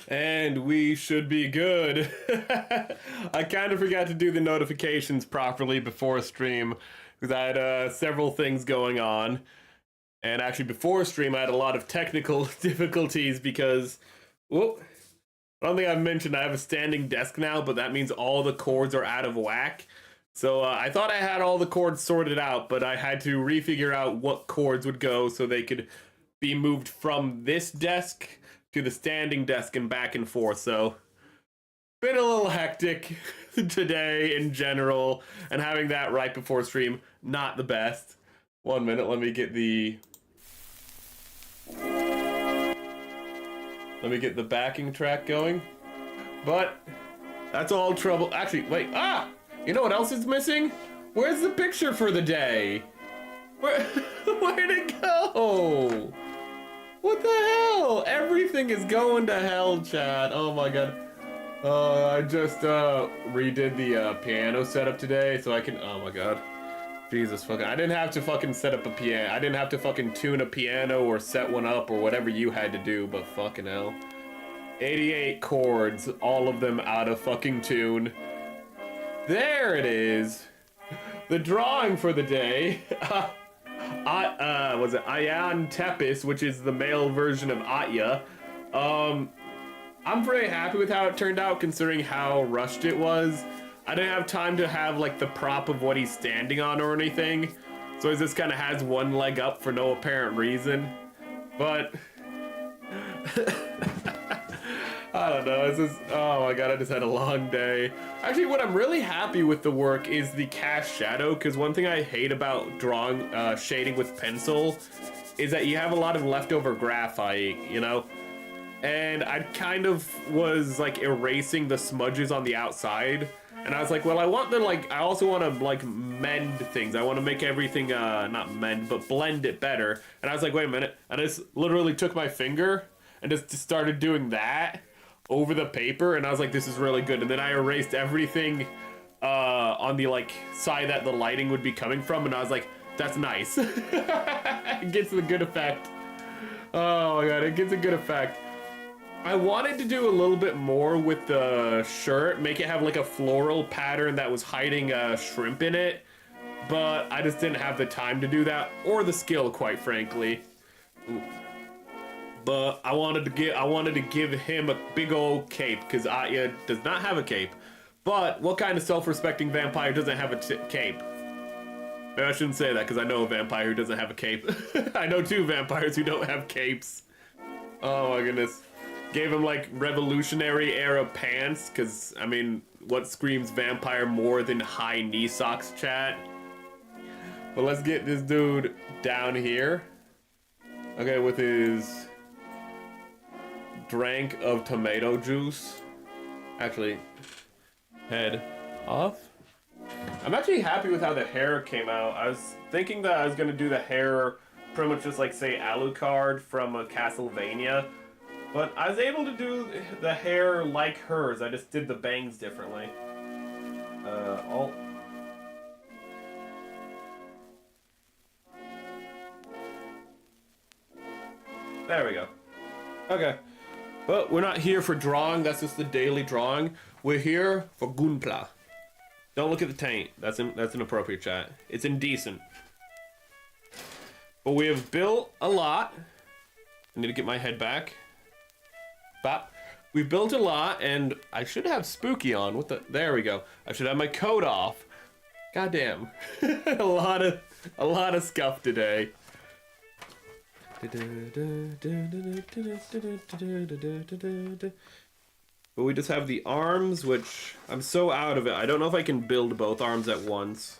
And we should be good. I kind of forgot to do the notifications properly before stream because I had several things going on. And actually, before stream, I had a lot of technical difficulties because, whoop, I don't think I've mentioned I have a standing desk now, but that means all the cords are out of whack. So I thought I had all the cords sorted out, but I had to refigure out what cords would go so they could be moved from this desk to the standing desk and back and forth. So been a little hectic today in general, and having that right before stream, not the best. 1 minute, let me get the backing track going. But that's all trouble. Actually, wait, you know what else is missing? Where's the picture for the day? Where'd it go? What the hell? Everything is going to hell, chat. Oh my god. I just redid the piano setup today, so I can. Oh my god. Jesus fucking. I didn't have to fucking set up a piano. I didn't have to fucking tune a piano or set one up or whatever you had to do, but fucking hell. 88 chords, all of them out of fucking tune. There it is. The drawing for the day. Was it Ayan Tepis, which is the male version of Atya. I'm pretty happy with how it turned out, considering how rushed it was. I didn't have time to have like the prop of what he's standing on or anything, so he just kind of has one leg up for no apparent reason. But I don't know, it's just, oh my god, I just had a long day. Actually, what I'm really happy with the work is the cast shadow, because one thing I hate about drawing, shading with pencil, is that you have a lot of leftover graphite, you know? And I kind of was, like, erasing the smudges on the outside, and I was like, well, I want to, like, I also want to, like, mend things. I want to make everything, not mend, but blend it better. And I was like, wait a minute, and I just literally took my finger and just started doing that over the paper, and I was like, this is really good. And then I erased everything on the like side that the lighting would be coming from, and I was like, that's nice. It gets the good effect. Oh my god, it gets a good effect. I wanted to do a little bit more with the shirt, make it have like a floral pattern that was hiding a shrimp in it, but I just didn't have the time to do that, or the skill, quite frankly. Ooh. But I wanted to give him a big old cape, because Atya does not have a cape. But what kind of self-respecting vampire doesn't have a cape? Maybe I shouldn't say that, because I know a vampire who doesn't have a cape. I know 2 vampires who don't have capes. Oh my goodness. Gave him like Revolutionary era pants, because, I mean, what screams vampire more than high knee socks, chat? But let's get this dude down here. Okay, with his drank of tomato juice. Actually, head off. I'm actually happy with how the hair came out. I was thinking that I was going to do the hair pretty much just like, say, Alucard from Castlevania. But I was able to do the hair like hers. I just did the bangs differently. There we go. Okay. But we're not here for drawing, that's just the daily drawing. We're here for gunpla. Don't look at the taint. That's inappropriate, chat. It's indecent. But we have built a lot. I need to get my head back. Bop. We built a lot, and I should have Spooky on. What the? There we go. I should have my coat off. Goddamn. a lot of scuff today. But we just have the arms, which I'm so out of it. I don't know if I can build both arms at once.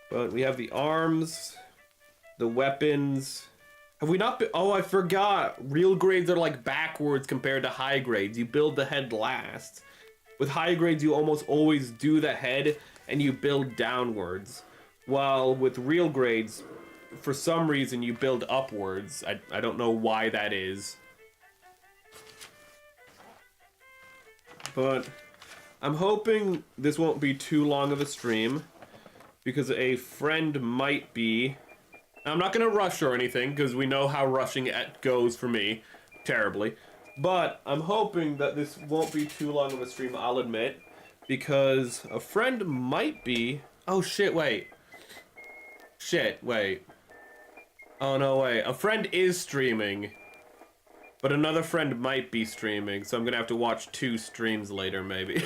But we have the arms, the weapons. Have we not? Oh, I forgot. Real grades are like backwards compared to high grades. You build the head last. With high grades, you almost always do the head and you build downwards. While with real grades, for some reason, you build upwards. I don't know why that is. But I'm hoping this won't be too long of a stream, because a friend might be... I'm not going to rush or anything, because we know how rushing it goes for me. Terribly. But I'm hoping that this won't be too long of a stream, I'll admit, because a friend might be... Oh, shit, wait. Shit, wait. Oh, no, wait. A friend is streaming, but another friend might be streaming, so I'm gonna have to watch 2 streams later, maybe.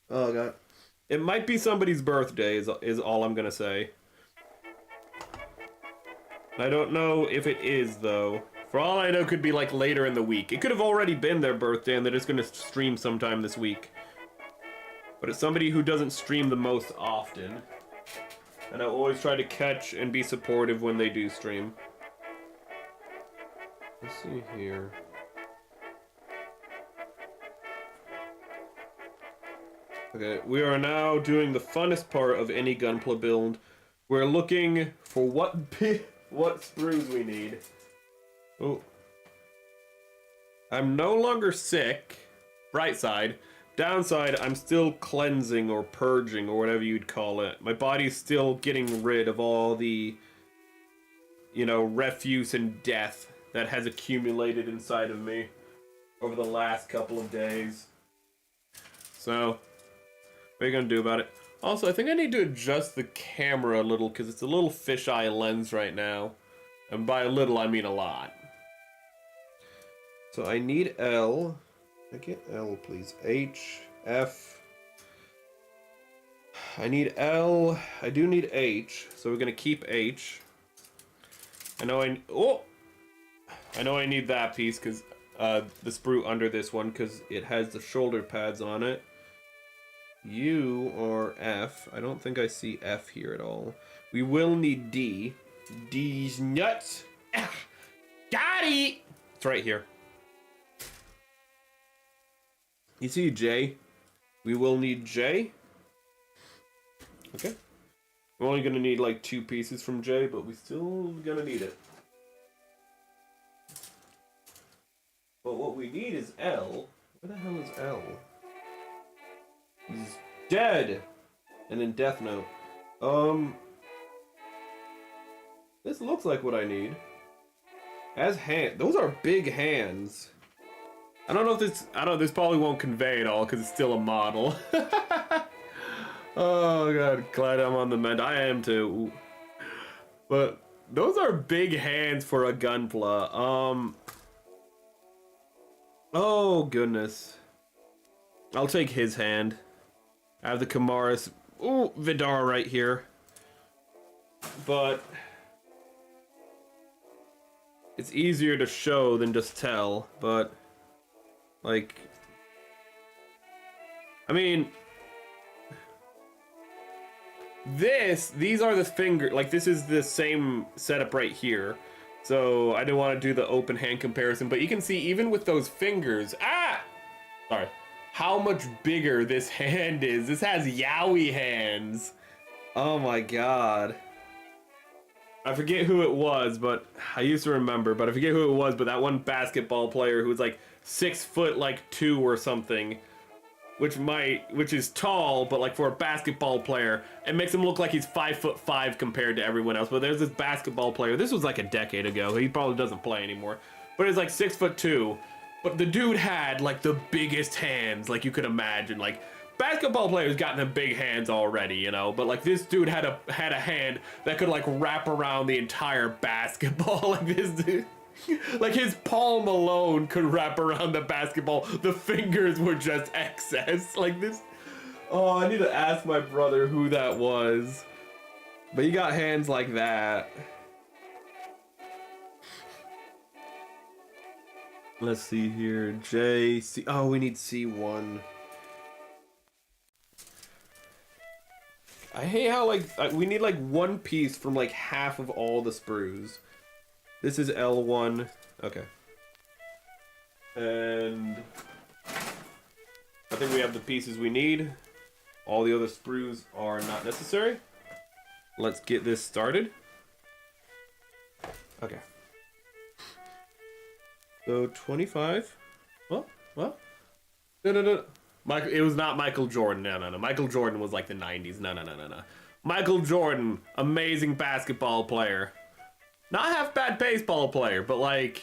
Oh, God. It might be somebody's birthday, is all I'm gonna say. I don't know if it is, though. For all I know, it could be, like, later in the week. It could have already been their birthday, and they're just gonna stream sometime this week. But it's somebody who doesn't stream the most often. And I always try to catch and be supportive when they do stream. Let's see here. Okay, we are now doing the funnest part of any Gunpla build. We're looking for what sprues we need. Oh. I'm no longer sick. Bright side. Downside, I'm still cleansing or purging or whatever you'd call it. My body's still getting rid of all the, you know, refuse and death that has accumulated inside of me over the last couple of days. So, what are you gonna do about it? Also, I think I need to adjust the camera a little because it's a little fisheye lens right now. And by a little, I mean a lot. So I need L. I get L, please. H, F. I need L. I do need H, so we're gonna keep H. I know I need that piece because the sprue under this one because it has the shoulder pads on it. U or F. I don't think I see F here at all. We will need D. D's nuts. Ah, got it. It's right here. You see J? We will need J. Okay. We're only gonna need like 2 pieces from J, but we still gonna need it. But what we need is L. Where the hell is L? He's dead! And then Death Note. This looks like what I need. As hand, those are big hands. I don't know if this probably won't convey it all because it's still a model. Oh god, glad I'm on the mend. I am too. But those are big hands for a Gunpla. Oh goodness. I'll take his hand. I have the Kamaris. Ooh, Vidar right here. But it's easier to show than just tell, but like, I mean, these are the finger, like this is the same setup right here. So I didn't want to do the open hand comparison, but you can see even with those fingers, sorry, how much bigger this hand is. This has yaoi hands. Oh my god. I forget who it was, but I used to remember, but I forget who it was, but that one basketball player who was like 6 foot like 2 or something, which is tall, but like for a basketball player, it makes him look like he's 5'5" compared to everyone else. But there's this basketball player, this was like a decade ago, he probably doesn't play anymore, but he's like 6'2", but the dude had like the biggest hands like you could imagine. Like, basketball players got the big hands already, you know, but like this dude had a hand that could like wrap around the entire basketball. Like this dude, like his palm alone could wrap around the basketball. The fingers were just excess. Like this. Oh, I need to ask my brother who that was. But he got hands like that. Let's see here. J, C. Oh, we need C1. I hate how, like, we need, like, 1 piece from, like, half of all the sprues. This is L1. Okay. And I think we have the pieces we need. All the other sprues are not necessary. Let's get this started. Okay. So, 25. Well. No. Michael, it was not Michael Jordan. No. Michael Jordan was like the 90s. No. Michael Jordan, amazing basketball player. not half bad baseball player, but like,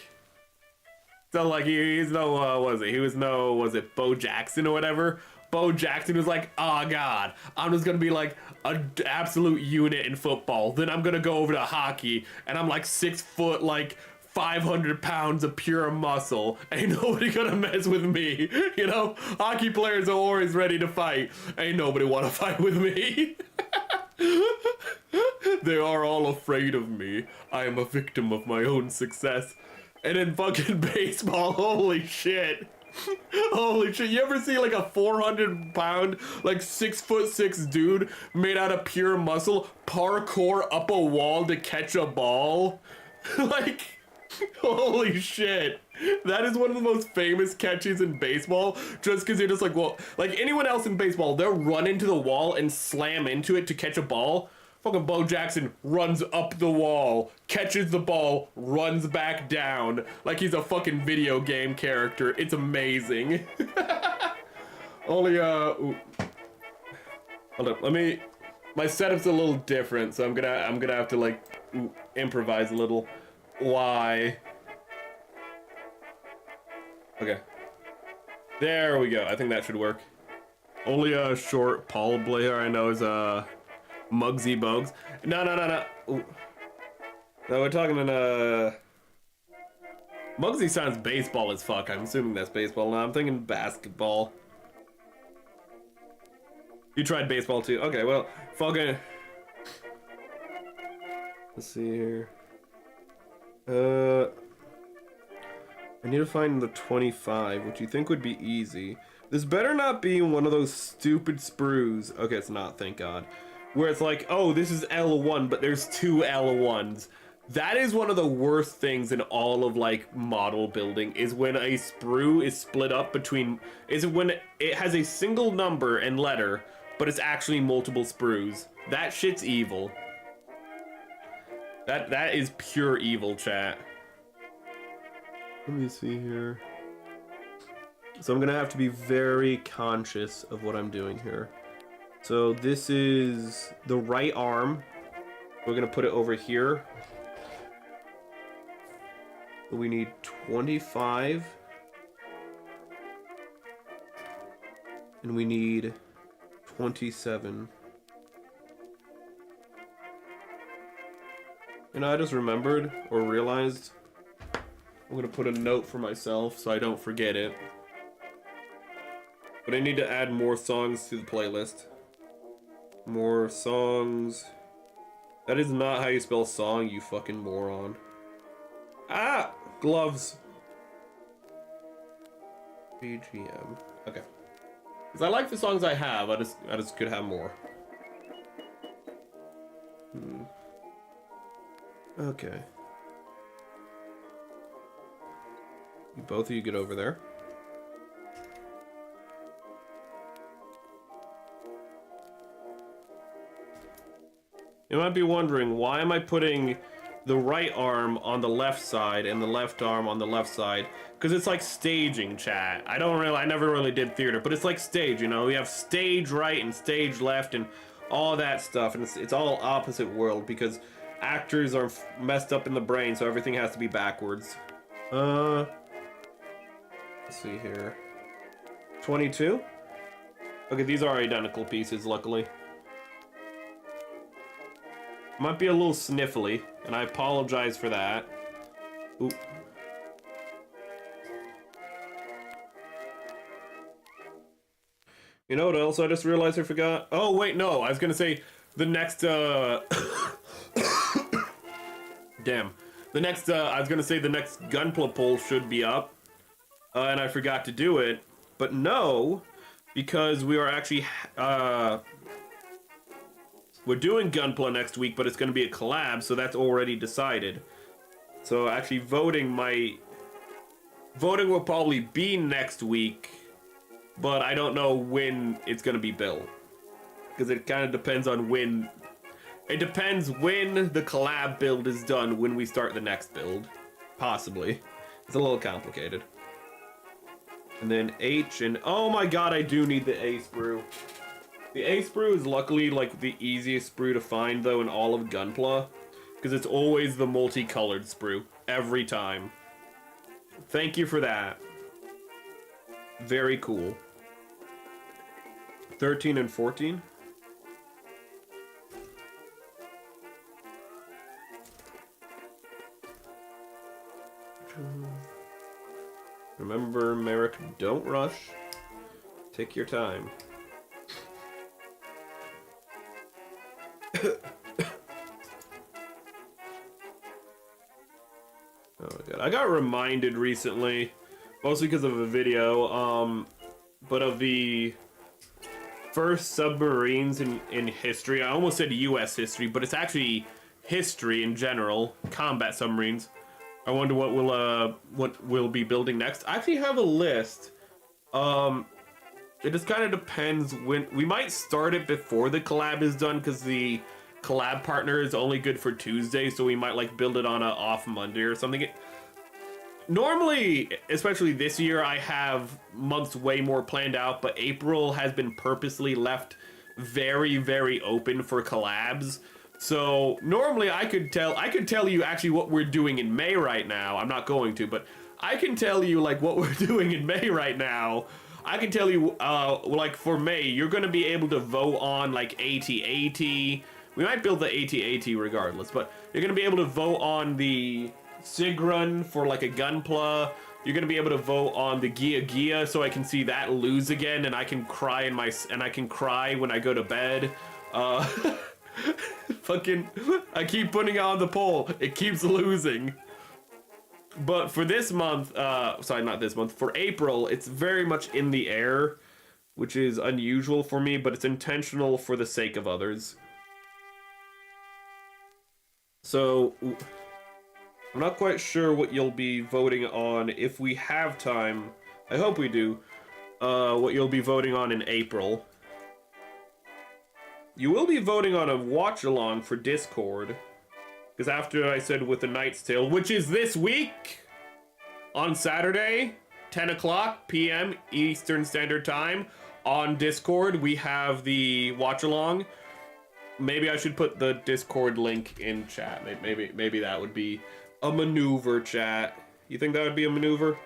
so like he's no what was it? He was no, was it Bo Jackson or whatever? Bo Jackson was like, oh god, I'm just gonna be like an absolute unit in football. Then I'm gonna go over to hockey, and I'm like 6 foot, like 500 pounds of pure muscle. Ain't nobody gonna mess with me. You know, hockey players are always ready to fight. Ain't nobody wanna fight with me. They are all afraid of me. I am a victim of my own success. And in fucking baseball, holy shit. Holy shit, you ever see like a 400 pound, like 6'6" dude made out of pure muscle parkour up a wall to catch a ball? Like, holy shit. That is one of the most famous catches in baseball, just because you're just like, well, like anyone else in baseball, they'll run into the wall and slam into it to catch a ball. Fucking Bo Jackson runs up the wall, catches the ball, runs back down like he's a fucking video game character. It's amazing. Only, ooh. Hold up, my setup's a little different, so I'm gonna have to like improvise a little. Why? Okay. There we go. I think that should work. Only a short Paul player I know is Muggsy Bogues. No. Ooh. No, we're talking in Muggsy sounds baseball as fuck. I'm assuming that's baseball. No, I'm thinking basketball. You tried baseball too? Okay, well, fucking. Let's see here. I need to find the 25, which you think would be easy. This better not be one of those stupid sprues. Okay, it's not, thank God. Where it's like, oh, this is L1, but there's 2 L1s. That is one of the worst things in all of, like, model building, is when a sprue is split up between... is when it has a single number and letter, but it's actually multiple sprues. That shit's evil. That is pure evil, chat. Let me see here. So I'm gonna have to be very conscious of what I'm doing here. So this is the right arm. We're gonna put it over here. We need 25. And we need 27. And I just remembered or realized I'm gonna put a note for myself so I don't forget it. But I need to add more songs to the playlist. More songs. That is not how you spell song, you fucking moron. Ah! Gloves. BGM. Okay. Because I like the songs I have, I just could have more. Okay. Both of you get over there. You might be wondering, why am I putting the right arm on the left side and the left arm on the left side? Because it's like staging, chat. I never really did theater, but it's like stage, you know? We have stage right and stage left and all that stuff, and it's all opposite world because actors are messed up in the brain, so everything has to be backwards. Let's see here. 22? Okay, these are identical pieces, luckily. Might be a little sniffly, and I apologize for that. Ooh. You know what else I just realized I forgot? Oh, wait, no. I was gonna say the next, Damn. I was gonna say the next Gunpla poll should be up. And I forgot to do it. But no, because we are actually, we're doing Gunpla next week, but it's going to be a collab, so that's already decided. So actually voting will probably be next week, but I don't know when it's going to be built. Because it kind of depends on when... It depends when the collab build is done, when we start the next build. Possibly. It's a little complicated. And then H, and oh my god, I do need the A sprue. The A sprue is luckily like the easiest sprue to find though in all of Gunpla. because it's always the multicolored sprue every time. Thank you for that. Very cool. 13 and 14. Remember, Merrick, don't rush. Take your time. Oh my god. I got reminded recently, mostly because of a video, but of the first submarines in history. I almost said US history, but it's actually history in general. Combat submarines. I wonder what we'll be building next. I actually have a list. It just kind of depends when we might start it before the collab is done, because the collab partner is only good for Tuesday, so we might like build it on a off Monday or something. Normally, especially this year, I have months way more planned out, but April has been purposely left very, very open for collabs. So normally I could tell you actually what we're doing in May right now. I'm not going to, but I can tell you like what we're doing in May right now. I can tell you, like for May, you're gonna be able to vote on like AT-AT. We might build the AT-AT regardless, but you're gonna be able to vote on the Sigrun for like a Gunpla. You're gonna be able to vote on the Gia, so I can see that lose again, and I can cry when I go to bed. Fucking, I keep putting it on the poll. It keeps losing. But for this month, sorry, not this month, for April, it's very much in the air, which is unusual for me, but it's intentional for the sake of others. So, I'm not quite sure what you'll be voting on if we have time. I hope we do. What you'll be voting on in April. You will be voting on a watch-along for Discord. Because after I said with the Knight's Tale, which is this week, on Saturday, 10 o'clock p.m. Eastern Standard Time, on Discord, we have the watch-along. Maybe I should put the Discord link in chat. Maybe that would be a maneuver, chat. You think that would be a maneuver?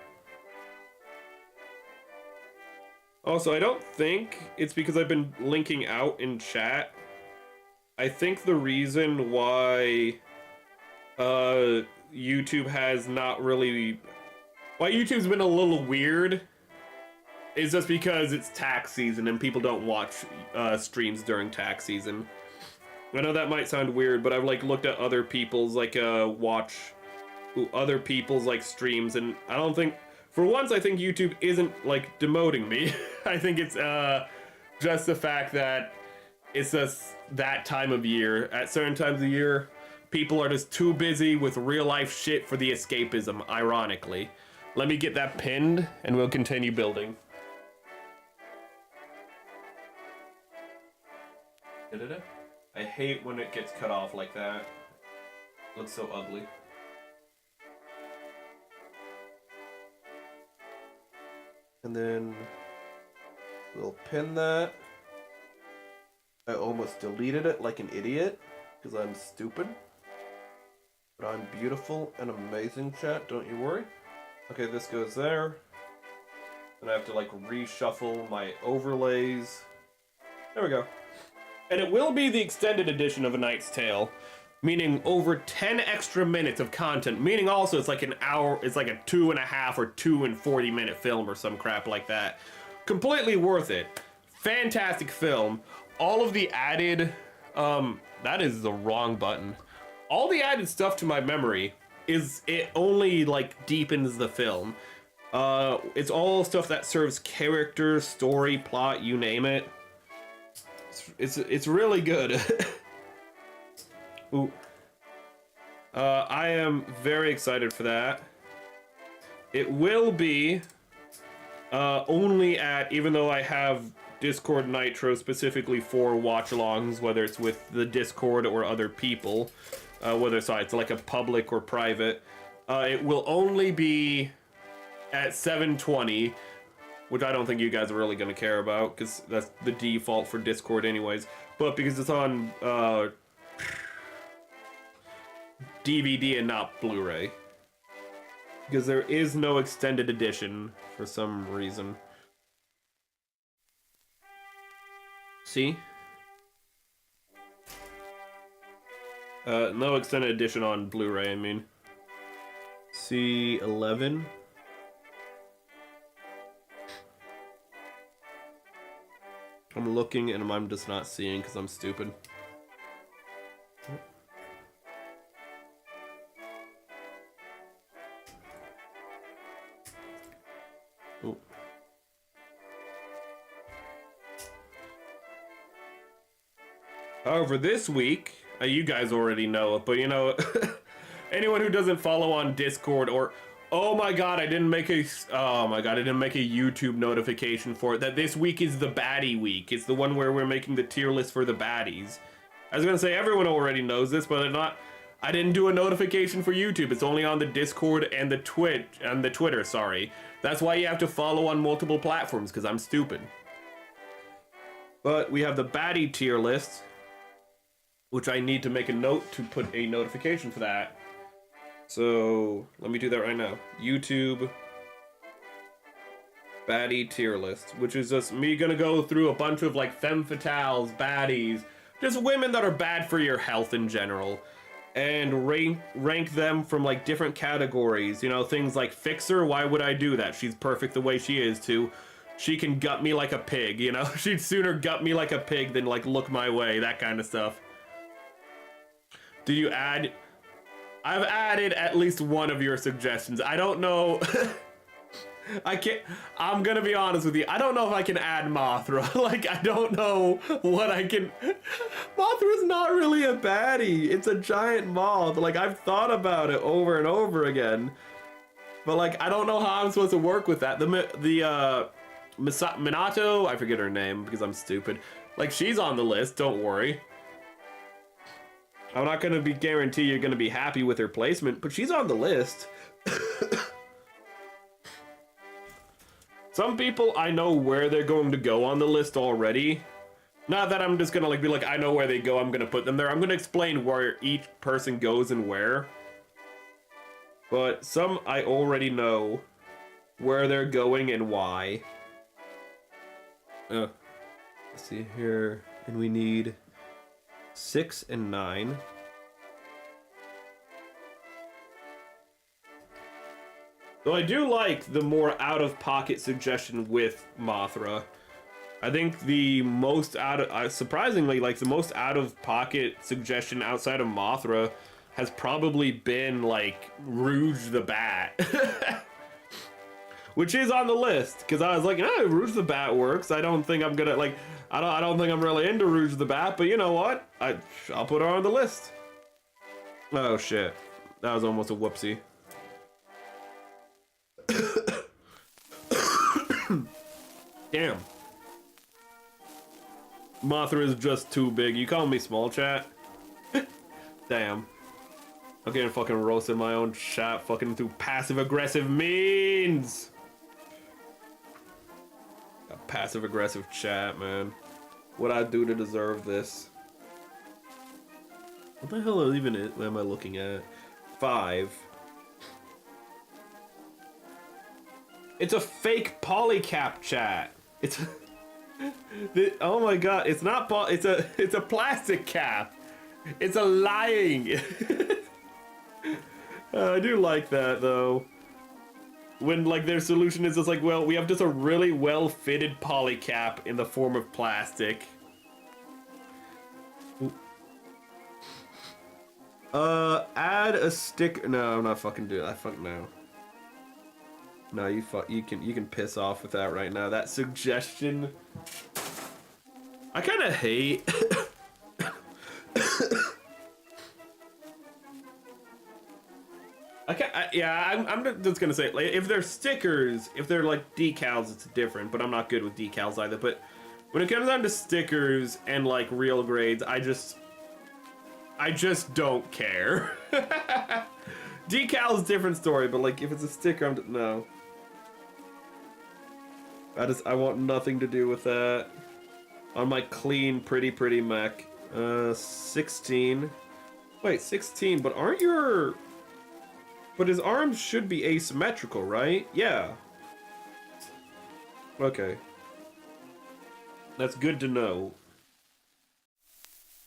Also, I don't think it's because I've been linking out in chat. I think the reason why YouTube has not really... Why YouTube's been a little weird is just because it's tax season and people don't watch streams during tax season. I know that might sound weird, but I've like looked at other people's like other people's like streams, and I don't think... For once, I think YouTube isn't, like, demoting me. I think it's, just the fact that it's just that time of year. At certain times of year, people are just too busy with real-life shit for the escapism, ironically. Let me get that pinned, and we'll continue building. I hate when it gets cut off like that. It looks so ugly. And then we'll pin that. I almost deleted it like an idiot because I'm stupid. But I'm beautiful and amazing, chat. Don't you worry. Okay, this goes there. Then I have to like reshuffle my overlays. There we go. And it will be the extended edition of A Knight's Tale. Meaning over 10 extra minutes of content. Meaning also it's like an hour, it's like a 2.5 or 2 and 40 minute film or some crap like that. Completely worth it. Fantastic film. All of the added, that is the wrong button. All the added stuff to my memory is, it only like deepens the film. It's all stuff that serves character, story, plot, you name it. It's really good. Ooh. I am very excited for that. It will be only at, even though I have Discord Nitro specifically for watch-alongs, whether it's with the Discord or other people, whether it's like a public or private, it will only be at 720, which I don't think you guys are really going to care about, because that's the default for Discord anyways, but because it's on DVD and not Blu-ray. Because there is no extended edition for some reason. See? No extended edition on Blu-ray, I mean. C11. I'm looking and I'm just not seeing because I'm stupid. Ooh. However, this week, you guys already know it, but you know, anyone who doesn't follow on Discord or, oh my god, I didn't make a YouTube notification for it, that this week is the baddie week. It's the one where we're making the tier list for the baddies. I was gonna say everyone already knows this, but I didn't do a notification for YouTube. It's only on the Discord and the Twitter, sorry. That's why you have to follow on multiple platforms, because I'm stupid. But we have the baddie tier list, which I need to make a note to put a notification for that. So let me do that right now. YouTube baddie tier list, which is just me gonna go through a bunch of like femme fatales, baddies, just women that are bad for your health in general, and rank them from like different categories. You know, things like fixer. Why would I do that? She's perfect the way she is. To she can gut me like a pig. You know, she'd sooner gut me like a pig than like look my way. That kind of stuff. Do you add? I've added at least one of your suggestions. I don't know. I'm gonna be honest with you. I don't know if I can add Mothra. Like, I don't know what I can. Mothra's not really a baddie. It's a giant moth. Like, I've thought about it over and over again. But like, I don't know how I'm supposed to work with that. Minato, I forget her name because I'm stupid. Like, she's on the list, don't worry. I'm not gonna guarantee you're gonna be happy with her placement, but she's on the list. Some people, I know where they're going to go on the list already. Not that I'm just gonna like be like, I know where they go, I'm gonna put them there. I'm gonna explain where each person goes and where. But some I already know where they're going and why. Let's see here, and we need 6 and 9. Though I do like the more out-of-pocket suggestion with Mothra. I think the most surprisingly, like the most out-of-pocket suggestion outside of Mothra has probably been like Rouge the Bat. Which is on the list, because I was like, Rouge the Bat works. I don't think I'm gonna like, I don't think I'm really into Rouge the Bat, but you know what? I'll put her on the list. Oh shit, that was almost a whoopsie. Damn. Mothra is just too big. You call me small, chat? Damn. I'm getting fucking roasted in my own chat, fucking through passive-aggressive means. A passive-aggressive chat, man. What'd I do to deserve this? What the hell even am I looking at? 5. It's a fake polycap chat. It's oh my god, it's not it's a plastic cap. It's a lying. I do like that though. When like their solution is just like, well, we have just a really well fitted polycap in the form of plastic. Add a stick. No, I'm not fucking doing that. Fuck no. No, you can piss off with that right now. That suggestion, I kind of hate. I'm just gonna say, like, if they're stickers, if they're like decals, it's different. But I'm not good with decals either. But when it comes down to stickers and like real grades, I just don't care. Decals, different story. But like, if it's a sticker, no. I want nothing to do with that. On my clean, pretty mech. 16. Wait, 16, but aren't your... But his arms should be asymmetrical, right? Yeah. Okay. That's good to know.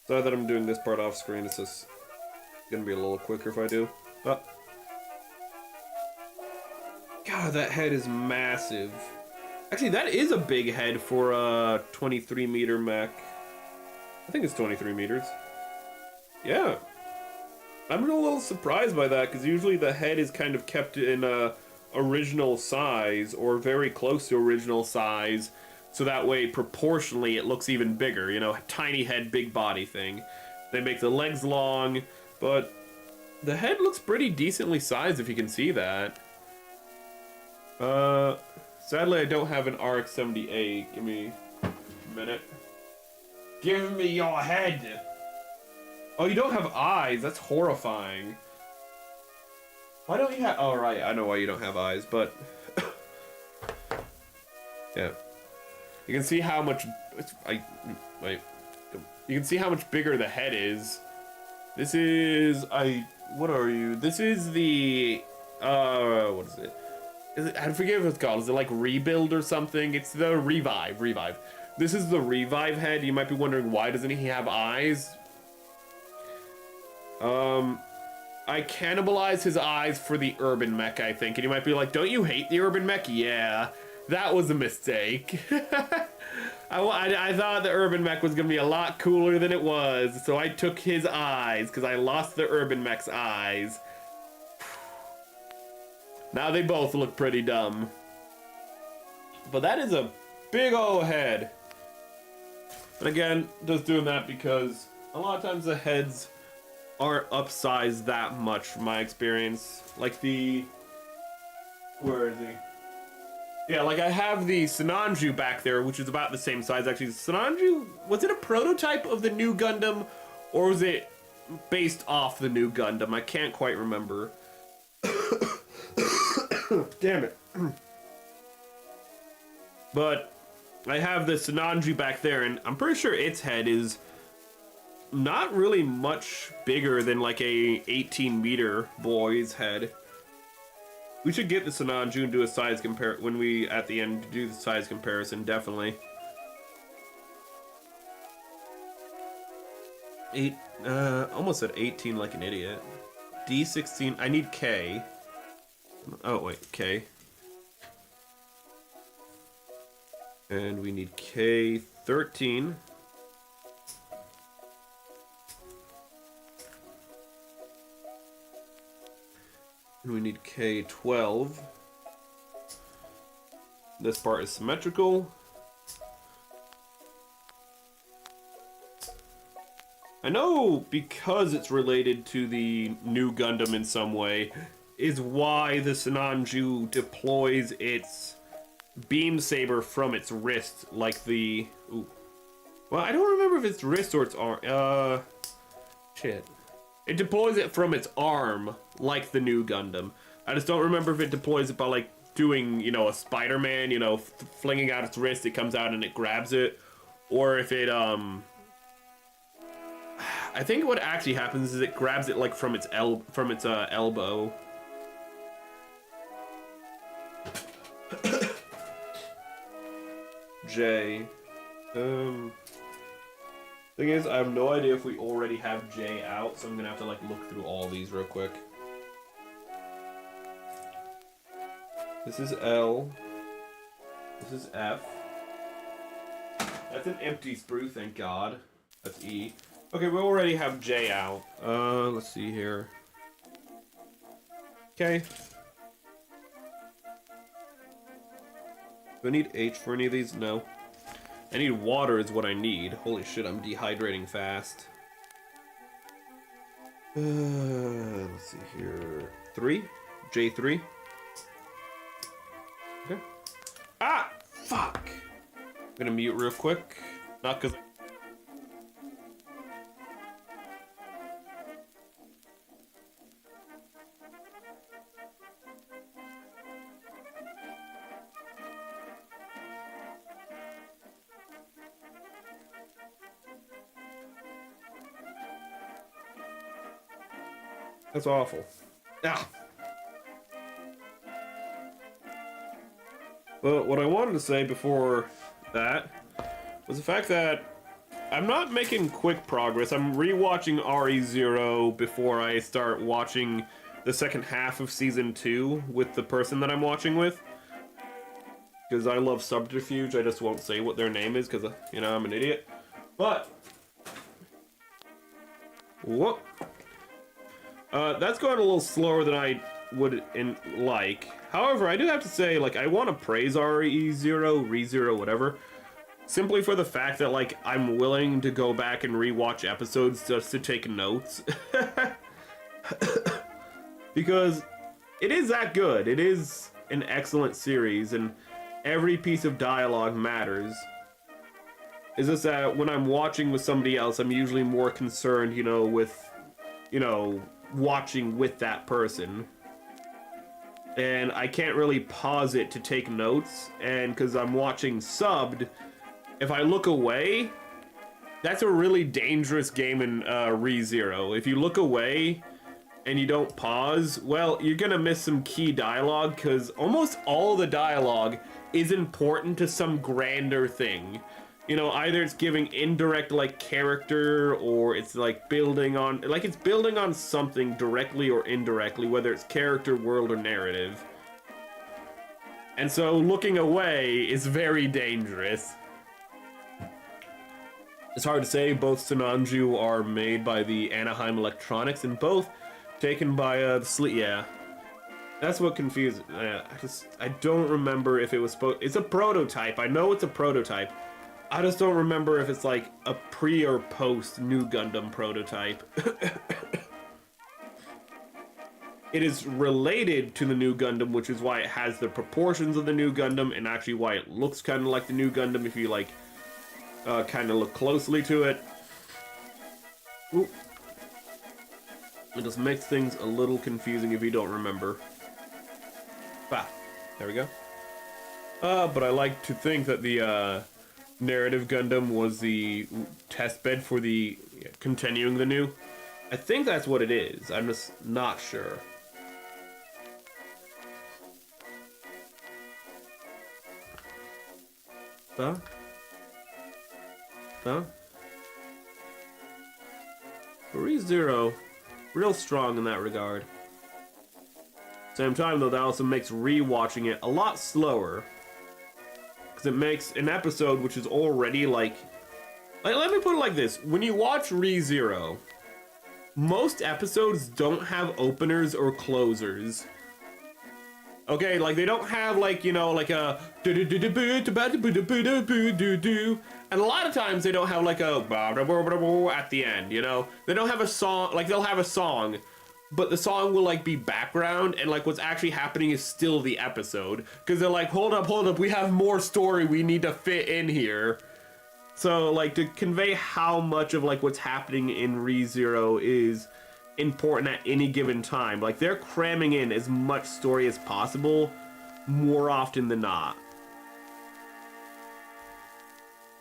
Sorry that I'm doing this part off screen, it's just gonna be a little quicker if I do. Oh. God, that head is massive. Actually, that is a big head for a 23 meter mech. I think it's 23 meters. Yeah. I'm a little surprised by that, because usually the head is kind of kept in original size, or very close to original size, so that way, proportionally, it looks even bigger. You know, tiny head, big body thing. They make the legs long, but the head looks pretty decently sized, if you can see that. Sadly, I don't have an RX-78. Give me a minute. Give me your head! Oh, you don't have eyes. That's horrifying. Why don't you have... Oh, right. I know why you don't have eyes, but... yeah. You can see how much... Wait. You can see how much bigger the head is. This is... What are you? This is the... What is it? I forget what it's called. Is it like Rebuild or something? It's the Revive. This is the Revive head. You might be wondering, why doesn't he have eyes? I cannibalized his eyes for the Urban Mech, I think. And you might be like, don't you hate the Urban Mech? Yeah, that was a mistake. I thought the Urban Mech was going to be a lot cooler than it was. So I took his eyes, because I lost the Urban Mech's eyes. Now they both look pretty dumb. But that is a big old head. And again, just doing that because a lot of times the heads aren't upsized that much from my experience. Like the... Where is he? Yeah, like I have the Sinanju back there, which is about the same size actually. Sinanju, was it a prototype of the Nu-Gundam? Or was it based off the Nu-Gundam? I can't quite remember. Damn it. But I have the Sinanju back there, and I'm pretty sure its head is not really much bigger than like a 18 meter boy's head. We should get the Sinanju and do a size compare when we at the end do the size comparison, definitely. Almost said 18 like an idiot. D16, I need K. Oh wait, K. And we need K13. And we need K12. This part is symmetrical. I know because it's related to the Nu-Gundam in some way, is why the Sinanju deploys its beam saber from its wrist, like the... Ooh. Well, I don't remember if it's wrist or its arm. Shit. It deploys it from its arm, like the Nu-Gundam. I just don't remember if it deploys it by, like, doing, you know, a Spider-Man, you know, flinging out its wrist, it comes out and it grabs it. Or if it, I think what actually happens is it grabs it, like, from its elbow. J. Thing is, I have no idea if we already have J out, so I'm gonna have to like look through all these real quick. This is L. This is F. That's an empty sprue, thank God. That's E. Okay, we already have J out. Let's see here. Okay. Do I need H for any of these? No. I need water is what I need. Holy shit, I'm dehydrating fast. Let's see here. 3? J3? Okay. Ah! Fuck! I'm gonna mute real quick. Not because... That's awful. Ah. Well, what I wanted to say before that was the fact that I'm not making quick progress. I'm rewatching RE0 before I start watching the second half of season 2 with the person that I'm watching with. Because I love subterfuge, I just won't say what their name is because, you know, I'm an idiot. But, whoop. That's going a little slower than I would like. However, I do have to say, like, I want to praise RE0, whatever. Simply for the fact that, like, I'm willing to go back and rewatch episodes just to take notes. Because it is that good. It is an excellent series, and every piece of dialogue matters. It's just that when I'm watching with somebody else, I'm usually more concerned, you know, with, you know, watching with that person. And I can't really pause it to take notes, and because I'm watching subbed, if I look away, that's a really dangerous game in ReZero. If you look away and you don't pause, well, you're gonna miss some key dialogue, because almost all the dialogue is important to some grander thing. You know, either it's giving indirect, like, character, or it's, like, building on... Like, it's building on something directly or indirectly, whether it's character, world, or narrative. And so, looking away is very dangerous. It's hard to say, both Sinanju are made by the Anaheim Electronics, and both taken by, yeah. That's what confuses... I don't remember if it was supposed... It's a prototype, I know it's a prototype. I just don't remember if it's like a pre or post Nu-Gundam prototype. It is related to the Nu-Gundam, which is why it has the proportions of the Nu-Gundam, and actually why it looks kind of like the Nu-Gundam if you like kind of look closely to it. Ooh. It just makes things a little confusing if you don't remember. Bah, there we go. But I like to think that the narrative Gundam was the test bed for the continuing the new. I think that's what it is. I'm just not sure. ReZero, real strong in that regard. Same time though, that also makes rewatching it a lot slower. It makes an episode which is already like, let me put it like this. When you watch ReZero, most episodes don't have openers or closers. Okay, like they don't have like, you know, like a and a lot of times they don't have like a at the end, you know? They don't have a song, like they'll have a song, but the song will like be background, and like what's actually happening is still the episode, because they're like, hold up, we have more story we need to fit in here. So like to convey how much of like what's happening in ReZero is important at any given time, like they're cramming in as much story as possible more often than not.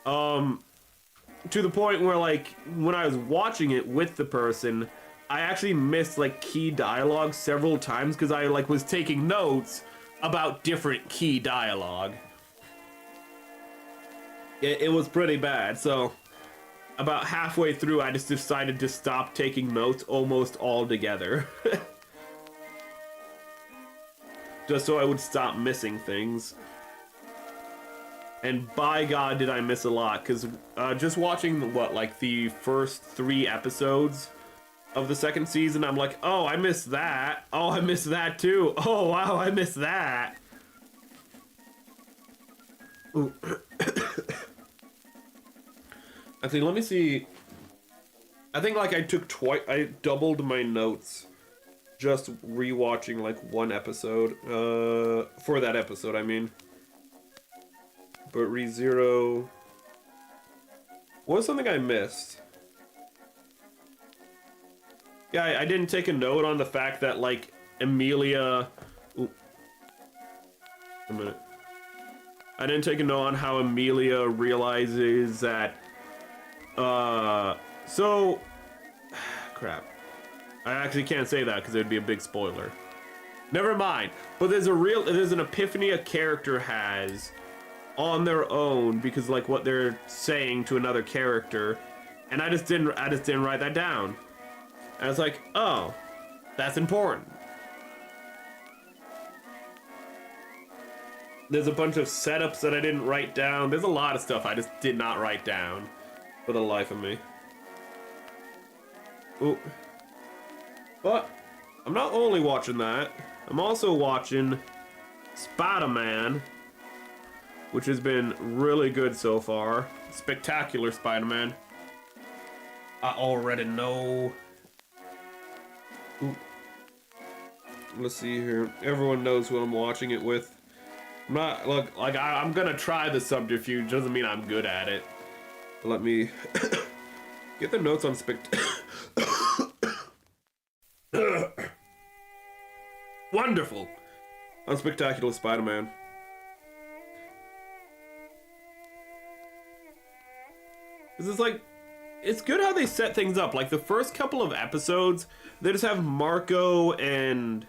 To the point where like when I was watching it with the person, I actually missed like key dialogue several times because I like was taking notes about different key dialogue. It was pretty bad, so about halfway through I just decided to stop taking notes almost altogether. Just so I would stop missing things. And by God did I miss a lot, because just watching what, like the first 3 episodes of the second season, I'm like, oh, I missed that. Oh, I missed that too. Oh, wow, I missed that. Ooh. Actually, let me see. I think like I doubled my notes just rewatching like one episode. For that episode, I mean. But ReZero. What was something I missed? Yeah, I didn't take a note on the fact that, like, Emilia... Ooh. A minute. I didn't take a note on how Emilia realizes that... So... Crap. I actually can't say that because it would be a big spoiler. Never mind. But there's an epiphany a character has on their own because like what they're saying to another character, and I just didn't write that down. And I was like, oh, that's important. There's a bunch of setups that I didn't write down. There's a lot of stuff I just did not write down for the life of me. Ooh. But I'm not only watching that, I'm also watching Spider-Man, which has been really good so far. Spectacular Spider-Man. I already know. Ooh. Let's see here. Everyone knows who I'm watching it with. I'm not I'm gonna try the subterfuge. Doesn't mean I'm good at it. Let me get the notes on Wonderful on Spectacular Spider-Man. This is like, it's good how they set things up. Like the first couple of episodes, they just have Marco and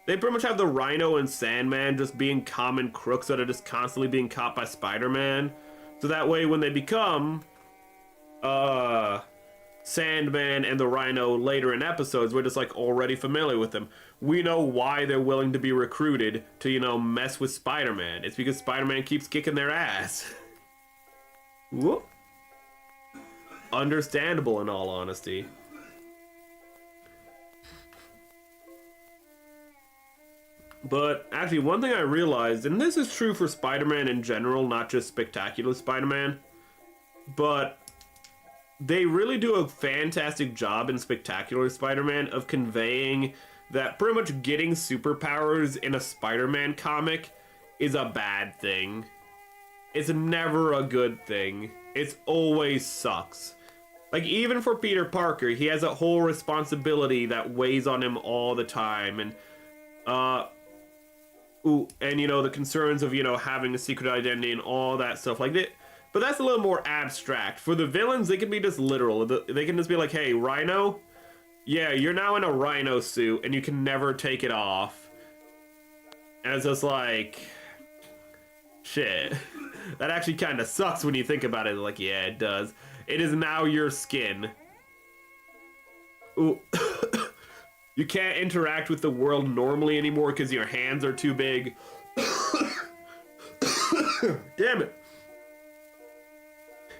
they pretty much have the Rhino and Sandman just being common crooks that are just constantly being caught by Spider-Man. So that way when they become Sandman and the Rhino later in episodes, we're just like already familiar with them. We know why they're willing to be recruited to, you know, mess with Spider-Man. It's because Spider-Man keeps kicking their ass. Whoop. Understandable in all honesty. But actually, one thing I realized, and this is true for Spider-Man in general, not just Spectacular Spider-Man, but they really do a fantastic job in Spectacular Spider-Man of conveying that pretty much getting superpowers in a Spider-Man comic is a bad thing. It's never a good thing. It always sucks. Like, even for Peter Parker, he has a whole responsibility that weighs on him all the time, and, you know, the concerns of, you know, having a secret identity and all that stuff like that. But that's a little more abstract. For the villains, they can be just literal. They can just be like, hey, Rhino? Yeah, you're now in a Rhino suit, and you can never take it off. And it's just like, shit. That actually kind of sucks when you think about it. Like, yeah, it does. It is now your skin. Ooh. You can't interact with the world normally anymore because your hands are too big. Damn it.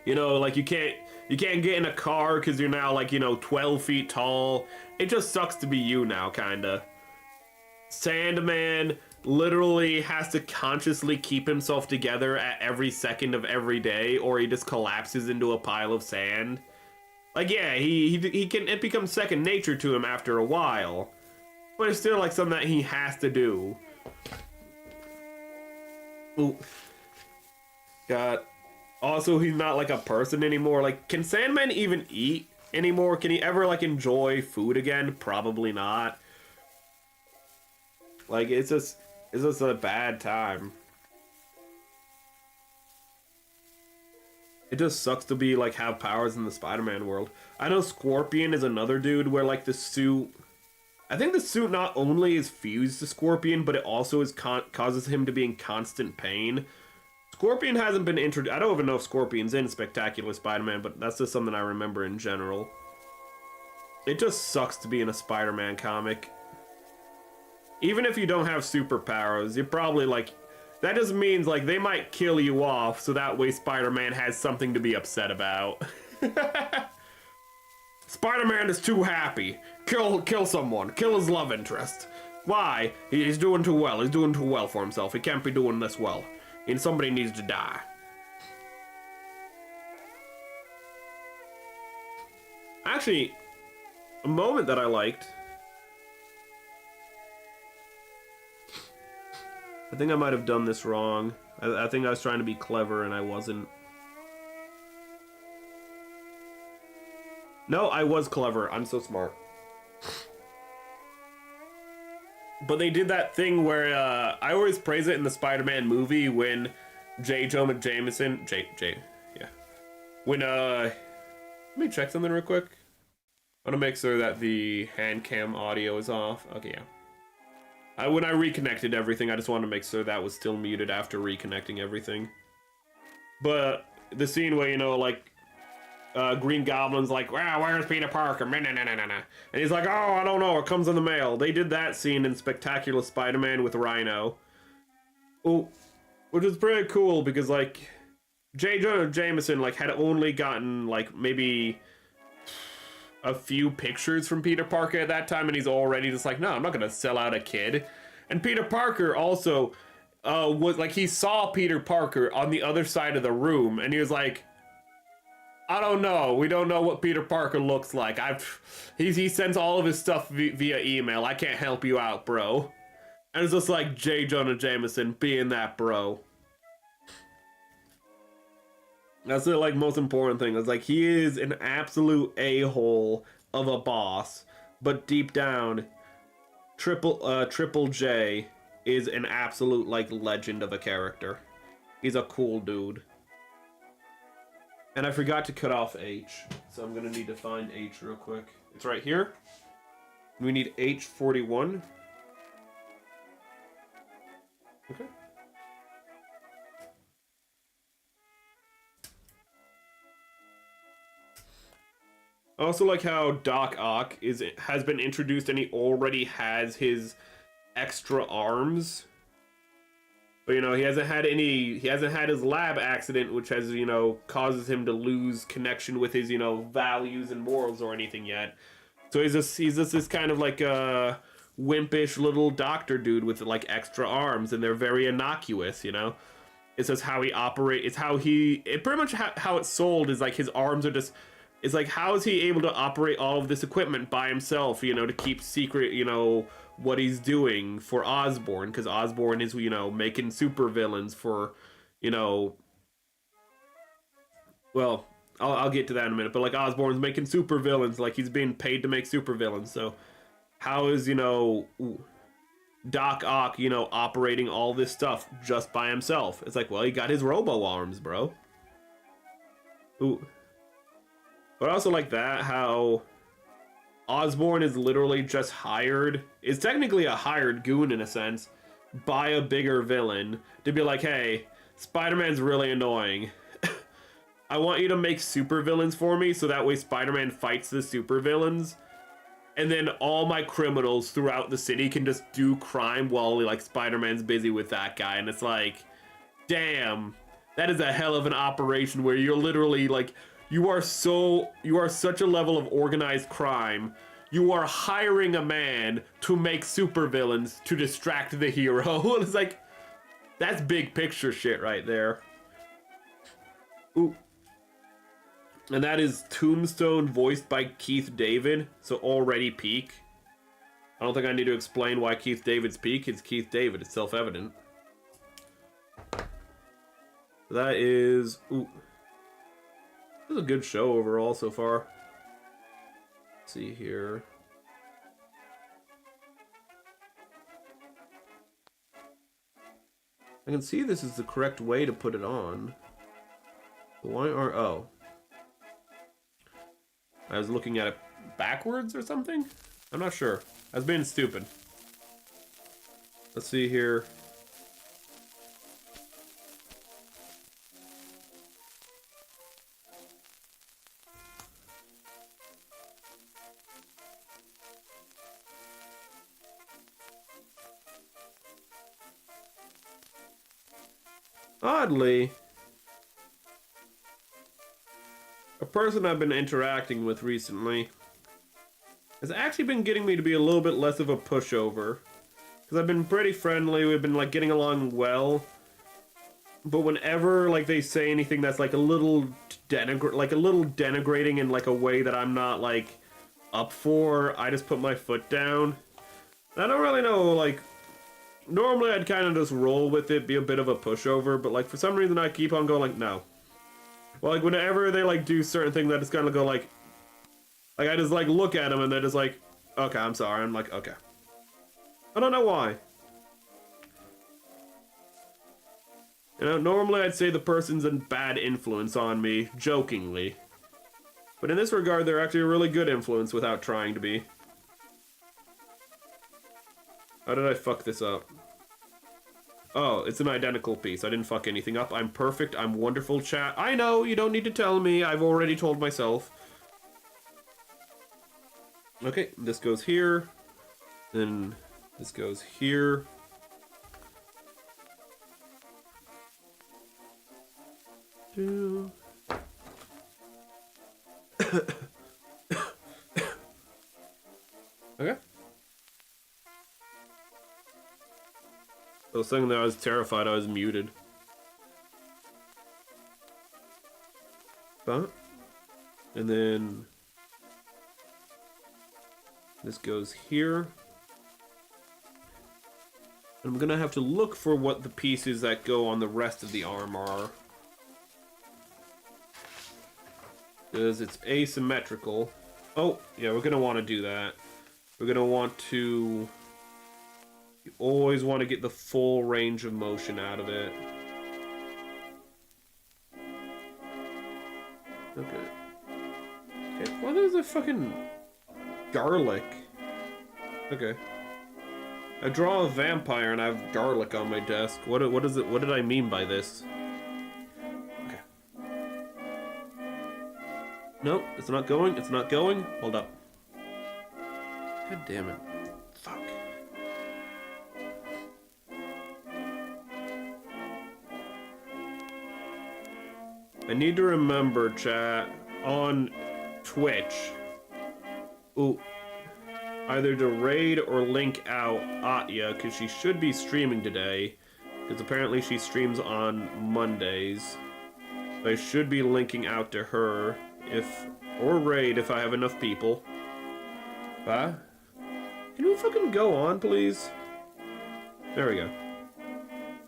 You know, like you can't get in a car because you're now like, you know, 12 feet tall. It just sucks to be you now, kinda. Sandman literally has to consciously keep himself together at every second of every day, or he just collapses into a pile of sand. Like, yeah, it becomes second nature to him after a while, but it's still like something that he has to do. Ooh. God. Also, he's not like a person anymore. Like, can Sandman even eat anymore? Can he ever like enjoy food again? Probably not. Like, it's just a bad time. It just sucks to be like have powers in the Spider-Man world. I know Scorpion is another dude where like the suit, I think the suit not only is fused to Scorpion, but it also is causes him to be in constant pain. Scorpion hasn't been introduced. I don't even know if Scorpion's in Spectacular Spider-Man, but that's just something I remember in general. It just sucks to be in a Spider-Man comic. Even if you don't have superpowers, you're probably like, that just means like they might kill you off so that way Spider-Man has something to be upset about. Spider-Man is too happy. Kill someone. Kill his love interest. Why? He's doing too well. He's doing too well for himself. He can't be doing this well. And somebody needs to die. Actually, a moment that I liked. I think I might have done this wrong. I think I was trying to be clever and I wasn't. No, I was clever. I'm so smart. But they did that thing where I always praise it in the Spider-Man movie when J. Jonah Jameson, yeah. When let me check something real quick. I want to make sure that the hand cam audio is off. Okay, yeah. When I reconnected everything, I just wanted to make sure that was still muted after reconnecting everything. But the scene where, you know, like, Green Goblin's like, wow, where's Peter Parker? And he's like, oh, I don't know, it comes in the mail. They did that scene in Spectacular Spider-Man with Rhino. Oh, which is pretty cool because, like, J. Jonah Jameson, like, had only gotten, like, maybe a few pictures from Peter Parker at that time, and he's already just like, no, I'm not gonna sell out a kid. And Peter Parker also was like, he saw Peter Parker on the other side of the room, and he was like, I don't know, we don't know what Peter Parker looks like. He sends all of his stuff via email. I can't help you out, bro. And it's just like J. Jonah Jameson being that bro. That's the, like, most important thing. It's like, he is an absolute a-hole of a boss, but deep down, Triple J is an absolute, like, legend of a character. He's a cool dude. And I forgot to cut off H, so I'm gonna need to find H real quick. It's right here. We need H41. Okay. I also like how Doc Ock has been introduced and he already has his extra arms. But, you know, he hasn't had his lab accident, which has, you know, causes him to lose connection with his, you know, values and morals or anything yet. So he's just this kind of like a wimpish little doctor dude with, like, extra arms, and they're very innocuous, you know? It's just how he operates. It's how pretty much how it's sold is like his arms are just. It's like, how is he able to operate all of this equipment by himself, you know, to keep secret, you know, what he's doing for Osborn, because Osborn is, you know, making supervillains for, you know, well, I'll get to that in a minute, but, like, Osborn's making supervillains, like, he's being paid to make supervillains, so how is, you know, Doc Ock, you know, operating all this stuff just by himself? It's like, well, he got his robo-arms, bro. Ooh. But I also like that, how Osborn is literally just is technically a hired goon in a sense, by a bigger villain to be like, hey, Spider-Man's really annoying. I want you to make supervillains for me so that way Spider-Man fights the supervillains. And then all my criminals throughout the city can just do crime while, like, Spider-Man's busy with that guy. And it's like, damn, that is a hell of an operation where you're literally, like, you are such a level of organized crime. You are hiring a man to make supervillains to distract the hero. It's like, that's big picture shit right there. Ooh. And that is Tombstone, voiced by Keith David, so already peak. I don't think I need to explain why Keith David's peak. It's Keith David, it's self-evident. That is... Ooh. This is a good show overall so far. Let's see here. I can see this is the correct way to put it on. But why are... Oh. I was looking at it backwards or something? I'm not sure. I was being stupid. Let's see here. Oddly, a person I've been interacting with recently has actually been getting me to be a little bit less of a pushover. Because I've been pretty friendly, we've been, like, getting along well. But whenever, like, they say anything that's, like, a little denigrating in, like, a way that I'm not, like, up for, I just put my foot down. I don't really know, like... Normally I'd kind of just roll with it, be a bit of a pushover, but, like, for some reason I keep on going, like, no. Well, like, whenever they, like, do certain things, I just kind of go, like, I just, like, look at them and they're just like, okay, I'm sorry. I'm like, okay. I don't know why. You know, normally I'd say the person's a bad influence on me, jokingly. But in this regard, they're actually a really good influence without trying to be. How did I fuck this up? Oh, it's an identical piece. I didn't fuck anything up. I'm perfect. I'm wonderful, chat. I know, you don't need to tell me. I've already told myself. Okay, this goes here. Then this goes here. Okay. I was saying that I was terrified I was muted. But, and then this goes here. I'm gonna have to look for what the pieces that go on the rest of the arm are. Because it's asymmetrical. Oh, yeah, we're gonna want to do that. We're gonna want to... You always want to get the full range of motion out of it. Okay. Okay, why there's a fucking garlic? Okay. I draw a vampire and I have garlic on my desk. What is it? What did I mean by this? Okay. Nope, it's not going. It's not going. Hold up. God damn it. Fuck. I need to remember, chat, on Twitch, either to raid or link out Atya, because she should be streaming today, because apparently she streams on Mondays. So I should be linking out to her, or raid if I have enough people. Huh? Can we fucking go on, please? There we go.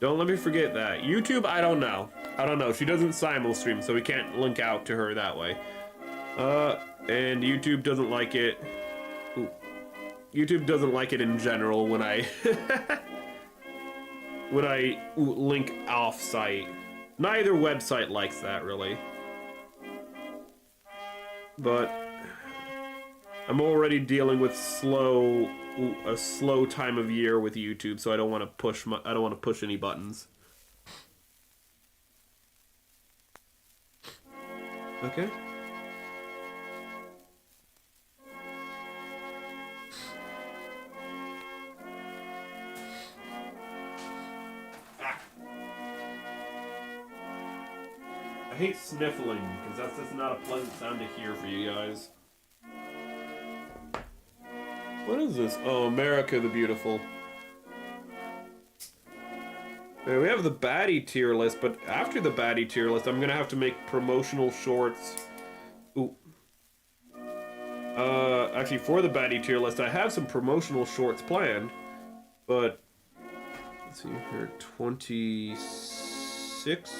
Don't let me forget that. YouTube, I don't know. I don't know. She doesn't simul stream, so we can't link out to her that way. And YouTube doesn't like it. Ooh. YouTube doesn't like it in general when I link off-site. Neither website likes that, really. But I'm already dealing with a slow time of year with YouTube, so I don't want to push any buttons. Okay. I hate sniffling, because that's just not a pleasant sound to hear for you guys. What is this? Oh, America the Beautiful. Okay, we have the baddie tier list, but after the baddie tier list, I'm gonna have to make promotional shorts. Ooh. Actually, for the baddie tier list, I have some promotional shorts planned, but let's see here, 26.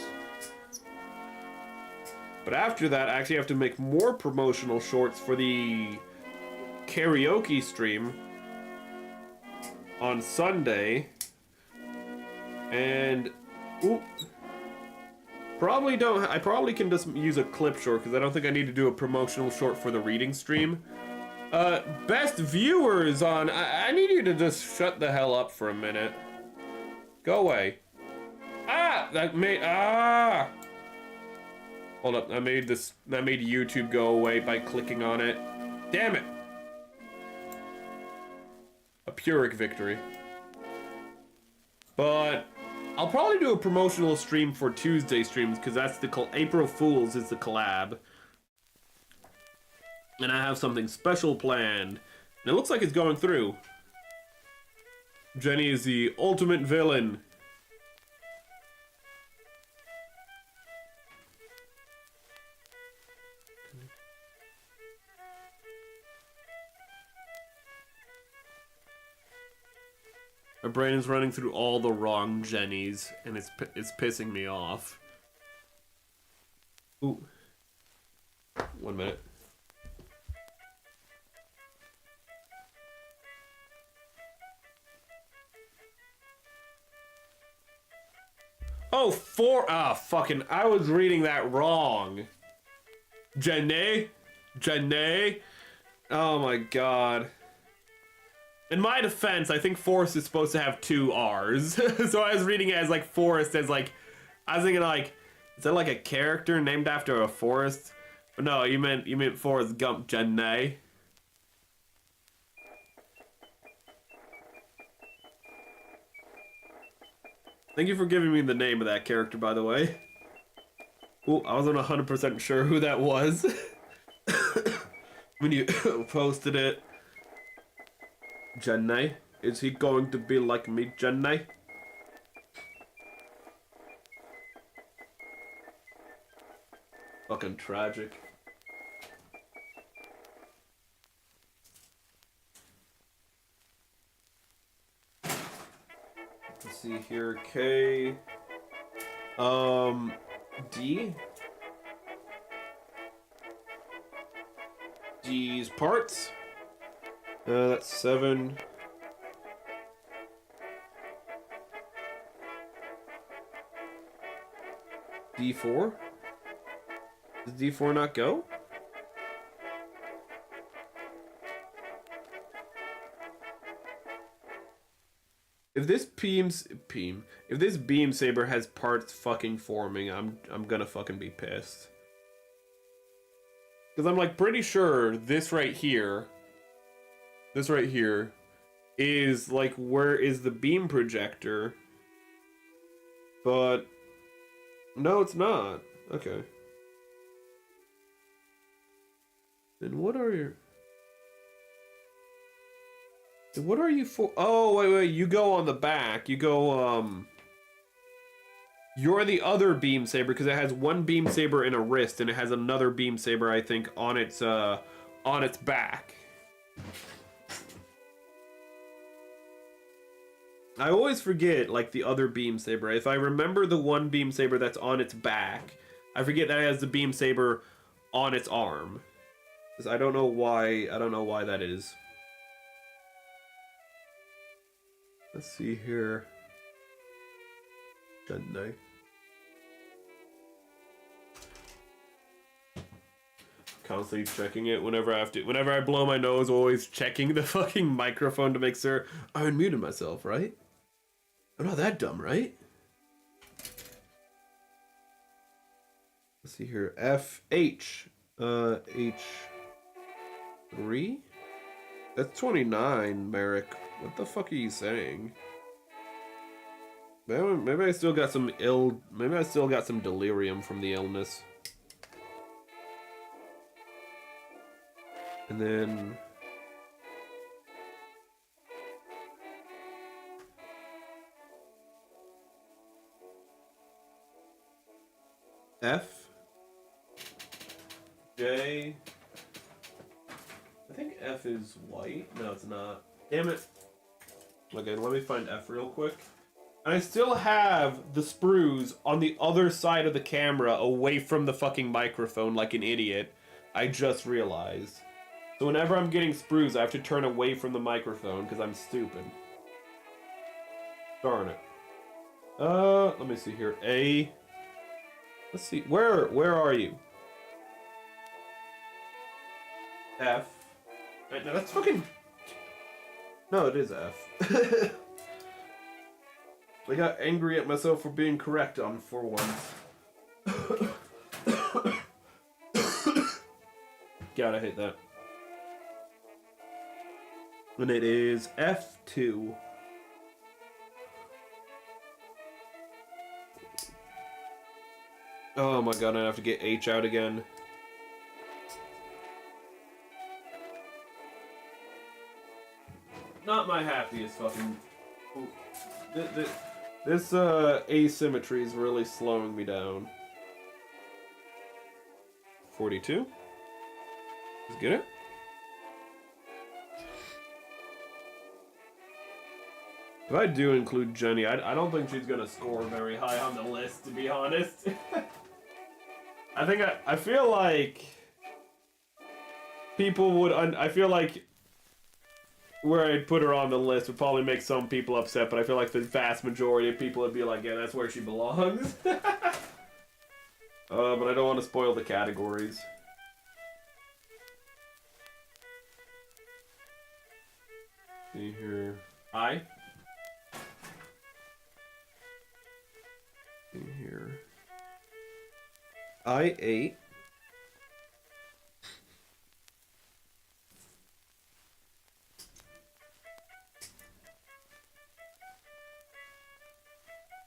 But after that, I actually have to make more promotional shorts for the karaoke stream on Sunday. And, ooh, I probably can just use a clip short, because I don't think I need to do a promotional short for the reading stream. Best viewers on, I need you to just shut the hell up for a minute. Go away. Hold up, that made YouTube go away by clicking on it. Damn it. A Pyrrhic victory. But I'll probably do a promotional stream for Tuesday streams, because that's April Fool's is the collab. And I have something special planned. And it looks like it's going through. Jenny is the ultimate villain. My brain is running through all the wrong Jennies, and it's pissing me off. Ooh. 1 minute. Oh, fucking, I was reading that wrong. Jenny? Janae? Oh my god. In my defense, I think forest is supposed to have 2 R's. So I was reading it as like forest as like, I was thinking like, is that like a character named after a forest? But no, you meant Forrest Gump, Janae. Thank you for giving me the name of that character, by the way. Ooh, I wasn't 100% sure who that was when you posted it. Janae? Is he going to be like me, Janae? Fucking tragic. Let's see here, K. D. D's parts. That's 7. D4? Does D4 not go? If this if this beam saber has parts fucking forming, I'm gonna fucking be pissed. Cause I'm like pretty sure this right here is like where is the beam projector. But no, it's not. Okay. Then what are your... What are you for? Oh, wait, you go on the back. You go, You're the other beam saber, because it has one beam saber in a wrist, and it has another beam saber, I think, on its back. I always forget, like, the other beam saber. If I remember the one beam saber that's on its back, I forget that it has the beam saber on its arm. Because I don't know why that is. Let's see here. Janae. Constantly checking it whenever I have to. Whenever I blow my nose, always checking the fucking microphone to make sure I unmuted myself, right? I'm not that dumb, right? Let's see here. FH. H3? That's 29, Merrick. What the fuck are you saying? Maybe I still got some maybe I still got some delirium from the illness. And then F J. I think F is white. No, it's not. Damn it. Okay, let me find F real quick. And I still have the sprues on the other side of the camera away from the fucking microphone like an idiot. I just realized. So whenever I'm getting sprues, I have to turn away from the microphone because I'm stupid. Darn it. Let me see here. A. Let's see. Where are you? F. Wait, no, that's fucking... No, it is F. I got angry at myself for being correct on for once. God, I hate that. And it is F2. Oh my god, I have to get H out again. Not my happiest fucking... This asymmetry is really slowing me down. 42. Let's get it. If I do include Jenny, I don't think she's gonna score very high on the list, to be honest. I feel like people would, I feel like where I'd put her on the list would probably make some people upset, but I feel like the vast majority of people would be like, yeah, that's where she belongs. But I don't want to spoil the categories. See here. I. See here. I8.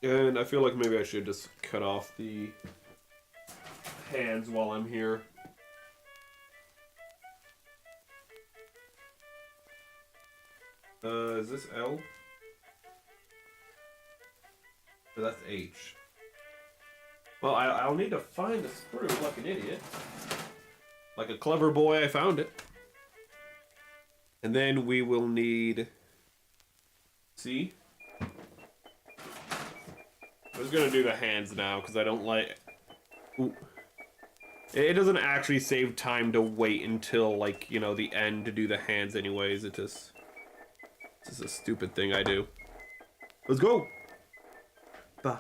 And I feel like maybe I should just cut off the hands while I'm here. Is this L? Oh, that's H. Well, I'll need to find the sprue like an idiot. Like a clever boy, I found it. And then we will need C. I'm just gonna do the hands now because I don't like. Ooh. It doesn't actually save time to wait until, like, you know, the end to do the hands anyways. It's just a stupid thing I do. Let's go! Bah.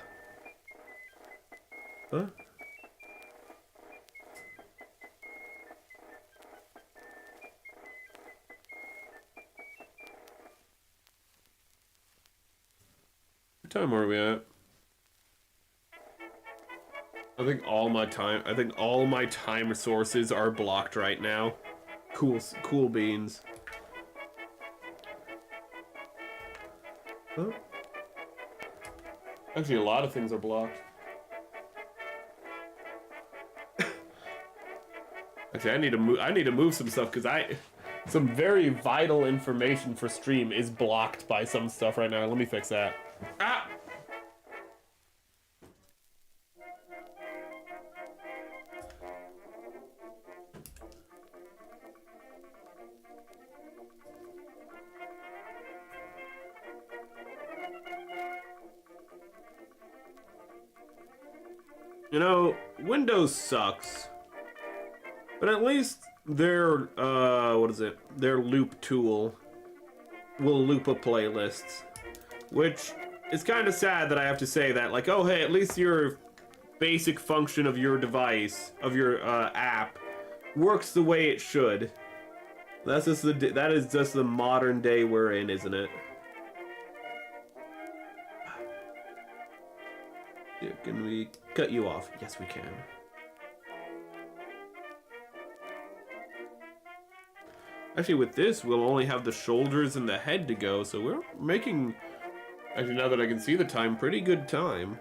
Huh? What time are we at? I think all my time sources are blocked right now. Cool beans. Huh? Actually, a lot of things are blocked. Actually, I need to move some stuff because some very vital information for stream is blocked by some stuff right now. Let me fix that. Ah! You know, Windows sucks. But at least their, their loop tool will loop a playlist. Which is kind of sad that I have to say that, like, oh hey, at least your basic function of your device, of your app, works the way it should. That is just the modern day we're in, isn't it? Yeah, can we cut you off? Yes, we can. Actually, with this, we'll only have the shoulders and the head to go, so we're making, actually, now that I can see the time, pretty good time.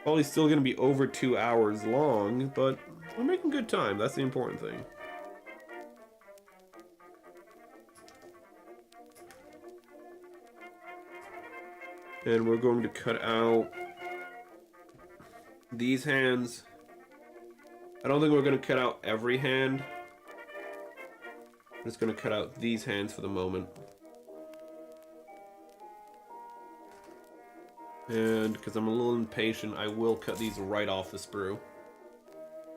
Probably still gonna be over 2 hours long, but we're making good time. That's the important thing. And we're going to cut out these hands. I don't think we're going to cut out every hand. I'm just going to cut out these hands for the moment. And because I'm a little impatient, I will cut these right off the sprue.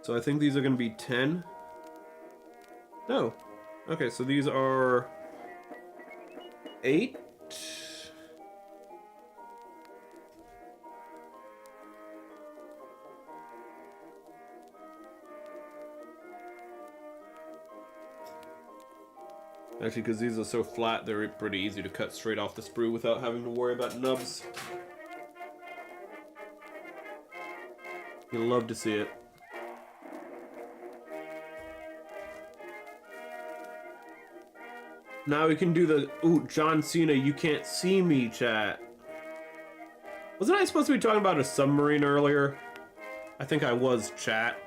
So I think these are going to be 10. No. Okay, so these are 8. Actually, because these are so flat, they're pretty easy to cut straight off the sprue without having to worry about nubs. You'll love to see it. Now we can do the, ooh, John Cena, you can't see me, chat. Wasn't I supposed to be talking about a submarine earlier? I think I was, chat.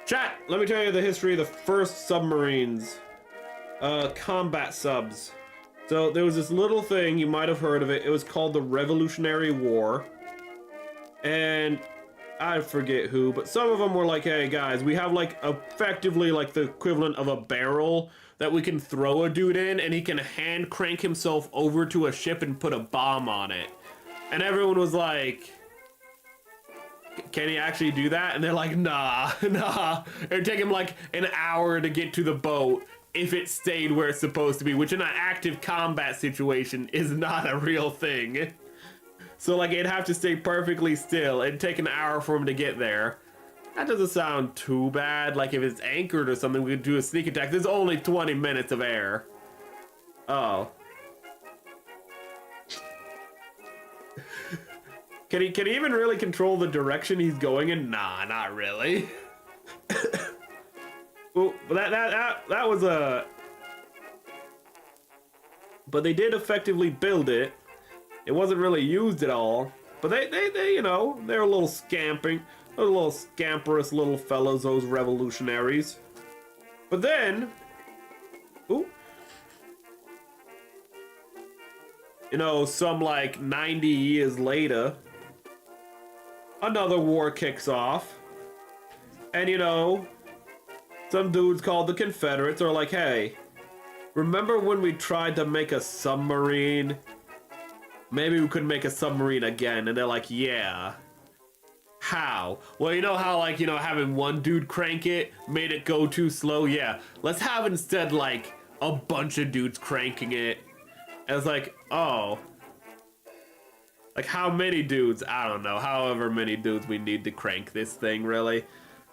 Chat, let me tell you the history of the first submarines. Combat subs. So there was this little thing, you might have heard of it. It was called the Revolutionary War. And I forget who, but some of them were like, hey guys, we have like effectively like the equivalent of a barrel that we can throw a dude in and he can hand crank himself over to a ship and put a bomb on it. And everyone was like, can he actually do that? And they're like, nah. It'd take him like an hour to get to the boat if it stayed where it's supposed to be, which in an active combat situation is not a real thing. So like it'd have to stay perfectly still. It'd take an hour for him to get there. That doesn't sound too bad. Like if it's anchored or something, we could do a sneak attack. There's only 20 minutes of air. Oh. Can he even really control the direction he's going in? Nah, not really. Ooh, but that was a... But they did effectively build it. It wasn't really used at all. But they you know, they're a little scamping. They're a little scamperous little fellows, those revolutionaries. But then... Ooh. You know, some like 90 years later, another war kicks off. And you know, some dudes called the Confederates are like, hey, remember when we tried to make a submarine? Maybe we could make a submarine again. And they're like, yeah. How? Well, you know how, like, you know, having one dude crank it made it go too slow? Yeah. Let's have instead, like, a bunch of dudes cranking it. And it's like, oh. Like, how many dudes? I don't know. However many dudes we need to crank this thing, really.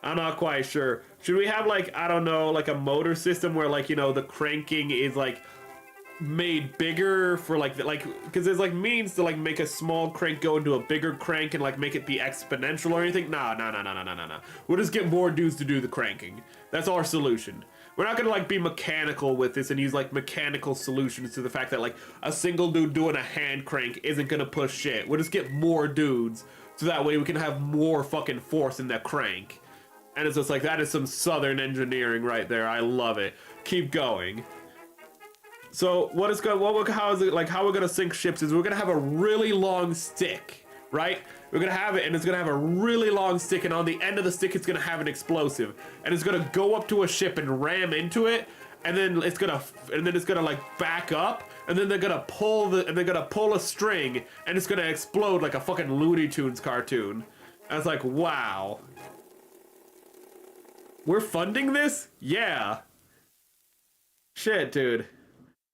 I'm not quite sure. Should we have, like, I don't know, like a motor system where, like, you know, the cranking is, like, made bigger for, like, because there's, like, means to, like, make a small crank go into a bigger crank and, like, make it be exponential or anything? No. We'll just get more dudes to do the cranking. That's our solution. We're not gonna, like, be mechanical with this and use, like, mechanical solutions to the fact that, like, a single dude doing a hand crank isn't gonna push shit. We'll just get more dudes so that way we can have more fucking force in that crank. And it's just like, that is some southern engineering right there. I love it. Keep going. So how we're gonna sink ships is we're gonna have a really long stick, right? We're gonna have it, and it's gonna have a really long stick, and on the end of the stick, it's gonna have an explosive, and it's gonna go up to a ship and ram into it, and then it's gonna like back up, and then they're gonna pull a string, and it's gonna explode like a fucking Looney Tunes cartoon. And it's like, wow. We're funding this? Yeah. Shit, dude.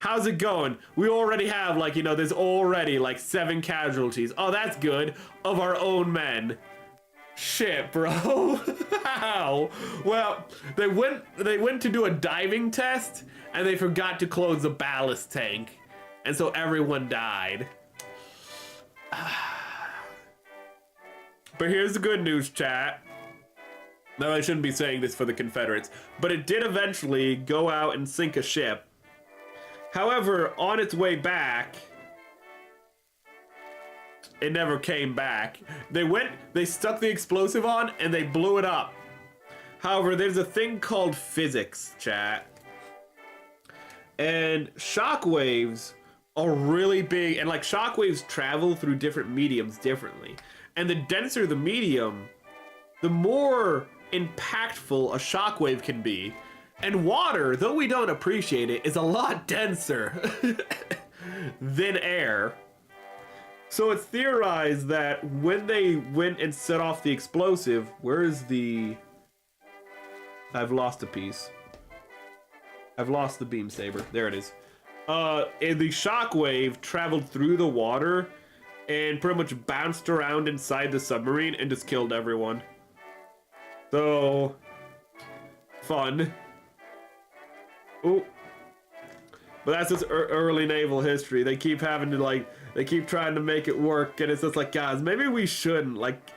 How's it going? We already have, like, you know, there's already, like, 7 casualties. Oh, that's good. Of our own men. Shit, bro. How? Well, they went to do a diving test, and they forgot to close the ballast tank. And so everyone died. But here's the good news, chat. Now, I shouldn't be saying this for the Confederates, but it did eventually go out and sink a ship. However, on its way back, it never came back. They stuck the explosive on, and they blew it up. However, there's a thing called physics, chat. And shockwaves are really big, and like shockwaves travel through different mediums differently. And the denser the medium, the more impactful a shockwave can be. And water, though we don't appreciate it, is a lot denser than air. So it's theorized that when they went and set off the explosive, where is the... I've lost a piece. I've lost the beam saber. There it is. And the shockwave traveled through the water and pretty much bounced around inside the submarine and just killed everyone. So... fun. Ooh. But that's just early naval history. They keep having to, like, they keep trying to make it work, and it's just like, guys, maybe we shouldn't. Like,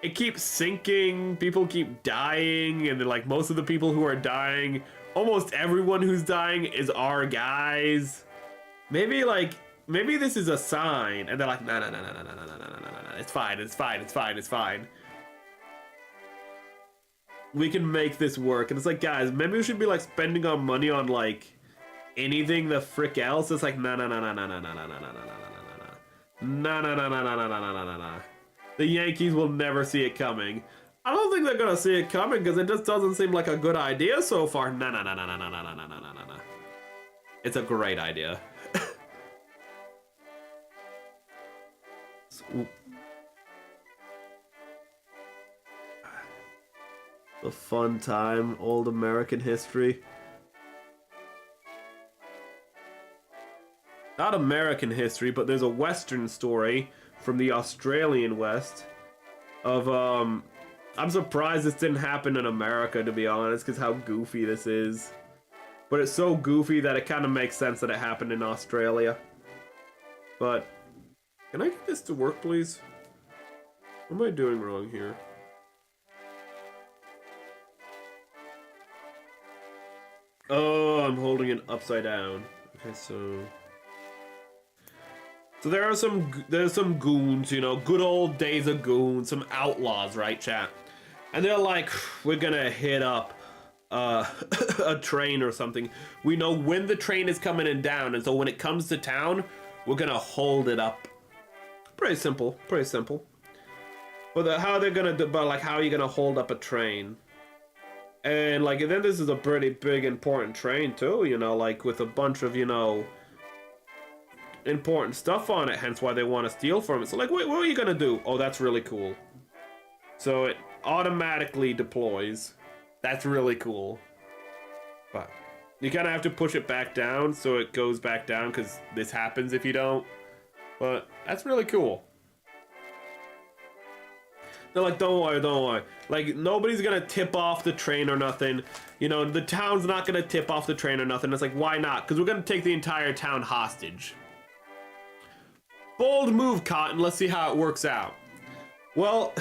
it keeps sinking, people keep dying, and then, like, most of the people who are dying, almost everyone who's dying is our guys. Maybe, like, maybe this is a sign, and they're like, no, it's fine. We can make this work. And it's like, guys, maybe we should be, like, spending our money on, like, anything the frick else. It's like, no. The Yankees will never see it coming. I don't think they're gonna see it coming because it just doesn't seem like a good idea so far. No. It's a great idea. The fun time, old American history. Not American history, but there's a Western story from the Australian West of, I'm surprised this didn't happen in America, to be honest, because how goofy this is. but it's so goofy that it kind of makes sense that it happened in Australia. But, can I get this to work, please? What am I doing wrong here? Oh, I'm holding it upside down. Okay, so there's some goons, you know, good old days of goons, some outlaws, right, chat? And they're like, we're gonna hit up a train or something. We know when the train is coming in down, and so when it comes to town, we're gonna hold it up. Pretty simple, pretty simple. But how they're gonna do, but like, how are you gonna hold up a train? And like, and then this is a pretty big important train too, you know, like with a bunch of, you know, important stuff on it, hence why they want to steal from it. So like, wait, what are you gonna do? Oh, that's really cool. So it automatically deploys. That's really cool. But you kind of have to push it back down so it goes back down, because this happens if you don't. But that's really cool. They're like, don't worry, don't worry. Like, nobody's gonna tip off the train or nothing. You know, the town's not gonna tip off the train or nothing. It's like, why not? Because we're gonna take the entire town hostage. Bold move, Cotton. Let's see how it works out. Well,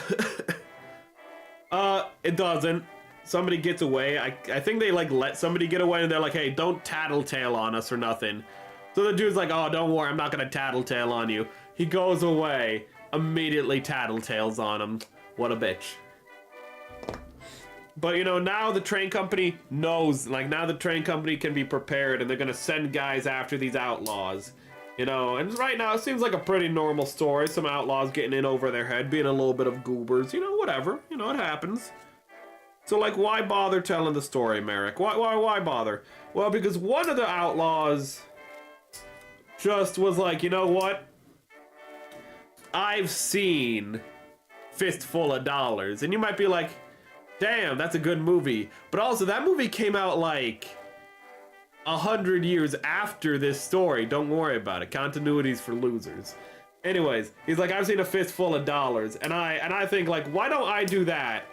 it doesn't. Somebody gets away. I think they, like, let somebody get away, and they're like, hey, don't tattletale on us or nothing. So the dude's like, oh, don't worry, I'm not gonna tattletale on you. He goes away, immediately tattletales on him. What a bitch. But, you know, now the train company knows, like, now the train company can be prepared, and they're gonna send guys after these outlaws. You know, and right now it seems like a pretty normal story. Some outlaws getting in over their head, being a little bit of goobers. You know, whatever. You know, it happens. So, like, why bother telling the story, Merrick? Why bother? Well, because one of the outlaws just was like, you know what? I've seen Fistful of Dollars. And you might be like, damn, that's a good movie. But also, that movie came out, like, 100 years after this story. Don't worry about it. Continuity's for losers. Anyways, he's like, I've seen a fistful of dollars, and I think, like, why don't I do that,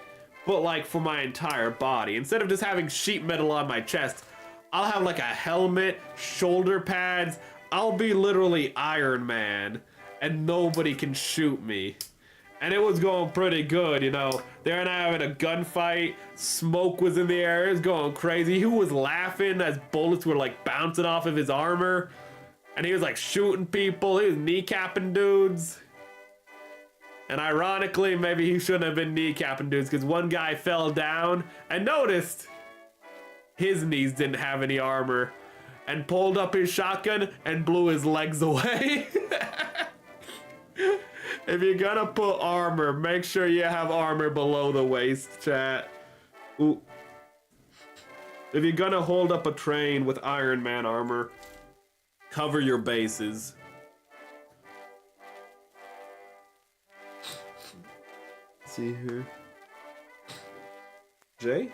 but like for my entire body? Instead of just having sheet metal on my chest, I'll have like a helmet, shoulder pads. I'll be literally Iron Man, and nobody can shoot me. And it was going pretty good, you know. They were having a gunfight. Smoke was in the air. It was going crazy. He was laughing as bullets were like bouncing off of his armor. And he was like shooting people. He was kneecapping dudes. And ironically, maybe he shouldn't have been kneecapping dudes, because one guy fell down and noticed his knees didn't have any armor and pulled up his shotgun and blew his legs away. If you're gonna put armor, make sure you have armor below the waist, chat. Ooh. If you're gonna hold up a train with Iron Man armor, cover your bases. Let's see here. Jay?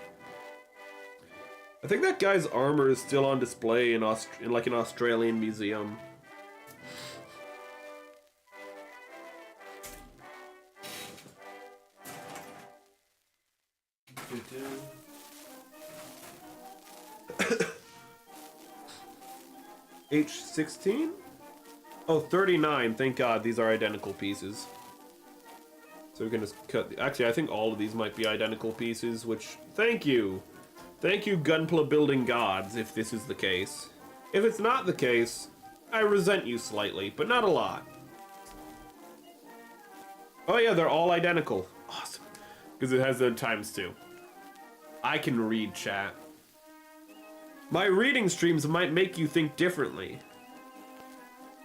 I think that guy's armor is still on display in like an Australian museum. H16? Oh, 39. Thank God these are identical pieces. So we can just cut... Actually, I think all of these might be identical pieces, which... Thank you! Thank you, Gunpla building gods, if this is the case. If it's not the case, I resent you slightly, but not a lot. Oh yeah, they're all identical. Awesome. Because it has the ×2. I can read, chat. My reading streams might make you think differently.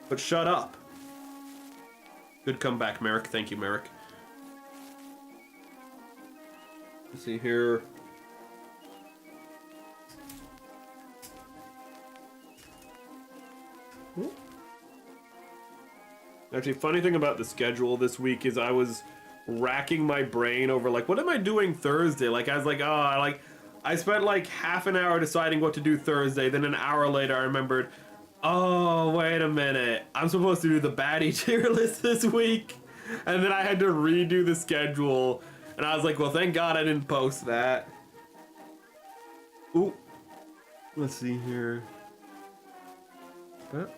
But shut up. Good comeback, Merrick. Thank you, Merrick. Let's see here. Actually, funny thing about the schedule this week is I was racking my brain over, like, what am I doing Thursday? Like, I was like, oh, I spent like half an hour deciding what to do Thursday. Then an hour later, I remembered, oh, wait a minute. I'm supposed to do the baddie tier list this week. And then I had to redo the schedule. And I was like, well, thank God I didn't post that. Ooh. Let's see here. That.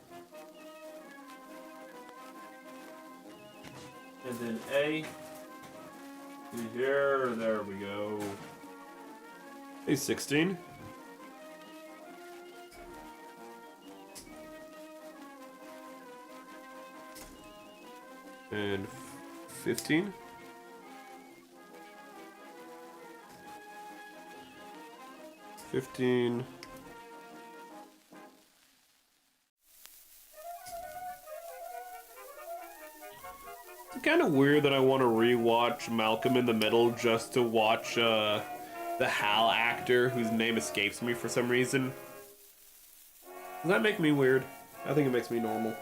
And then A. Here, there we go. A16. And 15. 15. It's kind of weird that I want to rewatch Malcolm in the Middle just to watch the Hal actor whose name escapes me for some reason. Does that make me weird? I think it makes me normal.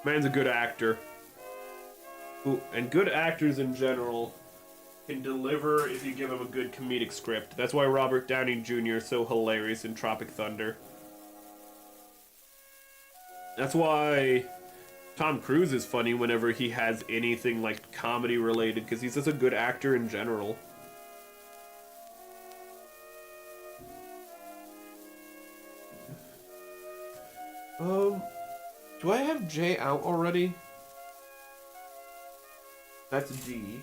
Man's a good actor. Ooh, and good actors in general can deliver if you give them a good comedic script. That's why Robert Downey Jr. is so hilarious in Tropic Thunder. That's why Tom Cruise is funny whenever he has anything like comedy related, because he's just a good actor in general. Do I have J out already? That's D.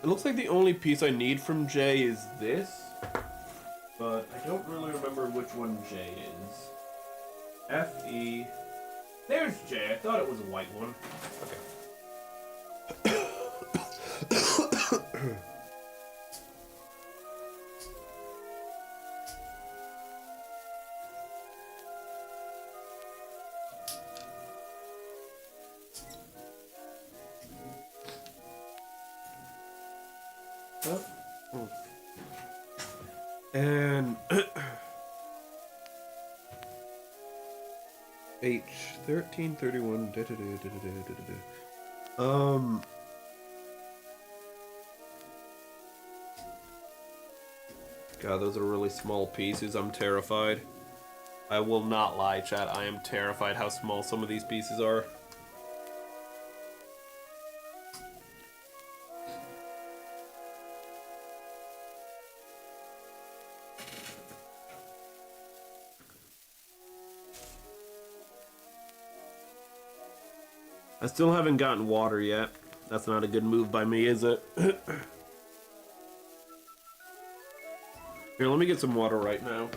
It looks like the only piece I need from J is this, but I don't really remember which one J is. F, E. There's J. I thought it was a white one. Okay. And H 1331. God, those are really small pieces. I'm terrified. I will not lie, chat. I am terrified how small some of these pieces are. I still haven't gotten water yet. That's not a good move by me, is it? Here, let me get some water right now.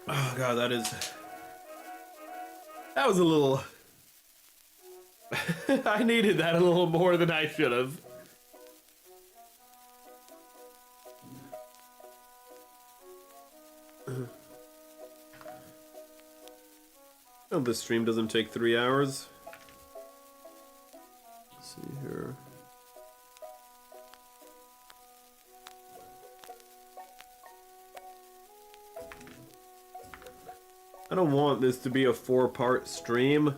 Oh god, that was a little... I needed that a little more than I should have. Oh, this stream doesn't take 3 hours. Let's see here. I don't want this to be a 4-part stream.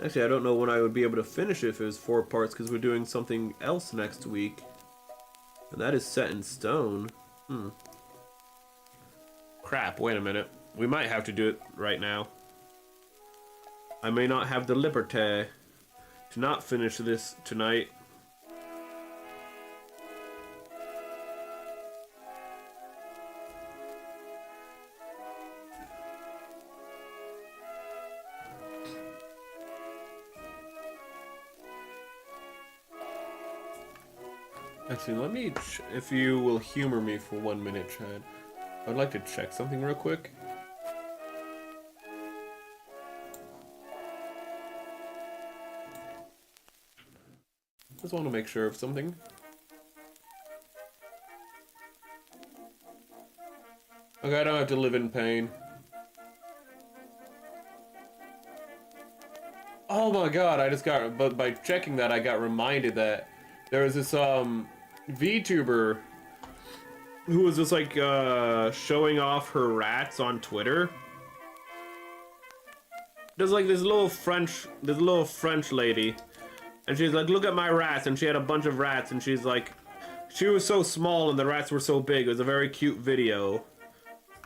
Actually, I don't know when I would be able to finish it if it was 4 parts, because we're doing something else next week. And that is set in stone. Crap, wait a minute. We might have to do it right now. I may not have the liberty to not finish this tonight. Actually, let me, if you will humor me for 1 minute, Chad. I would like to check something real quick. Just want to make sure of something. Okay, I don't have to live in pain. Oh my god, I just got, but by checking that, I got reminded that there was this, VTuber who was just like showing off her rats on Twitter. there's like this little French lady, and she's like, look at my rats, and she had a bunch of rats, and she's like, she was so small and the rats were so big. It was a very cute video,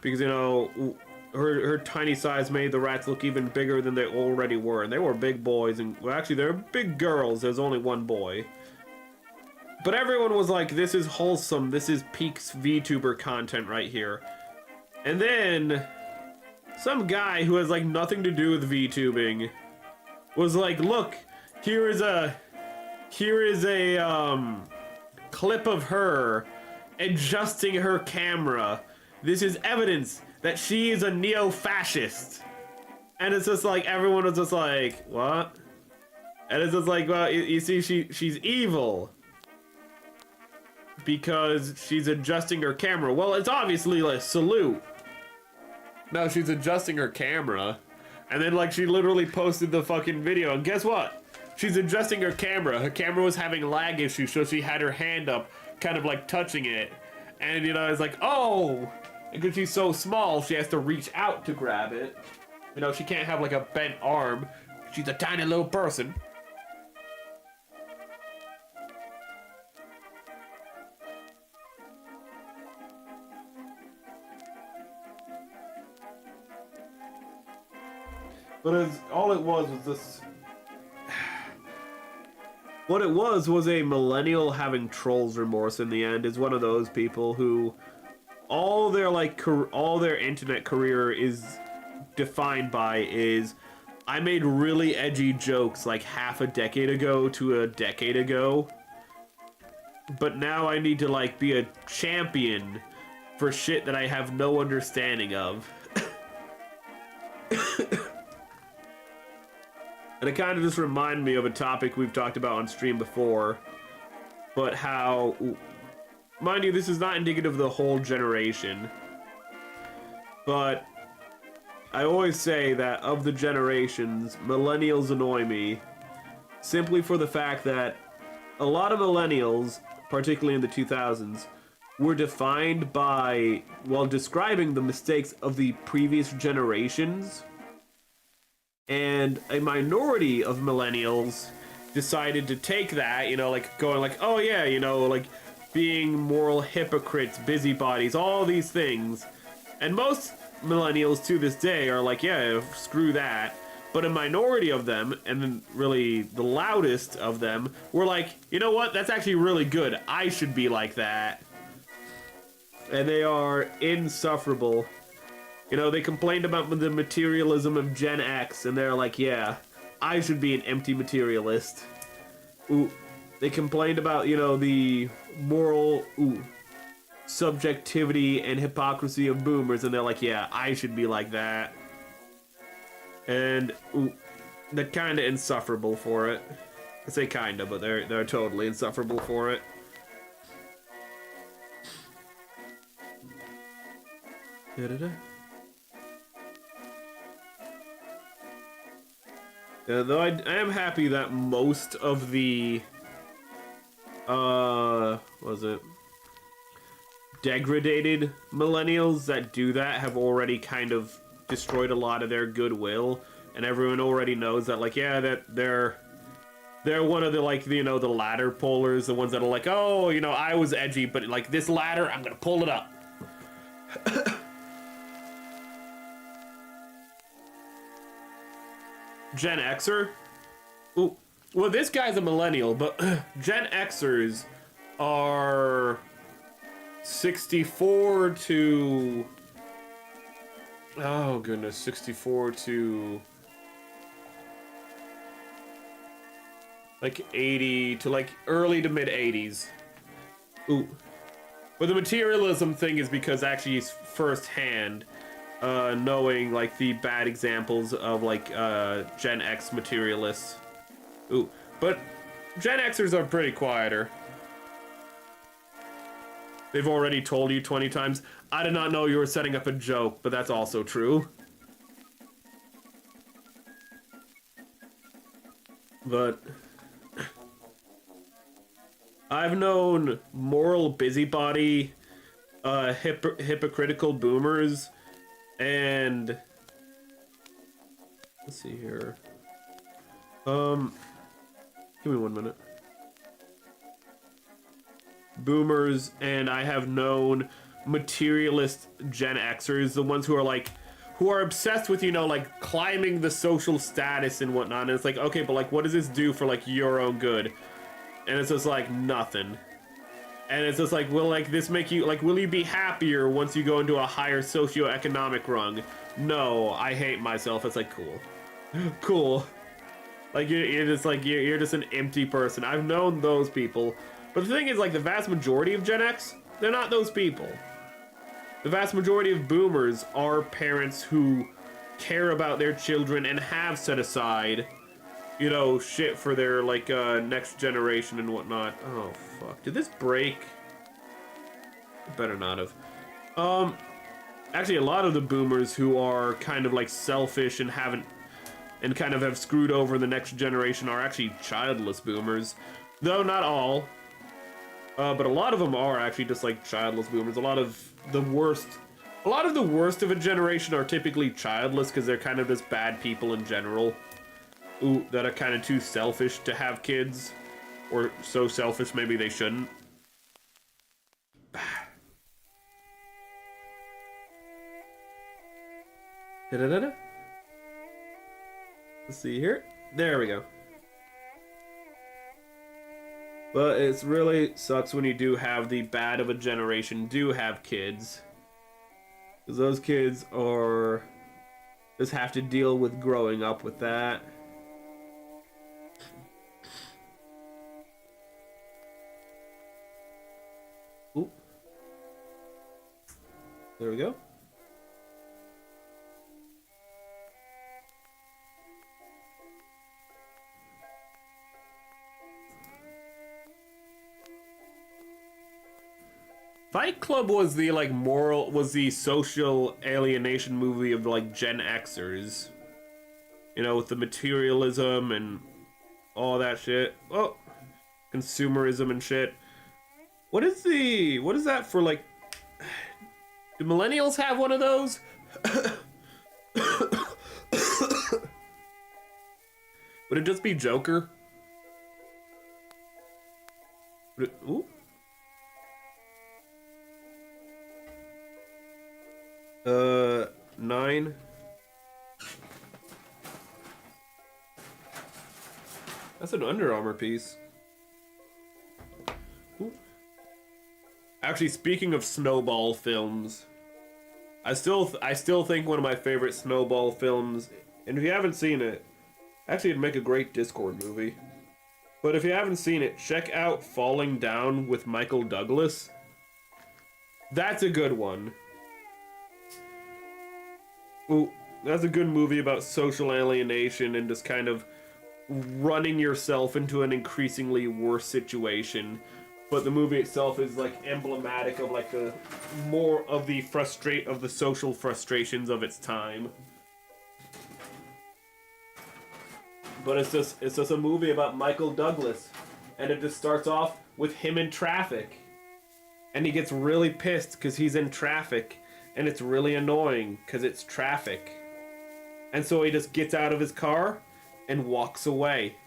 because you know, her tiny size made the rats look even bigger than they already were, and they were big boys, and well, actually they're big girls. There's only one boy. But everyone was like, this is wholesome, this is peak VTuber content right here. And then some guy who has like nothing to do with VTubing was like, look, here is a clip of her adjusting her camera. This is evidence that she is a neo-fascist. And it's just like, everyone was just like, what? And it's just like, well, you see, she's evil because she's adjusting her camera. Well, it's obviously like salute. No, she's adjusting her camera, and then like she literally posted the fucking video, and guess what? She's adjusting her camera. Her camera was having lag issues, so she had her hand up, kind of like touching it, and you know, it's like, oh, because she's so small, she has to reach out to grab it. You know, she can't have like a bent arm. She's a tiny little person. But all it was this. What it was a millennial having trolls remorse in the end. Is one of those people who all their internet career is defined by is, I made really edgy jokes like half a decade ago to a decade ago, but now I need to like be a champion for shit that I have no understanding of. And it kind of just reminded me of a topic we've talked about on stream before, but how, mind you, this is not indicative of the whole generation, but I always say that of the generations, millennials annoy me, simply for the fact that a lot of millennials, particularly in the 2000s, were defined by, while describing the mistakes of the previous generations, and a minority of millennials decided to take that, you know, like going like, oh yeah, you know, like being moral hypocrites, busybodies, all these things. And most millennials to this day are like, yeah, screw that. But a minority of them, and then really the loudest of them, were like, you know what, that's actually really good. I should be like that. And they are insufferable. You know, they complained about the materialism of Gen X, and they're like, yeah, I should be an empty materialist. Ooh. They complained about, you know, the moral subjectivity and hypocrisy of boomers, and they're like, yeah, I should be like that. And they're kind of insufferable for it. I say kind of, but they're totally insufferable for it. Da-da-da. Though I am happy that most of the, degraded millennials that do that have already kind of destroyed a lot of their goodwill, and everyone already knows that, like, yeah, that they're one of the, like, you know, the ladder pullers, the ones that are like, oh, you know, I was edgy, but like this ladder, I'm gonna pull it up. Gen Xer? Ooh. Well, this guy's a millennial, but Gen Xers are 64 to... Oh, goodness. 64 to... like 80 to like early to mid 80s. Ooh. But the materialism thing is because actually it's firsthand. Knowing like the bad examples of like Gen X materialists. Ooh, but Gen Xers are pretty quieter. They've already told you 20 times, I did not know you were setting up a joke, but that's also true. But I've known moral busybody, hypocritical boomers, and Let's see here. Give me 1 minute. Boomers, and I have known materialist Gen Xers, the ones who are like, who are obsessed with, you know, like climbing the social status and whatnot. And it's like, okay, but like, what does this do for like your own good? And it's just like nothing. And it's just like, will like this make you like, will you be happier once you go into a higher socioeconomic rung? No, I hate myself. It's like, cool, cool. Like you're just like you're just an empty person. I've known those people, but the thing is, like the vast majority of Gen X, they're not those people. The vast majority of boomers are parents who care about their children and have set aside, you know, shit for their like next generation and whatnot. Oh fuck! Did this break? It better not have. Actually, a lot of the boomers who are kind of like selfish and haven't, and kind of have screwed over the next generation are actually childless boomers, though not all. But a lot of them are actually just like childless boomers. A lot of the worst of a generation are typically childless because they're kind of just bad people in general. Ooh, that are kind of too selfish to have kids, or so selfish maybe they shouldn't. Da-da-da-da. Let's see here. There we go. But it's really sucks when you do have the bad of a generation do have kids. Because those kids are just have to deal with growing up with that. Ooh. There we go. Fight Club was the like the social alienation movie of like Gen Xers. You know, with the materialism and all that shit. Oh, consumerism and shit. What is that for like? Do millennials have one of those? Would it just be Joker? Ooh. 9. That's an Under Armour piece. Ooh. Actually, speaking of Snowball films, I still think one of my favorite Snowball films, and if you haven't seen it, actually it'd make a great Discord movie. But if you haven't seen it, check out Falling Down with Michael Douglas. That's a good one. Ooh, that's a good movie about social alienation and just kind of running yourself into an increasingly worse situation. But the movie itself is like emblematic of like the more of the social frustrations of its time. But it's just a movie about Michael Douglas, and it just starts off with him in traffic, and he gets really pissed because he's in traffic. And it's really annoying because it's traffic. And so he just gets out of his car and walks away.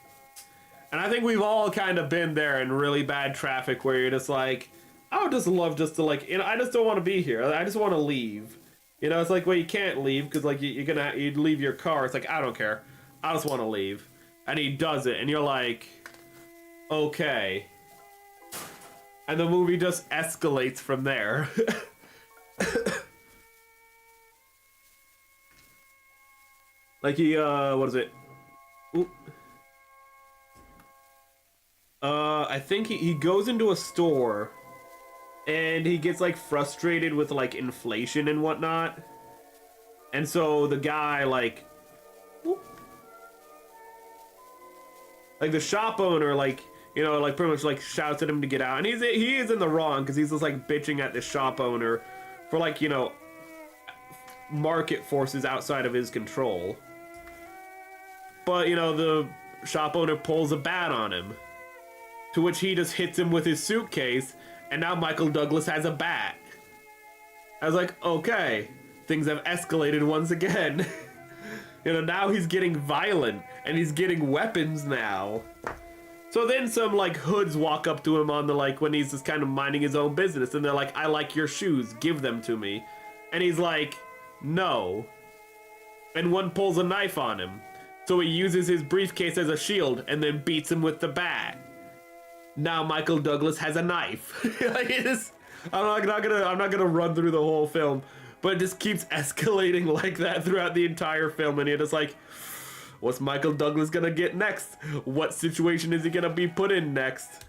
And I think we've all kind of been there in really bad traffic where you're just like, I would just love just to like, you know, I just don't want to be here. I just want to leave. You know, it's like, well, you can't leave because like you'd leave your car. It's like, I don't care. I just want to leave. And he does it. And you're like, okay. And the movie just escalates from there. Like he, what is it? Ooh. I think he goes into a store and he gets like frustrated with like inflation and whatnot. And so the guy like the shop owner like, you know, like pretty much like shouts at him to get out. And he is in the wrong because he's just like bitching at the shop owner for like, you know, market forces outside of his control. But, you know, the shop owner pulls a bat on him, to which he just hits him with his suitcase, and now Michael Douglas has a bat. I was like, okay, things have escalated once again. You know, now he's getting violent and he's getting weapons now. So then some like hoods walk up to him on the like when he's just kind of minding his own business and they're like, I like your shoes, give them to me. And he's like, no. And one pulls a knife on him. So he uses his briefcase as a shield and then beats him with the bat. Now Michael Douglas has a knife. Like I'm not gonna run through the whole film, but it just keeps escalating like that throughout the entire film, and you're just like, what's Michael Douglas gonna get next? What situation is he gonna be put in next?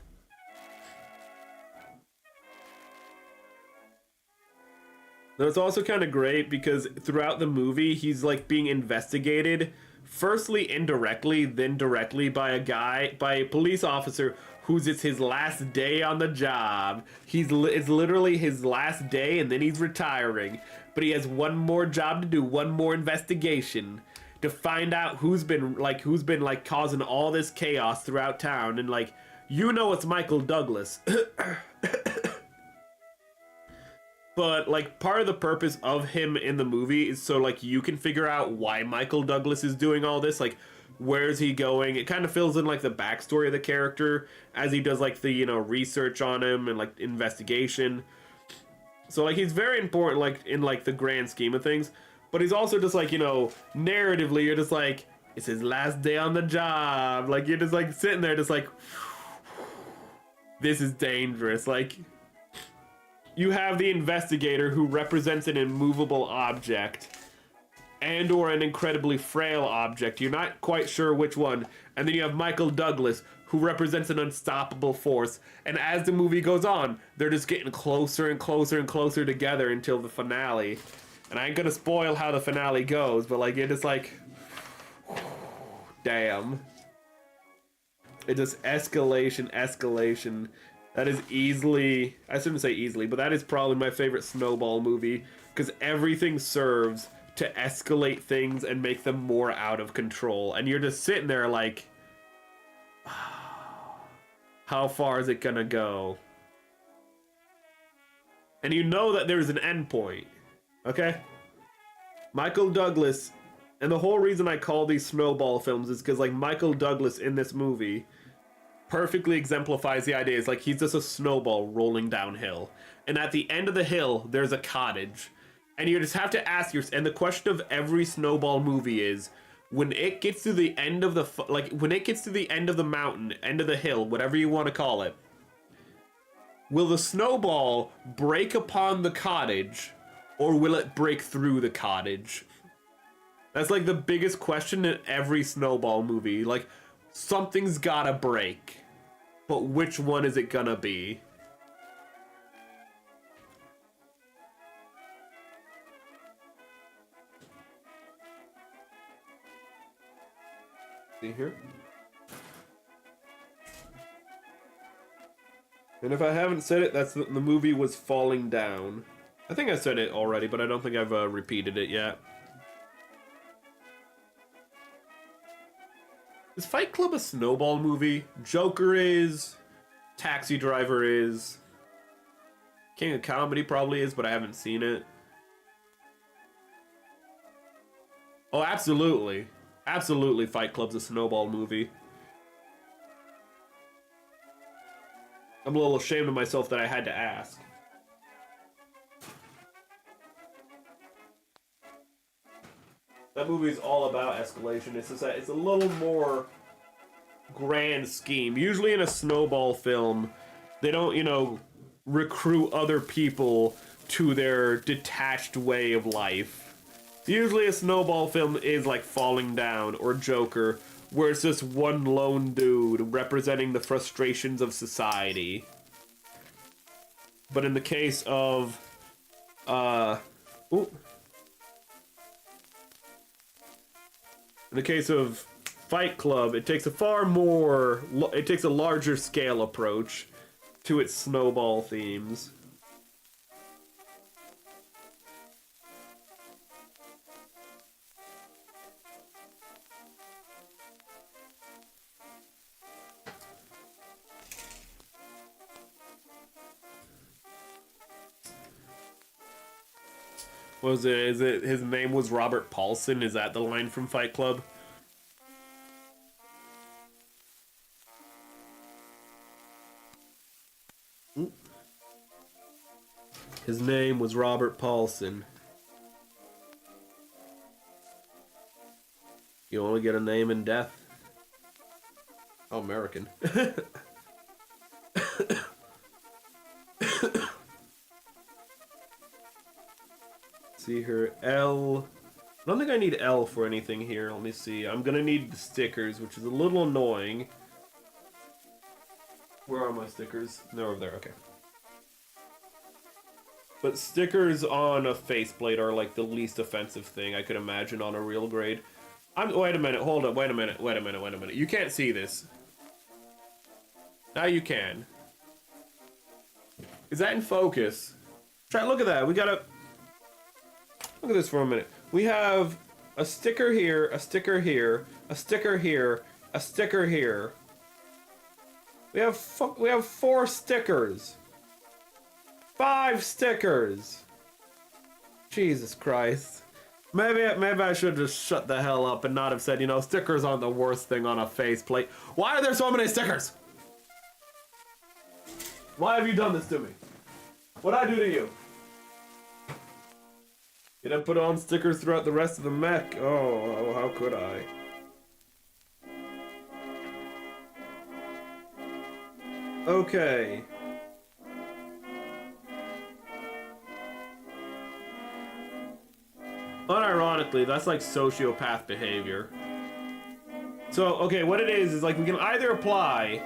Now, it's also kind of great because throughout the movie, he's like being investigated, firstly indirectly, then directly by a police officer who's it's his last day on the job. It's literally his last day and then he's retiring. But he has one more job to do, one more investigation to find out who's been causing all this chaos throughout town. And like, you know it's Michael Douglas. But like part of the purpose of him in the movie is so like you can figure out why Michael Douglas is doing all this, like where's he going. It kind of fills in like the backstory of the character as he does like the, you know, research on him and like investigation. So like he's very important like in like the grand scheme of things, but he's also just like, you know, narratively you're just like, it's his last day on the job. Like you're just like sitting there just like, this is dangerous. Like you have the investigator who represents an immovable object and or an incredibly frail object. You're not quite sure which one. And then you have Michael Douglas, who represents an unstoppable force. And as the movie goes on, they're just getting closer and closer and closer together until the finale. And I ain't gonna spoil how the finale goes, but like, it is like, damn. It just escalation. That is easily, I shouldn't say easily, but that is probably my favorite Snowball movie, because everything serves to escalate things and make them more out of control. And you're just sitting there like, how far is it gonna go? And you know that there's an end point, okay? Michael Douglas, and the whole reason I call these Snowball films is because like Michael Douglas in this movie perfectly exemplifies the idea. It's like he's just a snowball rolling downhill. And at the end of the hill, there's a cottage. And you just have to ask yourself, and the question of every Snowball movie is, when it gets to the end of the, when it gets to the end of the mountain, end of the hill, whatever you want to call it, will the snowball break upon the cottage, or will it break through the cottage? That's like the biggest question in every Snowball movie. Like, something's gotta break, but which one is it gonna be? See here? And if I haven't said it, that's the movie was falling down. I think I said it already, but I don't think I've repeated it yet. Is Fight Club a Snowball movie? Joker is. Taxi Driver is. King of Comedy probably is, but I haven't seen it. Oh, absolutely. Absolutely, Fight Club's a Snowball movie. I'm a little ashamed of myself that I had to ask. That movie is all about escalation. It's just that it's a little more grand scheme. Usually in a Snowball film, they don't, you know, recruit other people to their detached way of life. Usually a Snowball film is like Falling Down or Joker, where it's just one lone dude representing the frustrations of society. But in the case of, in the case of Fight Club, it takes a larger scale approach to its Snowball themes. Was it? Is it his name was Robert Paulson? Is that the line from Fight Club? His name was Robert Paulson. You only get a name in death. Oh, American. See her L. I don't think I need L for anything here. Let me see. I'm gonna need the stickers, which is a little annoying. Where are my stickers? They're over there. Okay. But stickers on a faceplate are like the least offensive thing I could imagine on a real grade. Wait a minute. Hold up. Wait a minute. You can't see this. Now you can. Is that in focus? Try. Look at that. We gotta. Look at this for a minute. We have a sticker here, a sticker here, a sticker here, a sticker here. We have 4 stickers. 5 stickers. Jesus Christ. Maybe I should just shut the hell up and not have said, you know, stickers aren't the worst thing on a faceplate. Why are there so many stickers? Why have you done this to me? What'd I do to you? You didn't put on stickers throughout the rest of the mech. Oh, how could I? Okay. Unironically, that's like sociopath behavior. So, okay, what it is like we can either apply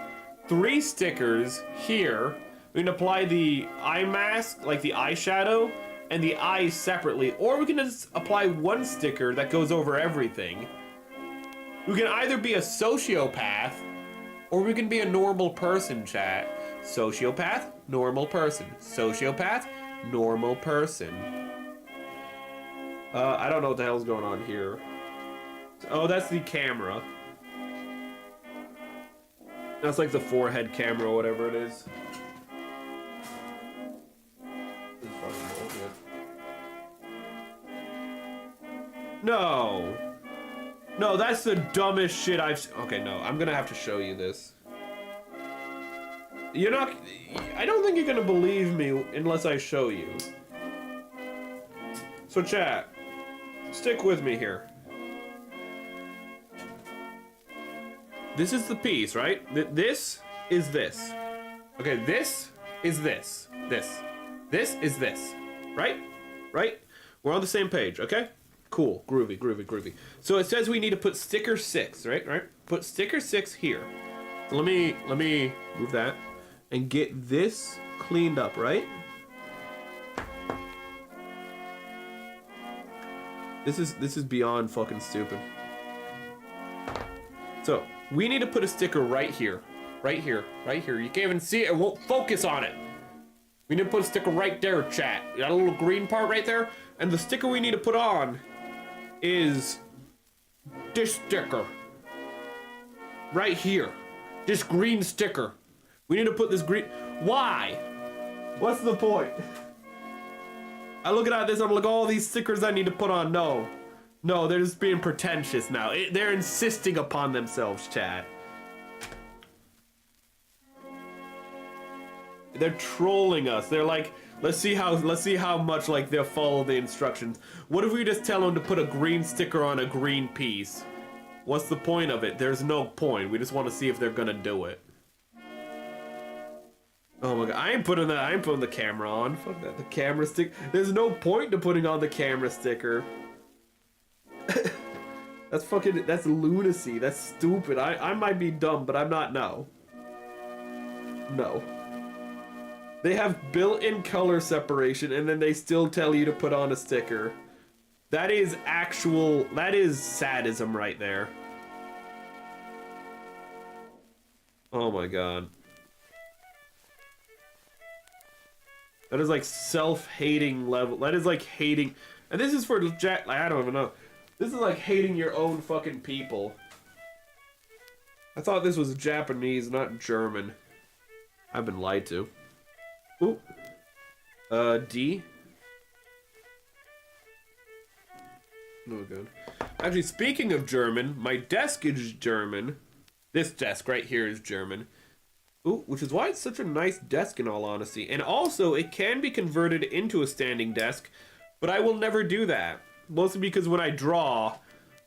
3 stickers here. We can apply the eye mask, like the eyeshadow, and the eyes separately, or we can just apply 1 sticker that goes over everything. We can either be a sociopath, or we can be a normal person, chat. Sociopath, normal person. Sociopath, normal person. I don't know what the hell's going on here. Oh, that's the camera. That's like the forehead camera, whatever it is. No. No, that's the dumbest shit I've... Okay, no, I'm gonna have to show you this. You're not... I don't think you're gonna believe me unless I show you. So, chat, stick with me here. This is the piece, right? This is this. Okay, this is this. This. This is this. Right? Right? We're on the same page, okay? Cool. Groovy, groovy, groovy. So it says we need to put sticker 6, right? Right? Put sticker 6 here. So let me move that and get this cleaned up, right? This is beyond fucking stupid. So, we need to put a sticker right here. Right here. Right here. You can't even see it. It won't focus on it. We need to put a sticker right there, chat. You got a little green part right there? And the sticker we need to put on is this sticker. Right here. This green sticker. We need to put this green... Why? What's the point? I look at this, I'm like, all these stickers I need to put on. No. No, they're just being pretentious now. They're insisting upon themselves, chat. They're trolling us. They're like, let's see how much like they'll follow the instructions. What if we just tell them to put a green sticker on a green piece? What's the point of it? There's no point. We just want to see if they're gonna do it. Oh my god, I ain't putting the camera on. Fuck that, the camera stick. There's no point to putting on the camera sticker. That's lunacy. That's stupid. I might be dumb, but I'm not. No. No. They have built-in color separation, and then they still tell you to put on a sticker. That is sadism right there. Oh my god. That is like self-hating level. That is like hating. And this is for Jack. I don't even know. This is like hating your own fucking people. I thought this was Japanese, not German. I've been lied to. Ooh. D. Oh, good. Actually, speaking of German, my desk is German. This desk right here is German. Ooh, which is why it's such a nice desk in all honesty. And also, it can be converted into a standing desk, but I will never do that. Mostly because when I draw,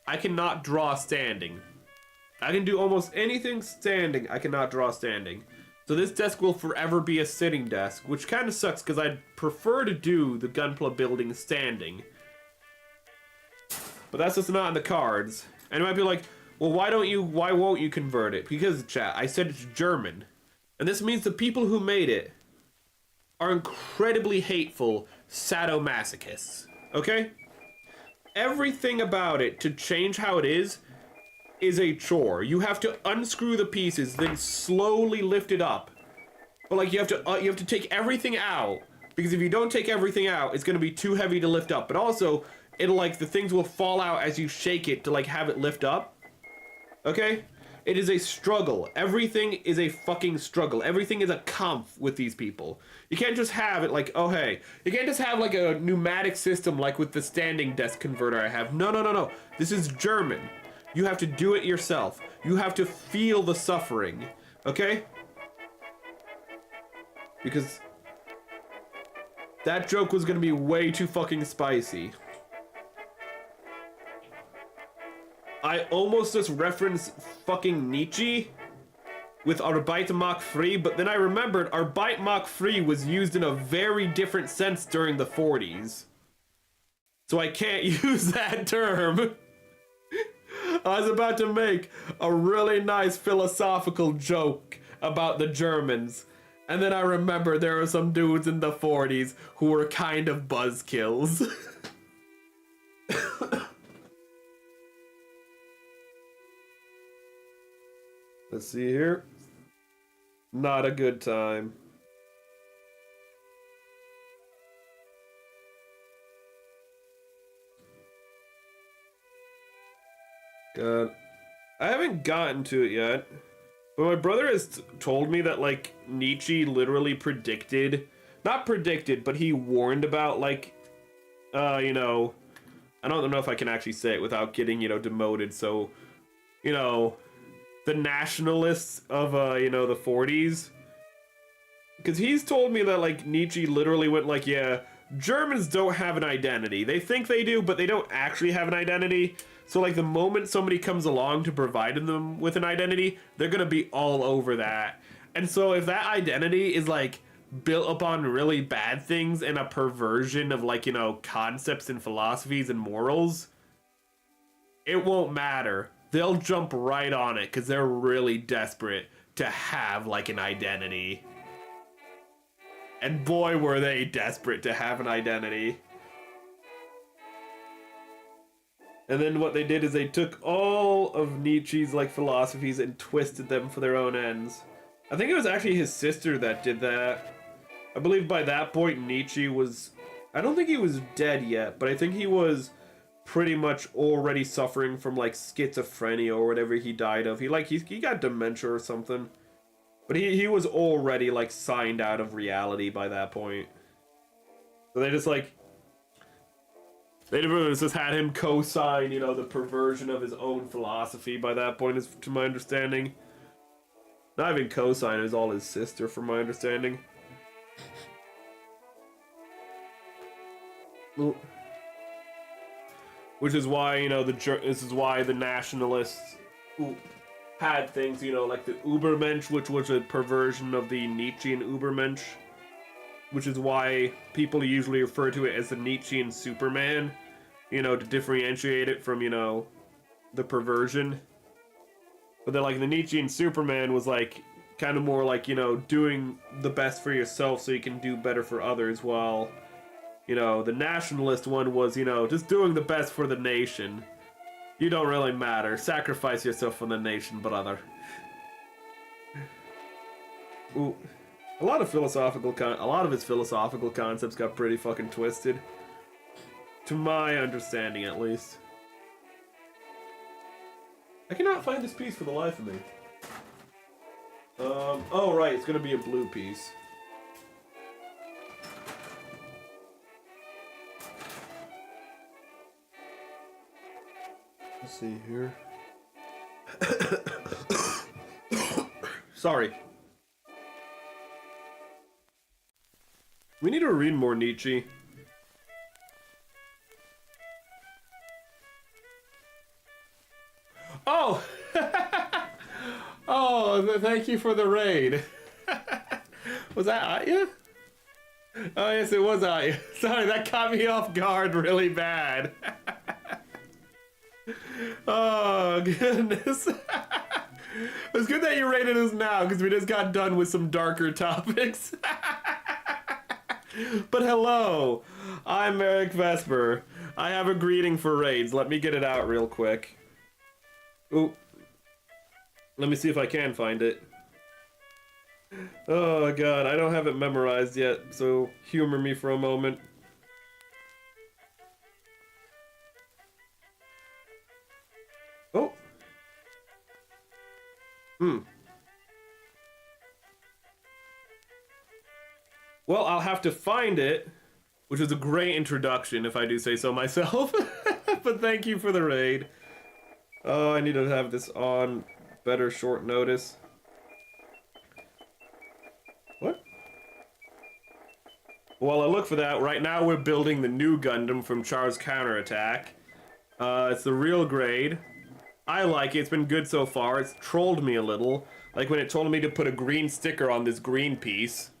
I cannot draw standing. I can do almost anything standing, I cannot draw standing. So this desk will forever be a sitting desk, which kind of sucks because I'd prefer to do the Gunpla building standing. But that's just not in the cards. And you might be like, well, why won't you convert it? Because, chat, I said it's German. And this means the people who made it are incredibly hateful sadomasochists. Okay? Everything about it to change how it is a chore. You have to unscrew the pieces, then slowly lift it up. But like you have to take everything out, because if you don't take everything out, it's gonna be too heavy to lift up. But also, it'll like the things will fall out as you shake it to like have it lift up. Okay? It is a struggle. Everything is a fucking struggle. Everything is a kampf with these people. You can't just have it like, oh hey. You can't just have like a pneumatic system like with the standing desk converter I have. No, no, no, no. This is German. You have to do it yourself. You have to feel the suffering. Okay? Because that joke was gonna be way too fucking spicy. I almost just referenced fucking Nietzsche with Arbeit macht frei, but then I remembered Arbeit macht frei was used in a very different sense during the 40s. So I can't use that term. I was about to make a really nice philosophical joke about the Germans. And then I remember there were some dudes in the 40s who were kind of buzzkills. Let's see here. Not a good time. God. I haven't gotten to it yet. But my brother has told me that, like, Nietzsche literally predicted... Not predicted, but he warned about, like... you know... I don't know if I can actually say it without getting, you know, demoted, so... You know... The nationalists of, you know, the 40s. Because he's told me that, like, Nietzsche literally went like, yeah, Germans don't have an identity. They think they do, but they don't actually have an identity. So, like, the moment somebody comes along to provide them with an identity, they're gonna be all over that. And so if that identity is, like, built upon really bad things and a perversion of, like, you know, concepts and philosophies and morals, it won't matter. They'll jump right on it because they're really desperate to have, like, an identity. And boy, were they desperate to have an identity. And then what they did is they took all of Nietzsche's, like, philosophies and twisted them for their own ends. I think it was actually his sister that did that. I believe by that point Nietzsche was... I don't think he was dead yet, but I think he was... pretty much already suffering from like schizophrenia or whatever he died of. He got dementia or something. But he was already like signed out of reality by that point. So they just like they just had him co-sign, you know, the perversion of his own philosophy by that point, is to my understanding. Not even co-sign, it was all his sister from my understanding. Ooh. Which is why, you know, this is why the nationalists had things, you know, like the Übermensch, which was a perversion of the Nietzschean Übermensch. Which is why people usually refer to it as the Nietzschean Superman, you know, to differentiate it from, you know, the perversion. But then, like, the Nietzschean Superman was, like, kind of more like, you know, doing the best for yourself so you can do better for others, while... You know, the nationalist one was, you know, just doing the best for the nation. You don't really matter. Sacrifice yourself for the nation, brother. Ooh. A lot of his philosophical concepts got pretty fucking twisted. To my understanding, at least. I cannot find this piece for the life of me. Oh right, it's gonna be a blue piece. Let's see here. Sorry. We need to read more Nietzsche. Oh! Oh, thank you for the raid. Was that Atya? Oh, yes, it was Atya. Sorry, that caught me off guard really bad. Oh, goodness. It's good that you rated us now, because we just got done with some darker topics. But hello, I'm Eric Vesper. I have a greeting for raids. Let me get it out real quick. Ooh. Let me see if I can find it. Oh god, I don't have it memorized yet, so humor me for a moment. Oh. Well, I'll have to find it, which was a great introduction, if I do say so myself. But thank you for the raid. Oh, I need to have this on better short notice. What? While I look for that, right now we're building the Nu-Gundam from Char's Counterattack. It's the real grade. I like it. It's been good so far. It's trolled me a little. Like when it told me to put a green sticker on this green piece.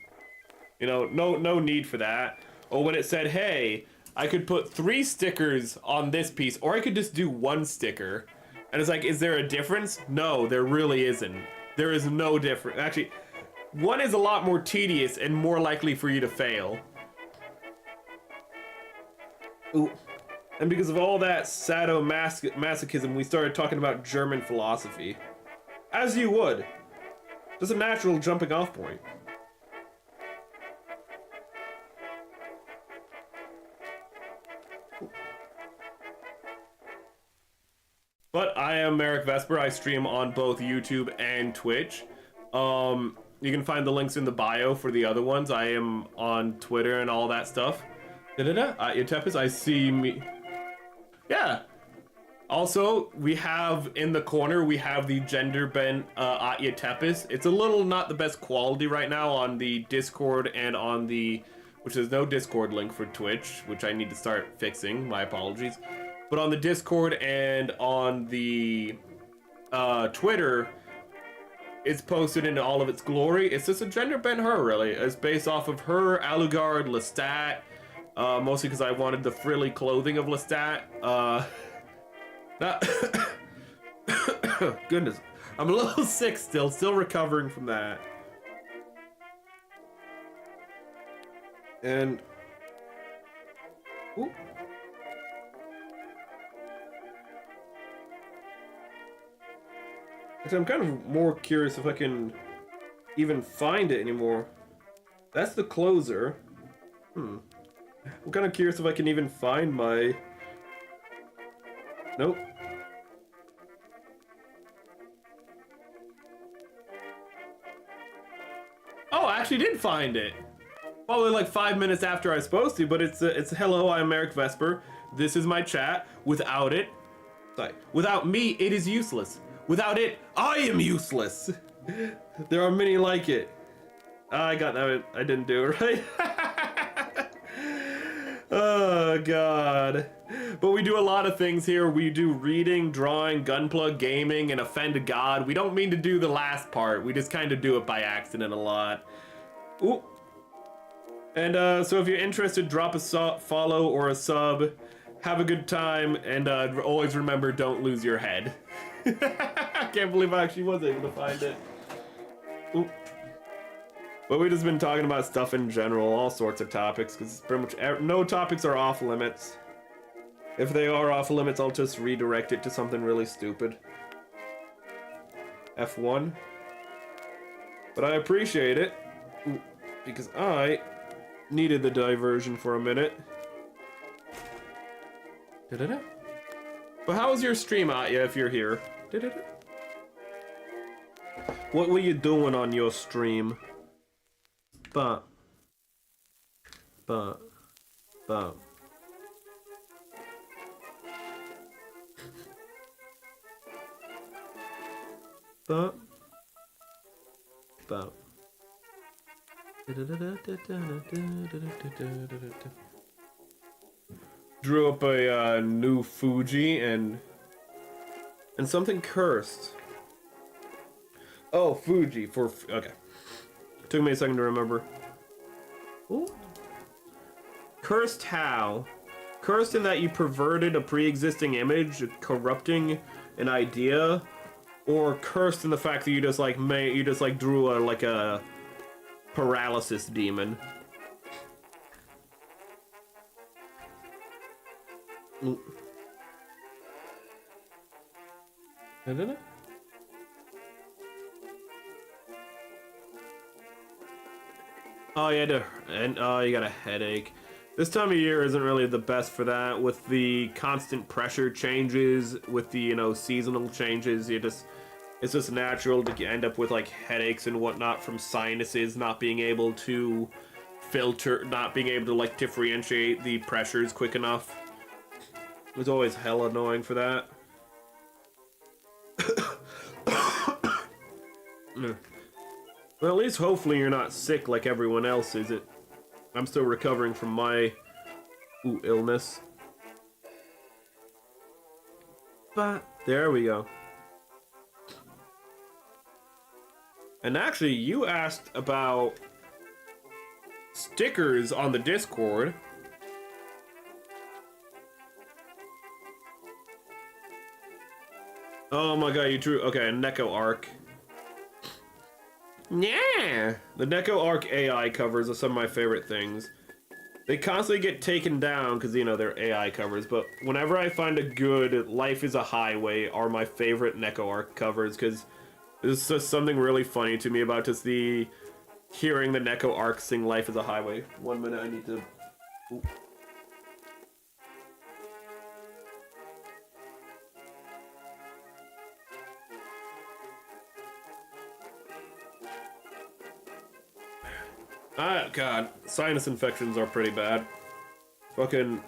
You know, no need for that. Or when it said, hey, I could put 3 stickers on this piece, or I could just do 1 sticker. And it's like, is there a difference? No, there really isn't. There is no difference. Actually, one is a lot more tedious and more likely for you to fail. Ooh. And because of all that sadomasochism, we started talking about German philosophy. As you would. Just a natural jumping off point. But I am Eric Vesper. I stream on both YouTube and Twitch. You can find the links in the bio for the other ones. I am on Twitter and all that stuff. Yotepis, I see me. Yeah. Also, we have in the corner, we have the gender bent Atya Tepis. It's a little not the best quality right now on the Discord and on the, which there's no Discord link for Twitch, which I need to start fixing. My apologies. But on the Discord and on the Twitter, it's posted into all of its glory. It's just a gender bent her, really. It's based off of her, Alucard, Lestat, mostly because I wanted the frilly clothing of Lestat. Goodness, I'm a little sick still recovering from that. And ooh. Actually, I'm kind of more curious if I can even find it anymore. That's the closer. I'm kind of curious if I can even find my... Nope. Oh, I actually did find it. Probably like 5 minutes after I was supposed to, but it's hello, I'm Eric Vesper. This is my chat. Without it, sorry, without me, it is useless. Without it, I am useless. There are many like it. I got that. I didn't do it right. Oh god. But we do a lot of things here. We do reading, drawing, gunplug, gaming, and offend God. We don't mean to do the last part. We just kind of do it by accident a lot. Ooh. And so if you're interested, drop a follow or a sub. Have a good time, and always remember, don't lose your head. I can't believe I actually was able to find it. Ooh. But we've just been talking about stuff in general, all sorts of topics, because pretty much no topics are off limits. If they are off limits, I'll just redirect it to something really stupid. F1. But I appreciate it, because I needed the diversion for a minute. Da-da-da. But how was your stream, Atya, if you're here? Da-da-da. What were you doing on your stream? But. But. Drew up a new Fuji and something cursed. Oh, Fuji for okay. Took me a second to remember. Ooh. Cursed how? Cursed in that you perverted a pre-existing image, corrupting an idea, or cursed in the fact that you just like drew a paralysis demon. Oh, you got a headache. This time of year isn't really the best for that, with the constant pressure changes, with the, seasonal changes. It's just natural to end up with, like, headaches and whatnot from sinuses, not being able to filter, not being able to, like, differentiate the pressures quick enough. It was always hell annoying for that. Well, at least hopefully you're not sick like everyone else, is it? I'm still recovering from my illness. But there we go. And actually, you asked about stickers on the Discord. Oh my god, you drew... Okay, a Neko arc. Yeah! The Neko arc AI covers are some of my favorite things. They constantly get taken down because, they're AI covers, but whenever I find a good Life is a Highway are my favorite Neko arc covers, because there's just something really funny to me about just hearing the Neko arc sing Life is a Highway. 1 minute, I need to... Ooh. Ah, God. Sinus infections are pretty bad. Fucking...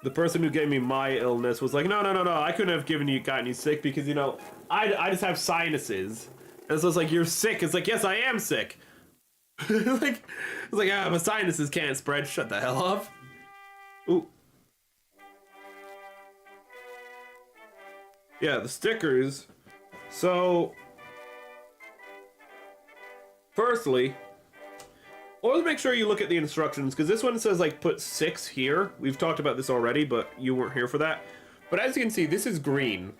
The person who gave me my illness was like, no, I couldn't have gotten you sick because, I just have sinuses. And so it's like, you're sick. It's like, yes, I am sick. It's like, my sinuses can't spread. Shut the hell up. Ooh. Yeah, the stickers. So... Firstly, always make sure you look at the instructions, because this one says, like, put 6 here. We've talked about this already, but you weren't here for that. But as you can see, this is green.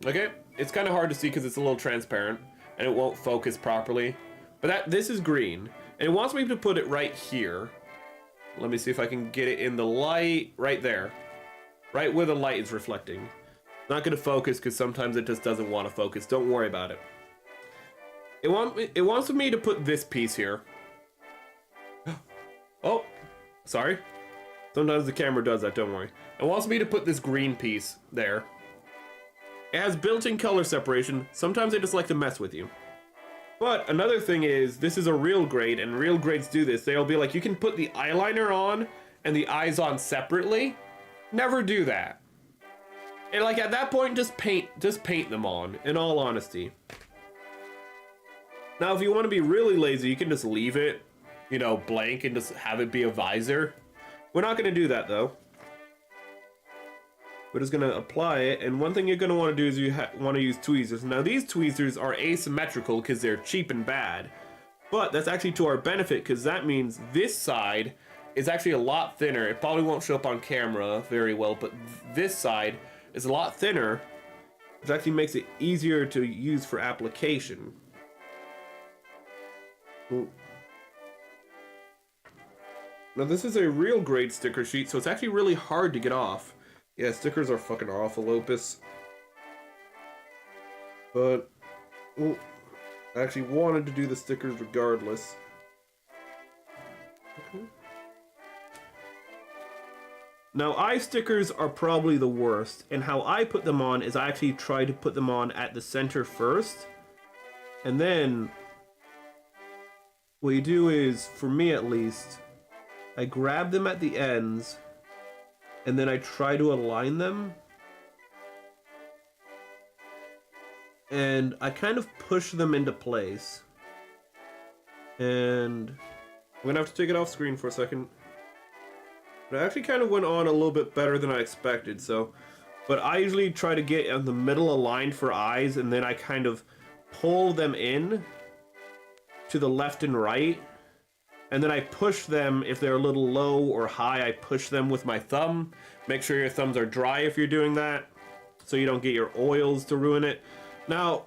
Okay? It's kind of hard to see because it's a little transparent, and it won't focus properly. But this is green, and it wants me to put it right here. Let me see if I can get it in the light. Right there. Right where the light is reflecting. Not going to focus, because sometimes it just doesn't want to focus. Don't worry about it. It wants me to put this piece here. Oh, sorry. Sometimes the camera does that, don't worry. It wants me to put this green piece there. It has built-in color separation. Sometimes they just like to mess with you. But another thing is, this is a real grade, and real grades do this. They'll be like, you can put the eyeliner on and the eyes on separately. Never do that. And like at that point, just paint them on, in all honesty. Now, if you want to be really lazy, you can just leave it, blank and just have it be a visor. We're not going to do that, though. We're just going to apply it, and one thing you're going to want to do is you want to use tweezers. Now, these tweezers are asymmetrical because they're cheap and bad, but that's actually to our benefit because that means this side is actually a lot thinner. It probably won't show up on camera very well, but this side is a lot thinner, which actually makes it easier to use for application. Now this is a real grade sticker sheet, so it's actually really hard to get off. Yeah, stickers are fucking awful, Opus. But, I actually wanted to do the stickers regardless. Okay. Now, eye stickers are probably the worst, and how I put them on is I actually try to put them on at the center first, and then what you do is, for me at least, I grab them at the ends, and then I try to align them. and I kind of push them into place. And I'm gonna have to take it off screen for a second. But it actually kind of went on a little bit better than I expected, so. But I usually try to get on the middle aligned for eyes, and then I kind of pull them in to the left and right. And then I push them, if they're a little low or high, I push them with my thumb. Make sure your thumbs are dry if you're doing that, so you don't get your oils to ruin it. Now,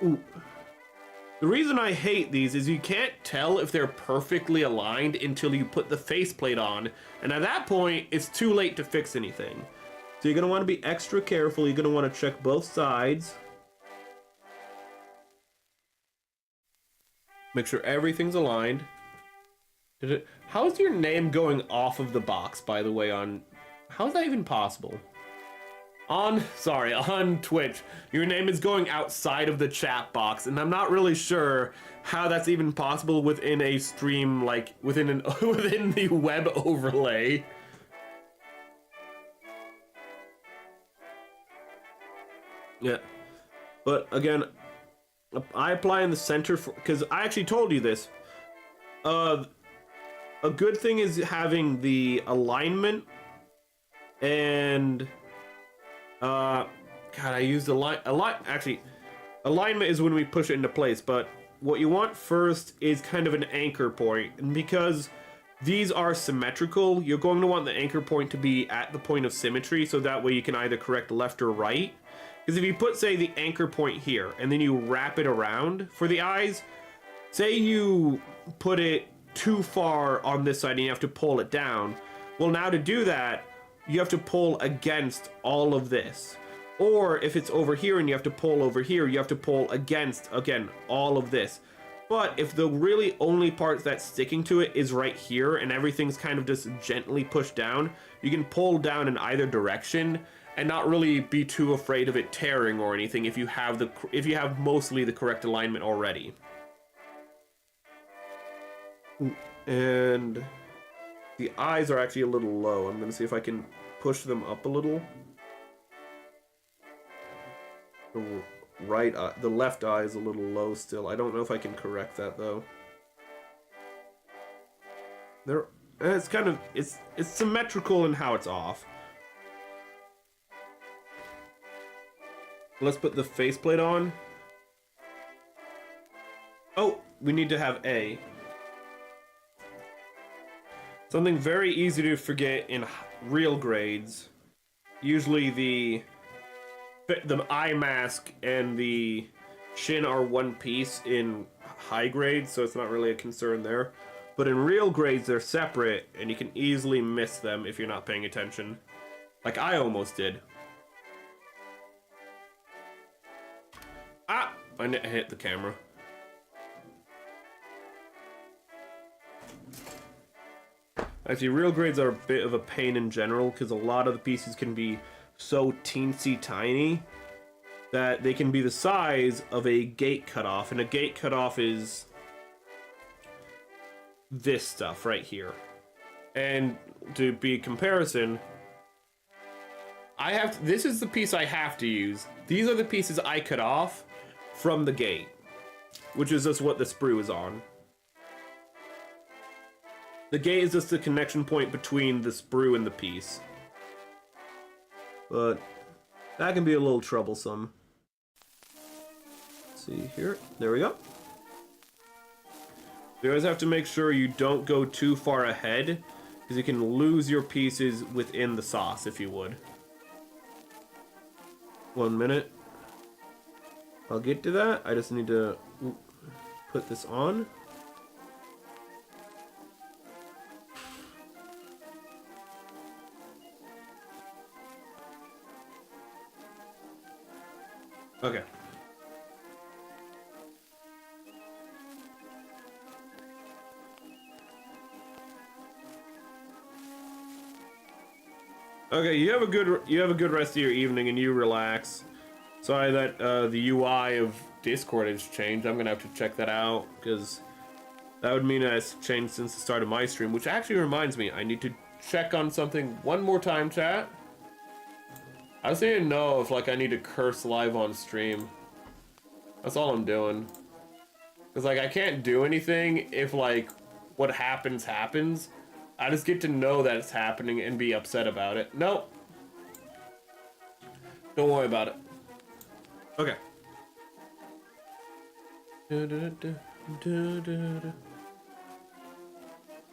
the reason I hate these is you can't tell if they're perfectly aligned until you put the faceplate on, and at that point, it's too late to fix anything. So you're going to want to be extra careful. You're going to want to check both sides. Make sure everything's aligned. How is your name going off of the box, by the way, on... How is that even possible? On Twitch, your name is going outside of the chat box, and I'm not really sure how that's even possible within a stream, like, within the web overlay. Yeah. But, again... I apply in the center because I actually told you this. A good thing is having the alignment and God, I used actually alignment is when we push it into place, but what you want first is kind of an anchor point, and because these are symmetrical, you're going to want the anchor point to be at the point of symmetry, so that way you can either correct left or right. Because if you put, say, the anchor point here, and then you wrap it around for the eyes, say you put it too far on this side and you have to pull it down. Well, now to do that, you have to pull against all of this. Or if it's over here and you have to pull over here, you have to pull against, again, all of this. But if the really only part that's sticking to it is right here and everything's kind of just gently pushed down, you can pull down in either direction and not really be too afraid of it tearing or anything if you have mostly the correct alignment already. And the eyes are actually a little low. I'm gonna see if I can push them up a little. The left eye is a little low still. I don't know if I can correct that though. It's symmetrical in how it's off. Let's put the faceplate on. Oh, we need to have A. Something very easy to forget in real grades. Usually the eye mask and the chin are one piece in high grades, so it's not really a concern there. But in real grades, they're separate, and you can easily miss them if you're not paying attention. Like I almost did. Ah! I hit the camera. Actually, real grades are a bit of a pain in general, because a lot of the pieces can be so teensy tiny that they can be the size of a gate cutoff, and a gate cutoff is this stuff right here. And to be a comparison, this is the piece I have to use. These are the pieces I cut off from the gate, which is just what the sprue is on. The gate is just the connection point between the sprue and the piece. But that can be a little troublesome. Let's see here. There we go. You always have to make sure you don't go too far ahead, because you can lose your pieces within the sauce, if you would. 1 minute. I'll get to that. I just need to put this on. Okay. Okay, you have a good rest of your evening and you relax. Sorry that the UI of Discord has changed. I'm gonna have to check that out, because that would mean it's changed since the start of my stream, which actually reminds me, I need to check on something one more time, chat. I just need to know if, like, I need to curse live on stream. That's all I'm doing. Because, like, I can't do anything if, like, what happens happens. I just get to know that it's happening and be upset about it. Nope. Don't worry about it. Okay.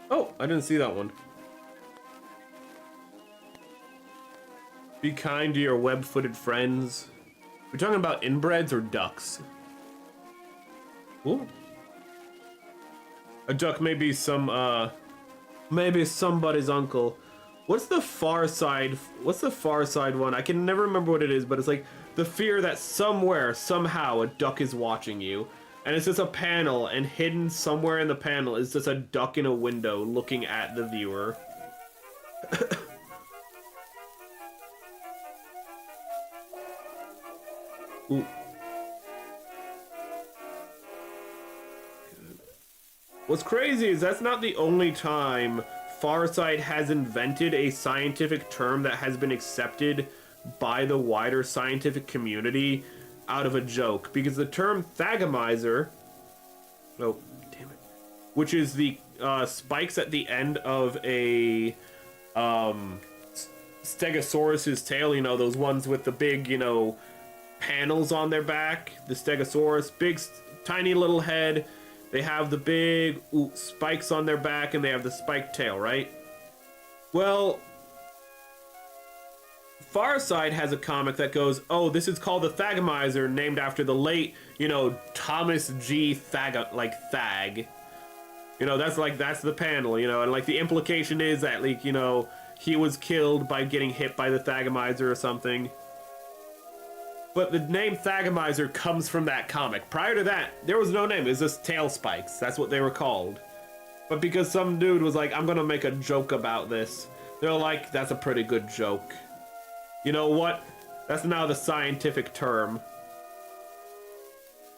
Oh, I didn't see that one. Be kind to your web-footed friends. We're talking about inbreds or ducks? Ooh. A duck may be some, maybe somebody's uncle. What's the far side? What's the far side one? I can never remember what it is, but it's like the fear that somewhere, somehow, a duck is watching you. And it's just a panel, and hidden somewhere in the panel is just a duck in a window looking at the viewer. Ooh. What's crazy is that's not the only time Farsight has invented a scientific term that has been accepted by the wider scientific community out of a joke. Because the term thagomizer, oh, damn it, which is the spikes at the end of a Stegosaurus's tail, you know, those ones with the big, you know, panels on their back, the Stegosaurus, big, tiny little head. They have the big spikes on their back, and they have the spiked tail, right? Well, Farsight has a comic that goes, oh, this is called the Thagomizer, named after the late, you know, Thomas G. Thag. You know, that's the panel, you know, and like the implication is that, like, you know, he was killed by getting hit by the Thagomizer or something. But the name Thagomizer comes from that comic. Prior to that, there was no name. It was just tail spikes. That's what they were called. But because some dude was like, I'm gonna make a joke about this, they're like, that's a pretty good joke. You know what? That's now the scientific term.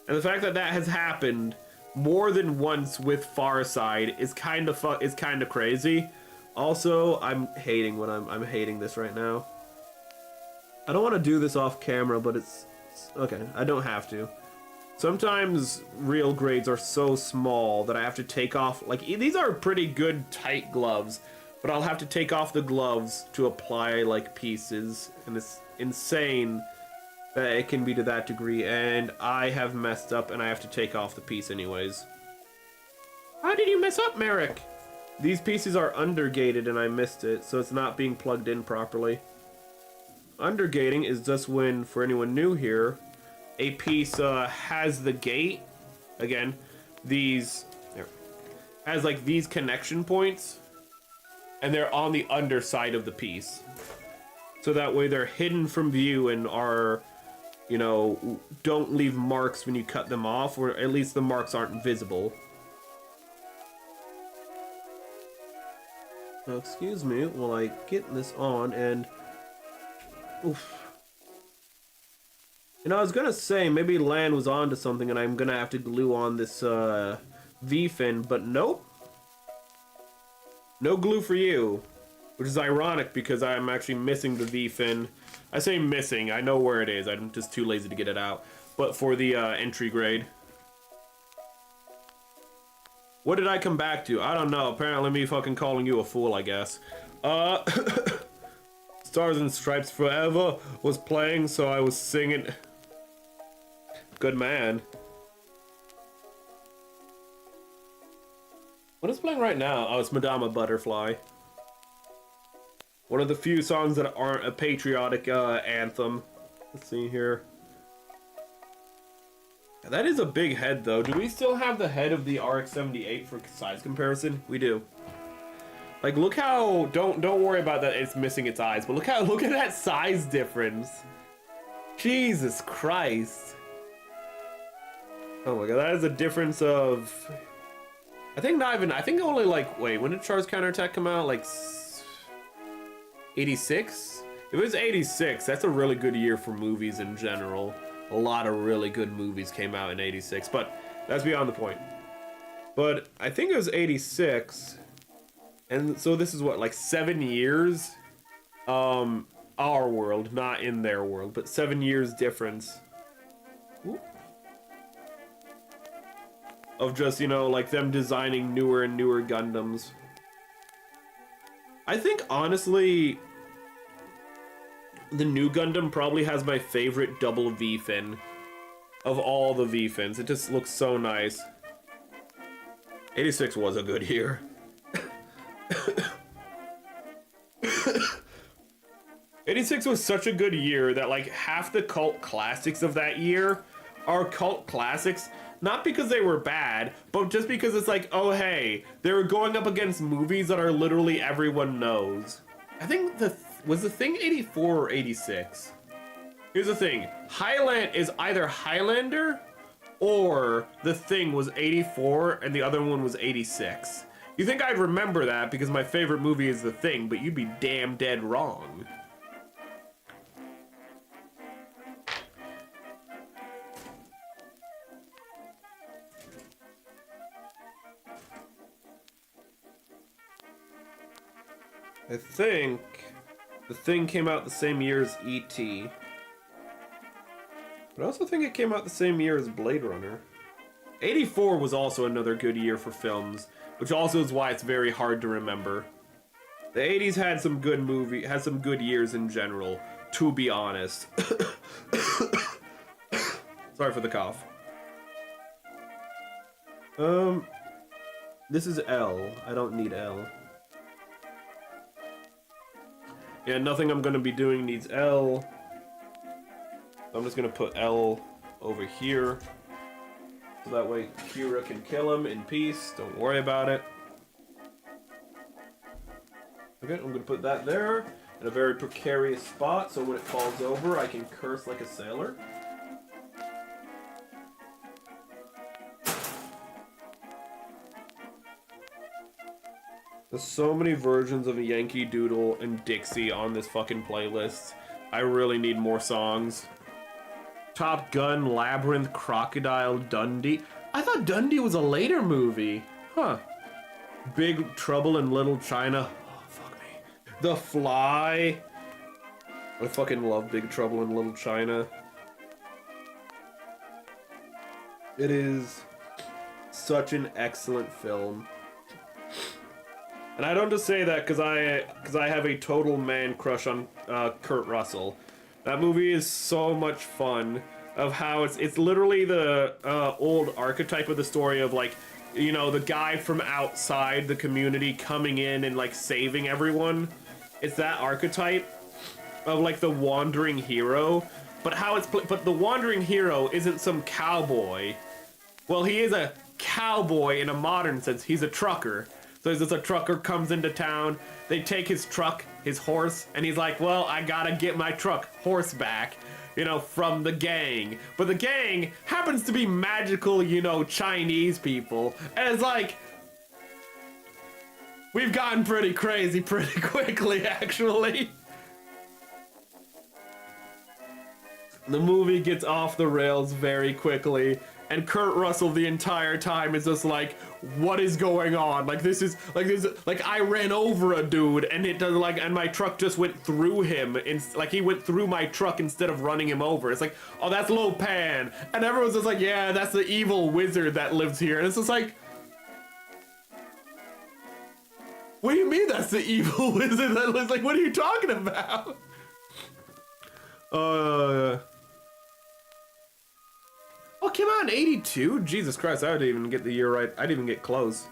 And the fact that that has happened more than once with Farsight is kind of crazy. Also, I'm hating this right now. I don't want to do this off camera, but it's okay. I don't have to. Sometimes real grades are so small that I have to take off, like, these are pretty good tight gloves, but I'll have to take off the gloves to apply, like, pieces, and it's insane that it can be to that degree, and I have messed up and I have to take off the piece anyways. How did you mess up, Merrick? These pieces are undergated and I missed it, so it's not being plugged in properly. Undergating is just when, for anyone new here, a piece has the gate, again, has like these connection points, and they're on the underside of the piece. So that way they're hidden from view and are, you know, don't leave marks when you cut them off, or at least the marks aren't visible. Now, excuse me while I get this on and... Oof. You know, I was gonna say maybe Lan was onto something and I'm gonna have to glue on this V-fin, but nope. No glue for you. Which is ironic because I'm actually missing the V-fin. I say missing, I know where it is, I'm just too lazy to get it out. But for the entry grade. What did I come back to? I don't know, apparently me fucking calling you a fool, I guess. Stars and Stripes Forever was playing, so I was singing. Good man. What is playing right now? Oh, it's Madama Butterfly. One of the few songs that aren't a patriotic anthem. Let's see here. That is a big head, though. Do we still have the head of the RX-78 for size comparison? We do. Like, look how, don't worry about that it's missing its eyes, but look at that size difference. Jesus Christ. Oh my god, that is a difference of, I think only like, wait, when did Char's Counterattack come out? Like, 86? If it was 86, that's a really good year for movies in general. A lot of really good movies came out in 86, but that's beyond the point. But I think it was 86. And so this is what, like 7 years? our world, not in their world, but 7 years difference. Ooh. Of just, you know, like them designing newer and newer Gundams. I think, honestly, the Nu-Gundam probably has my favorite double V-fin of all the V-fins. It just looks so nice. 86 was a good year. 86 was such a good year that, like, half the cult classics of that year are cult classics, not because they were bad, but just because it's like, oh hey, they were going up against movies that are literally everyone knows. I think was the Thing 84 or 86? Here's the thing, Highland is either Highlander or The Thing was 84 and the other one was 86. You think I'd remember that because my favorite movie is The Thing, but you'd be damn dead wrong. I think The Thing came out the same year as E.T. But I also think it came out the same year as Blade Runner. 84 was also another good year for films, which also is why it's very hard to remember. The 80s had some good years in general, to be honest. Sorry for the cough. This is L. I don't need L. Yeah, nothing I'm gonna be doing needs L. I'm just gonna put L over here. So that way Kira can kill him in peace. Don't worry about it. Okay, I'm gonna put that there in a very precarious spot so when it falls over I can curse like a sailor. There's so many versions of Yankee Doodle and Dixie on this fucking playlist. I really need more songs. Top Gun, Labyrinth, Crocodile, Dundee. I thought Dundee was a later movie. Huh. Big Trouble in Little China. Oh, fuck me. The Fly. I fucking love Big Trouble in Little China. It is such an excellent film. And I don't just say that because I have a total man crush on Kurt Russell. That movie is so much fun. Of how it's literally the old archetype of the story of, like, you know, the guy from outside the community coming in and like saving everyone. It's that archetype of like the wandering hero, but but the wandering hero isn't some cowboy. Well, he is a cowboy in a modern sense. He's a trucker. So there's a trucker comes into town, they take his truck, his horse, and he's like, well, I gotta get my truck, horse back, you know, from the gang. But the gang happens to be magical, you know, Chinese people. And it's like, we've gotten pretty crazy pretty quickly, actually. The movie gets off the rails very quickly. And Kurt Russell the entire time is just like, what is going on? Like like I ran over a dude and it does like, and my truck just went through him. Like he went through my truck instead of running him over. It's like, oh, that's Lo Pan. And everyone's just like, yeah, that's the evil wizard that lives here. And it's just like, what do you mean that's the evil wizard that lives? Like, what are you talking about? Oh, it came out in 82? Jesus Christ, I didn't even get the year right. I didn't even get close.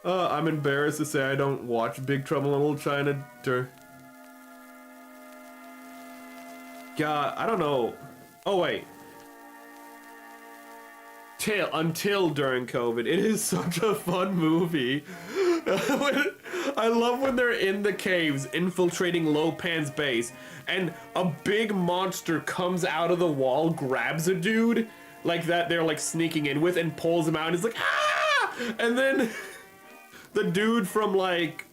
I'm embarrassed to say I don't watch Big Trouble in Little China. God, I don't know. Oh, wait. Until during COVID. It is such a fun movie. I love when they're in the caves infiltrating Lo Pan's base and a big monster comes out of the wall, grabs a dude like that they're like sneaking in with and pulls him out and is like, ah! And then the dude from like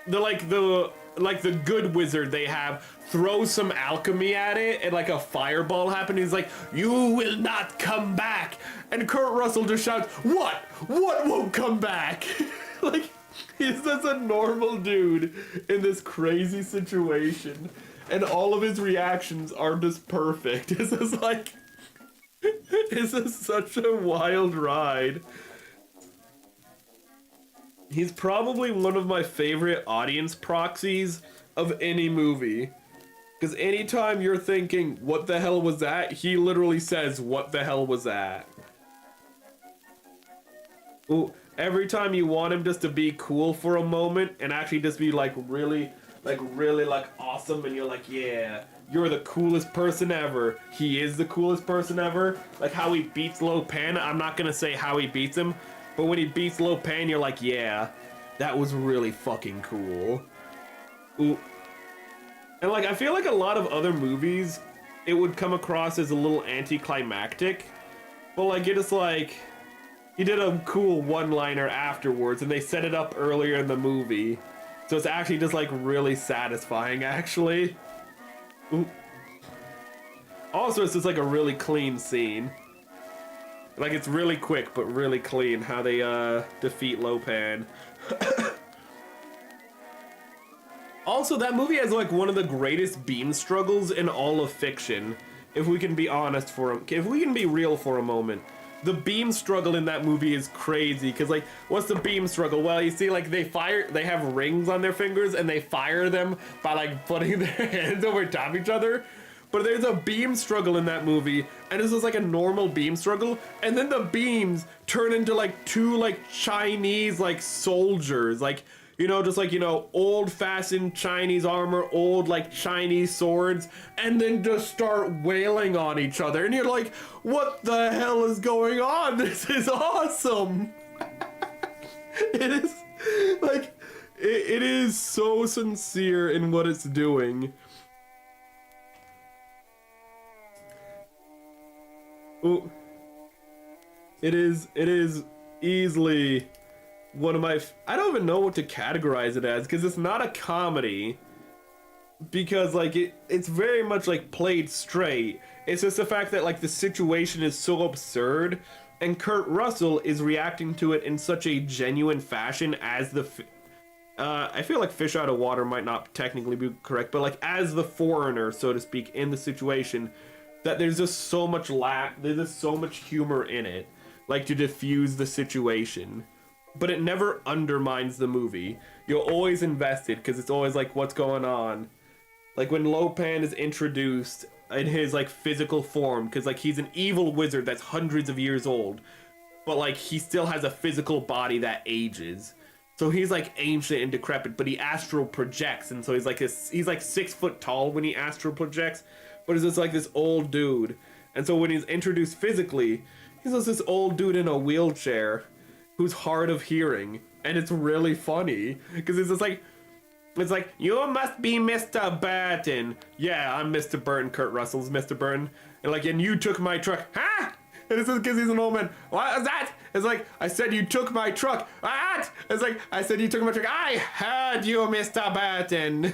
the good wizard they have throws some alchemy at it and like a fireball happens. He's like, you will not come back. And Kurt Russell just shouts, what won't come back? Like, He's just a normal dude in this crazy situation, and all of his reactions are just perfect. This is like, this is such a wild ride. He's probably one of my favorite audience proxies of any movie. Because anytime you're thinking, what the hell was that? He literally says, what the hell was that? Ooh, every time you want him just to be cool for a moment and actually just be like really awesome, and you're like, yeah, you're the coolest person ever. He is the coolest person ever. Like how he beats Lo Pan. I'm not gonna say how he beats him, but when he beats Lo Pan, you're like, yeah, that was really fucking cool. Ooh. And like, I feel like a lot of other movies, it would come across as a little anticlimactic, but like, it is like, he did a cool one-liner afterwards, and they set it up earlier in the movie. So it's actually just like really satisfying, actually. Ooh. Also, it's just like a really clean scene. Like, it's really quick, but really clean how they defeat Lo Pan. Also, that movie has like one of the greatest beam struggles in all of fiction. If we can be honest if we can be real for a moment. The beam struggle in that movie is crazy, because like, what's the beam struggle? Well, you see, like, they have rings on their fingers, and they fire them by like putting their hands over top of each other. But there's a beam struggle in that movie, and this is like a normal beam struggle, and then the beams turn into like two like Chinese like soldiers, like, you know, just like, you know, old-fashioned Chinese armor, old, like, Chinese swords, and then just start wailing on each other. And you're like, what the hell is going on? This is awesome! It is, like, it is so sincere in what it's doing. Ooh. It is easily one of my, I don't even know what to categorize it as, because it's not a comedy, because like it's very much like played straight. It's just the fact that like the situation is so absurd, and Kurt Russell is reacting to it in such a genuine fashion as the I feel like fish out of water might not technically be correct, but like as the foreigner, so to speak, in the situation, that there's just so much there's just so much humor in it, like to diffuse the situation. But it never undermines the movie. You're always invested, because it's always like, what's going on? Like when Lo Pan is introduced in his like physical form, because like he's an evil wizard that's hundreds of years old, but like he still has a physical body that ages. So he's like ancient and decrepit, but he astral projects, and so he's like 6 foot tall when he astral projects, but he's just like this old dude. And so when he's introduced physically, he's just this old dude in a wheelchair who's hard of hearing, and it's really funny because it's like, you must be Mr. Burton. Yeah, I'm Mr. Burton. Kurt Russell's Mr. Burton, and you took my truck, huh? And it's because he's an old man. What is that? It's like, I said you took my truck. What? It's like, I said you took my truck. I heard you, Mr. Burton.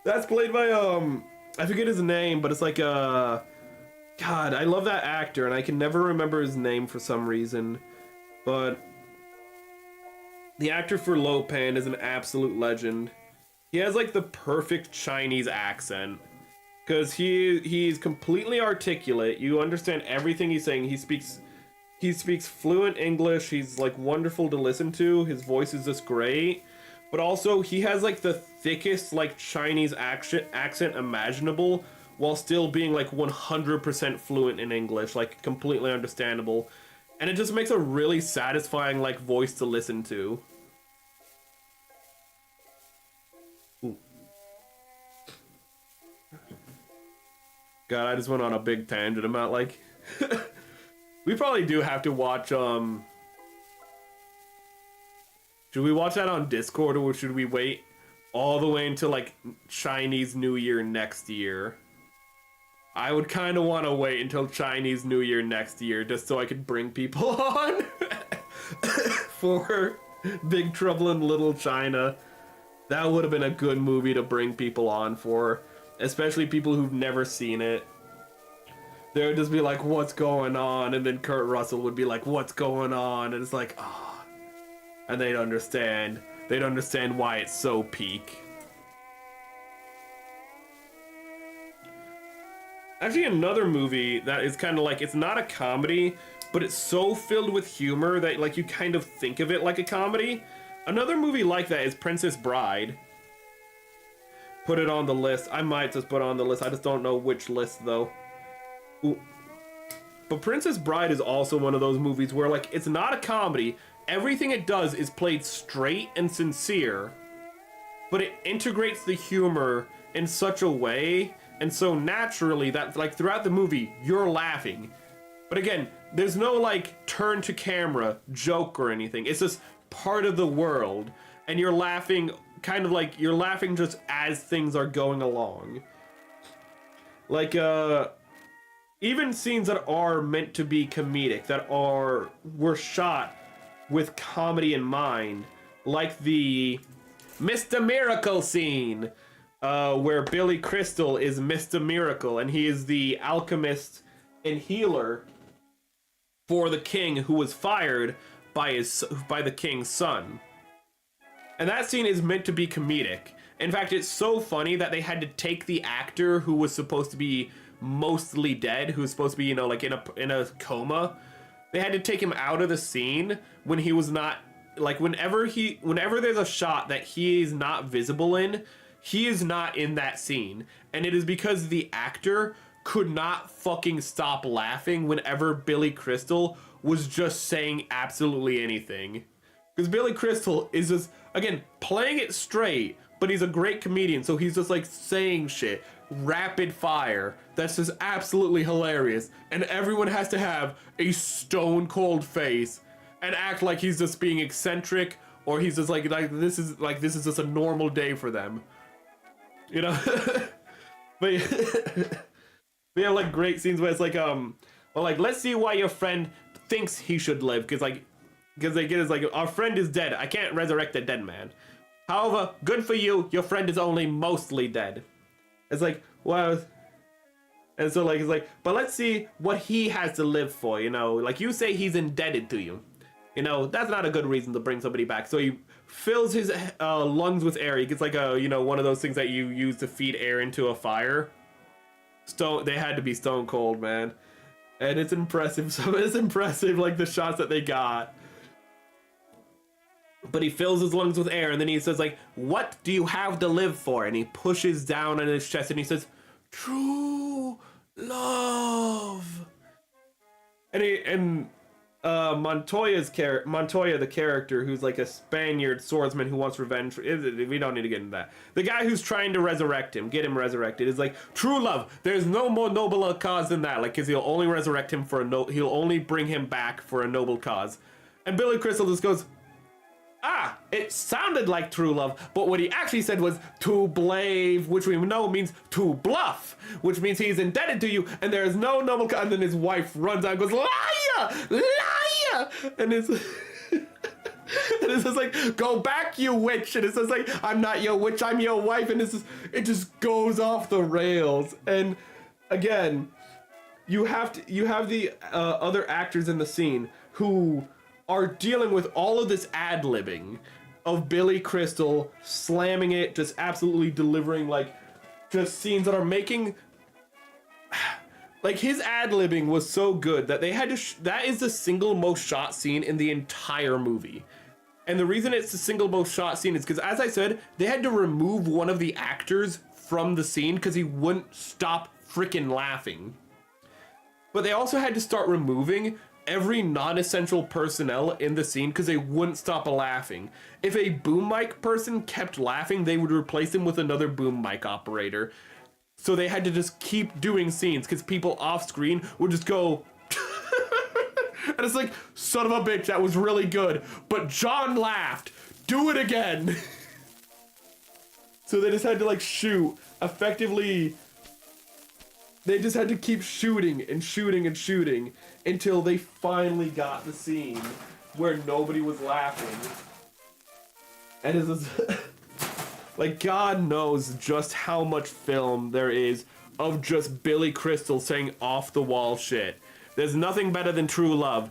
That's played by I forget his name, but it's like God, I love that actor, and I can never remember his name for some reason, but the actor for Lo Pan is an absolute legend. He has like the perfect Chinese accent, because he's completely articulate. You understand everything he's saying. He speaks fluent English. He's like wonderful to listen to. His voice is just great, but also he has like the thickest like Chinese accent imaginable, while still being like 100% fluent in English, like completely understandable. And it just makes a really satisfying like voice to listen to. Ooh. God, I just went on a big tangent about like we probably do have to watch should we watch that on Discord, or should we wait all the way until like Chinese New Year next year? I would kind of want to wait until Chinese New Year next year, just so I could bring people on for Big Trouble in Little China. That would have been a good movie to bring people on for, especially people who've never seen it. They would just be like, what's going on? And then Kurt Russell would be like, what's going on? And it's like, ah. Oh. and they'd understand. They'd understand why it's so peak. Actually, another movie that is kind of like, it's not a comedy, but it's so filled with humor that like you kind of think of it like a comedy. Another movie like that is Princess Bride. Put it on the list. I might just put it on the list. I just don't know which list though. Ooh. But Princess Bride is also one of those movies where like it's not a comedy. Everything it does is played straight and sincere, but it integrates the humor in such a way and so naturally that like throughout the movie you're laughing. But again, there's no like turn to camera joke or anything. It's just part of the world and you're laughing kind of like you're laughing just as things are going along. Like even scenes that are meant to be comedic, that were shot with comedy in mind, like the Mr. Miracle scene, where Billy Crystal is Mr. Miracle, and he is the alchemist and healer for the king who was fired by the king's son. And that scene is meant to be comedic. In fact, it's so funny that they had to take the actor who was supposed to be mostly dead, who was supposed to be, you know, like in a coma. They had to take him out of the scene when he was not, like whenever there's a shot that he is not visible in, he is not in that scene. And it is because the actor could not fucking stop laughing whenever Billy Crystal was just saying absolutely anything. Because Billy Crystal is just, again, playing it straight, but he's a great comedian, so he's just like saying shit rapid fire that's just absolutely hilarious, and everyone has to have a stone cold face and act like he's just being eccentric, or he's just like this is just a normal day for them, you know. But we have like great scenes where it's like well, like, let's see why your friend thinks he should live, because they get is like, our friend is dead, I can't resurrect a dead man. However, good for you, your friend is only mostly dead. It's like, well, and so like, it's like, but let's see what he has to live for, you know, like you say he's indebted to you, you know, that's not a good reason to bring somebody back. So he fills his lungs with air. He gets like a, you know, one of those things that you use to feed air into a fire. They had to be stone cold, man. And it's impressive. So it's impressive, like the shots that they got. But he fills his lungs with air, and then he says like, what do you have to live for? And he pushes down on his chest and he says, true love. And Montoya, the character who's like a Spaniard swordsman who wants revenge, we don't need to get into that. The guy who's trying to resurrect him, get him resurrected, is like, true love, there's no more noble a cause than that, like, because he'll only resurrect him for he'll only bring him back for a noble cause. And Billy Crystal just goes, ah, it sounded like true love, but what he actually said was to blave, which we know means to bluff, which means he's indebted to you, and there is no noble cause. And then his wife runs out and goes, liar, liar, and it's and it says like, go back, you witch, and it says like, I'm not your witch, I'm your wife, and it just goes off the rails. And again, you have the other actors in the scene who are dealing with all of this ad-libbing of Billy Crystal slamming it, just absolutely delivering like just scenes that are making like his ad-libbing was so good that they had to that is the single most shot scene in the entire movie. And the reason it's the single most shot scene is because, as I said, they had to remove one of the actors from the scene because he wouldn't stop freaking laughing. But they also had to start removing every non-essential personnel in the scene because they wouldn't stop laughing. If a boom mic person kept laughing, they would replace him with another boom mic operator. So they had to just keep doing scenes because people off screen would just go and it's like, son of a bitch, that was really good, but John laughed, do it again. So they just had to like shoot effectively. They just had to keep shooting and shooting and shooting until they finally got the scene where nobody was laughing. And it's just like, God knows just how much film there is of just Billy Crystal saying off the wall shit. There's nothing better than true love.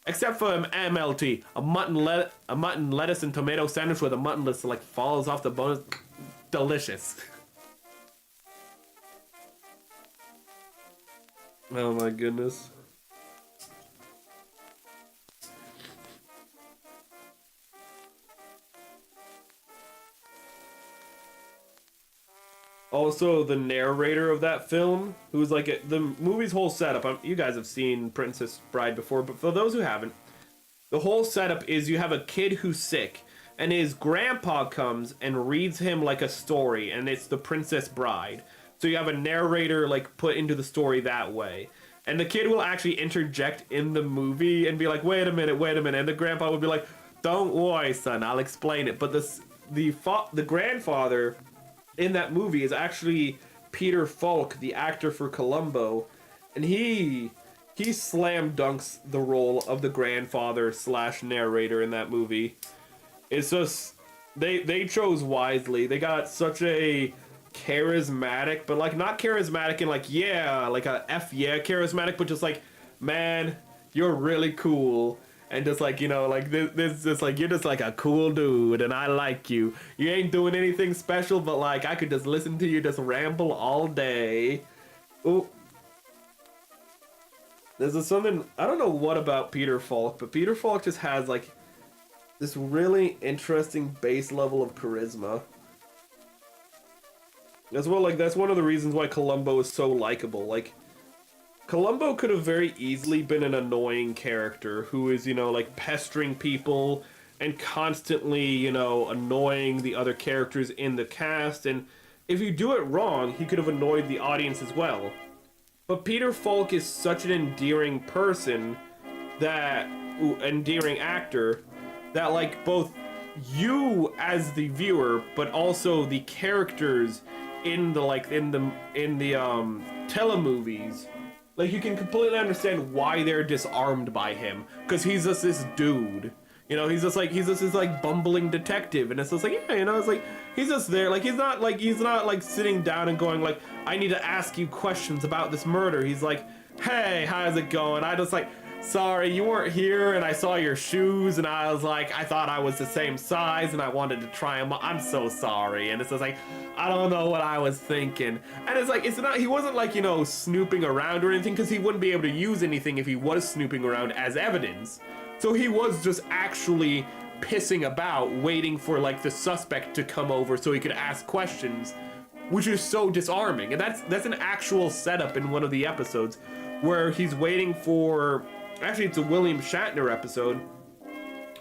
Except for MLT, a mutton lettuce and tomato sandwich where the mutton just like falls off the bone. Delicious. Oh my goodness. Also, the narrator of that film, who's like the movie's whole setup. You guys have seen Princess Bride before, but for those who haven't, the whole setup is you have a kid who's sick, and his grandpa comes and reads him like a story, and it's the Princess Bride. So you have a narrator like put into the story that way. And the kid will actually interject in the movie and be like, wait a minute. And the grandpa would be like, don't worry, son, I'll explain it. But the grandfather in that movie is actually Peter Falk, the actor for Columbo, and he slam dunks the role of the grandfather / narrator in that movie. It's just they chose wisely. They got such a charismatic, but like not charismatic in like like a charismatic, but just like, man, you're really cool. And just like, like this just like, you're just like a cool dude and I like you. You ain't doing anything special, but like I could just listen to you just ramble all day. Ooh. There's something, I don't know what about Peter Falk, but Peter Falk just has like this really interesting base level of charisma. As well, like that's one of the reasons why Columbo is so likable. Like Columbo could have very easily been an annoying character who is, like pestering people and constantly, annoying the other characters in the cast. And if you do it wrong, he could have annoyed the audience as well. But Peter Falk is such an endearing person endearing actor, that like both you as the viewer, but also the characters in the telemovies, like you can completely understand why they're disarmed by him, because he's just this dude, he's just this like bumbling detective, and it's just like, it's like he's just there, like he's not like sitting down and going like, I need to ask you questions about this murder. He's like, hey, how's it going? I just like, sorry, you weren't here, and I saw your shoes, and I was like, I thought I was the same size, and I wanted to try them on. I'm so sorry. And it's just like, I don't know what I was thinking. And it's like, he wasn't like, snooping around or anything, because he wouldn't be able to use anything if he was snooping around as evidence. So he was just actually pissing about, waiting for like the suspect to come over so he could ask questions, which is so disarming. And that's an actual setup in one of the episodes where he's waiting for, actually it's a William Shatner episode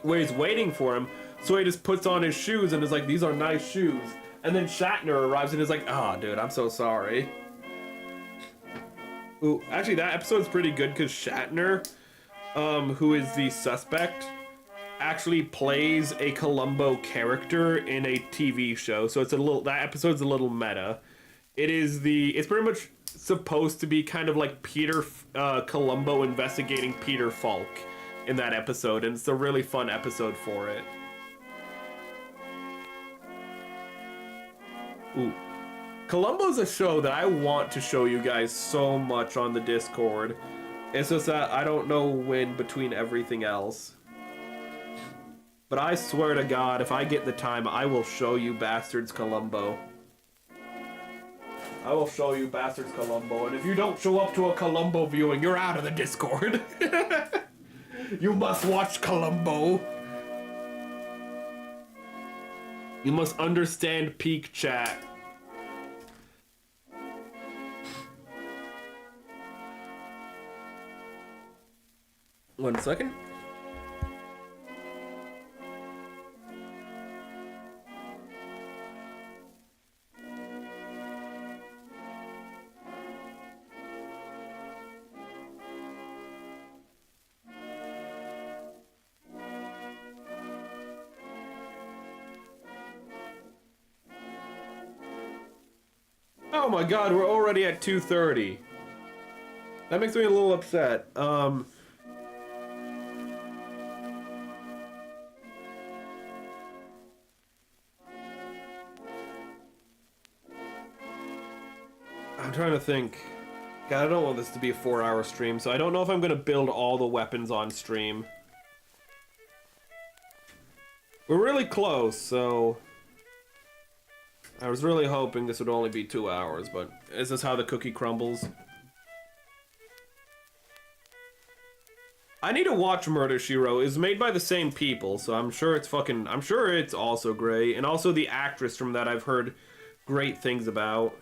where he's waiting for him, so he just puts on his shoes and is like, these are nice shoes. And then Shatner arrives and is like, oh dude, I'm so sorry. Ooh, actually that episode's pretty good because Shatner, who is the suspect, actually plays a Columbo character in a TV show. So that episode's a little meta. It's pretty much supposed to be kind of like Columbo investigating Peter Falk in that episode, and it's a really fun episode for it. Ooh. Columbo's a show that I want to show you guys so much on the Discord. It's just that I don't know when between everything else. But I swear to God, if I get the time, I will show you Bastards Columbo. I will show you Bastards Columbo, and if you don't show up to a Columbo viewing, you're out of the Discord. You must watch Columbo. You must understand peak chat. One second. Oh my God, we're already at 2:30. That makes me a little upset. I'm trying to think. God, I don't want this to be a 4-hour stream, so I don't know if I'm gonna build all the weapons on stream. We're really close, so... I was really hoping this would only be 2 hours, but is this how the cookie crumbles? I need to watch Murder, She Wrote. It's made by the same people, so I'm sure it's fucking... I'm sure it's also great. And also the actress from that I've heard great things about.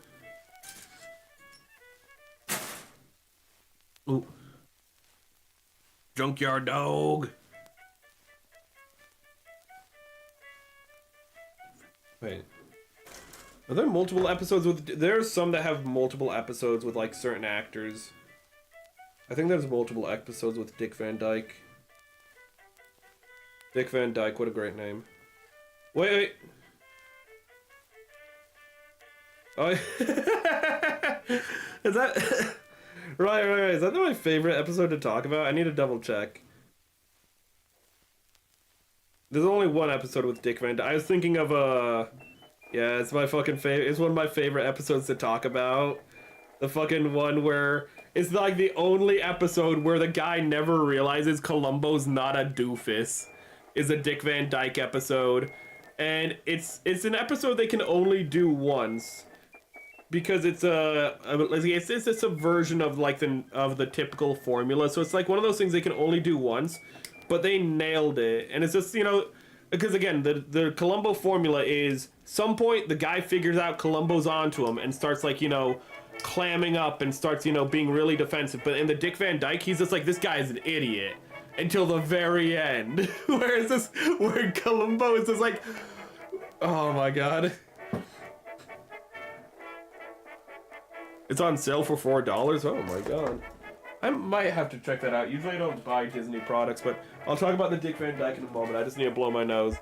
Ooh. Junkyard Dog. Wait. Are there multiple episodes with... There's some that have multiple episodes with, like, certain actors. I think there's multiple episodes with Dick Van Dyke. Dick Van Dyke, what a great name. Wait. Oh, is that... right. Is that my favorite episode to talk about? I need to double check. There's only one episode with Dick Van Dyke. I was thinking of, yeah, it's my fucking favorite. It's one of my favorite episodes to talk about. The fucking one where... It's like the only episode where the guy never realizes Columbo's not a doofus. Is a Dick Van Dyke episode. And it's an episode they can only do once. Because it's a subversion of like the typical formula. So it's like one of those things they can only do once. But they nailed it. And it's just, you know, because again, the Columbo formula is some point the guy figures out Columbo's onto him and starts like, you know, clamming up and starts, you know, being really defensive. But in the Dick Van Dyke, he's just like, this guy's an idiot until the very end. Where Columbo is just like, oh my god. It's on sale for $4. Oh my god. I might have to check that out. Usually I don't buy Disney products, but I'll talk about the Dick Van Dyke in a moment. I just need to blow my nose.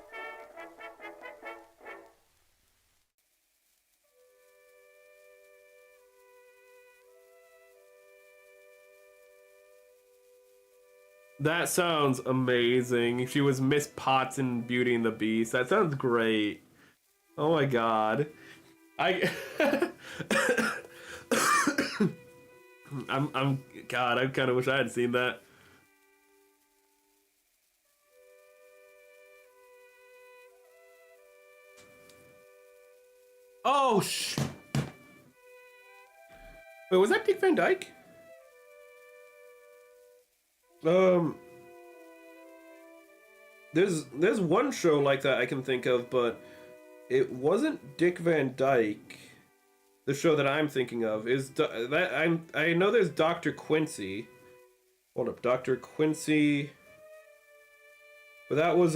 That sounds amazing. She was Miss Potts in Beauty and the Beast. That sounds great. Oh my god. God, I kind of wish I had seen that. Oh, wait, was that Dick Van Dyke? There's one show like that I can think of, but it wasn't Dick Van Dyke. The show that I'm thinking of is I know there's Dr. Quincy. Hold up, Dr. Quincy. But that was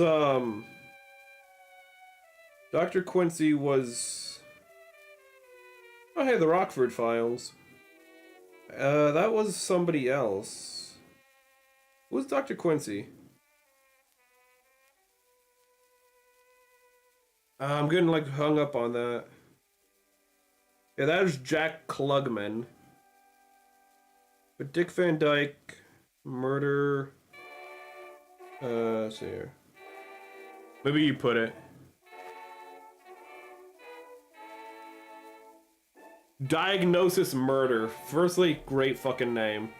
Dr. Quincy was, oh hey, the Rockford Files. That was somebody else. Who was Dr. Quincy? I'm getting like hung up on that. Yeah, that was Jack Klugman. But Dick Van Dyke, murder. Let's see here. Maybe you put it. Diagnosis Murder. Firstly, great fucking name.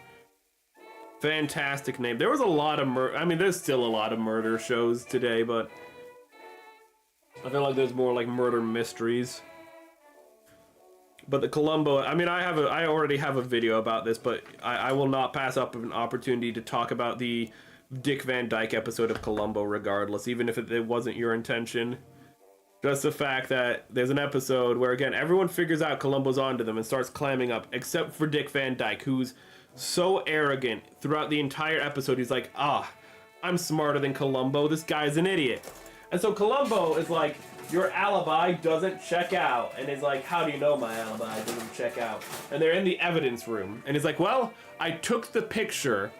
Fantastic name. There was a lot of I mean, there's still a lot of murder shows today, but I feel like there's more like murder mysteries. But the Columbo, I mean, I already have a video about this, but I will not pass up an opportunity to talk about the Dick Van Dyke episode of Columbo regardless, even if it wasn't your intention. Just the fact that there's an episode where, again, everyone figures out Columbo's onto them and starts clamming up, except for Dick Van Dyke, who's so arrogant throughout the entire episode. He's like, I'm smarter than Columbo. This guy's an idiot. And so Columbo is like, your alibi doesn't check out. And he's like, how do you know my alibi doesn't check out? And they're in the evidence room. And he's like, well, I took the picture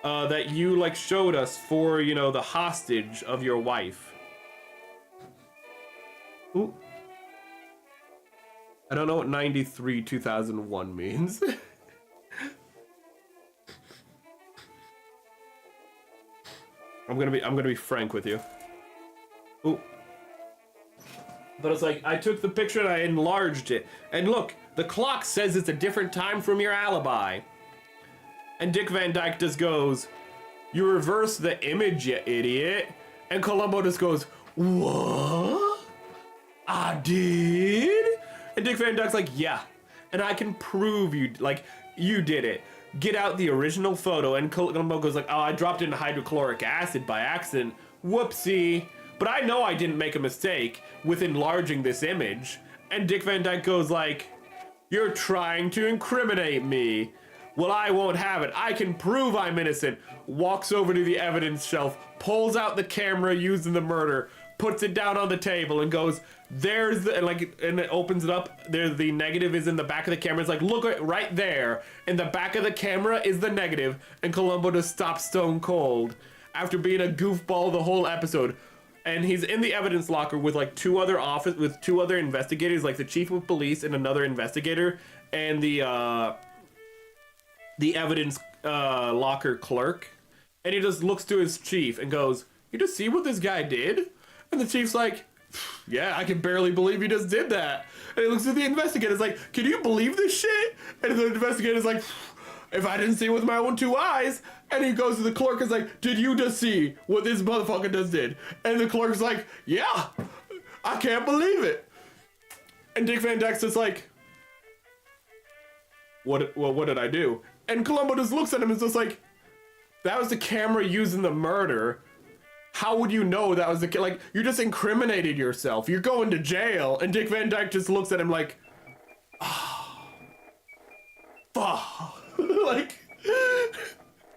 that you like showed us for, you know, the hostage of your wife. Ooh. I don't know what 93-2001 means. I'm gonna be frank with you. Ooh. But it's like, I took the picture and I enlarged it. And look, The clock says it's a different time from your alibi. And Dick Van Dyke just goes, you reverse the image, you idiot. And Columbo just goes, what? I did? And Dick Van Dyke's like, yeah. And I can prove you did it. Get out the original photo. And Columbo goes like, oh, I dropped in hydrochloric acid by accident. Whoopsie. But I know I didn't make a mistake with enlarging this image. And Dick Van Dyke goes like, you're trying to incriminate me. Well, I won't have it. I can prove I'm innocent. Walks over to the evidence shelf, pulls out the camera used in the murder, puts it down on the table and goes, there's the, and it opens it up. There's the negative is in the back of the camera. It's like, look at right there. In the back of the camera is the negative. And Columbo just stops stone cold after being a goofball the whole episode. And he's in the evidence locker with like two other investigators, like the chief of police and another investigator, and the evidence locker clerk. And he just looks to his chief and goes, you just see what this guy did? And the chief's like, yeah, I can barely believe he just did that. And he looks at the investigator, like, can you believe this shit? And the investigator's like, if I didn't see it with my own two eyes. And he goes to the clerk and is like, did you just see what this motherfucker just did? And the clerk's like, yeah, I can't believe it. And Dick Van Dyke's just like, what did I do? And Columbo just looks at him and is just like, that was the camera used in the murder. How would you know that was the like, you just incriminated yourself. You're going to jail. And Dick Van Dyke just looks at him like, oh, fuck. Like,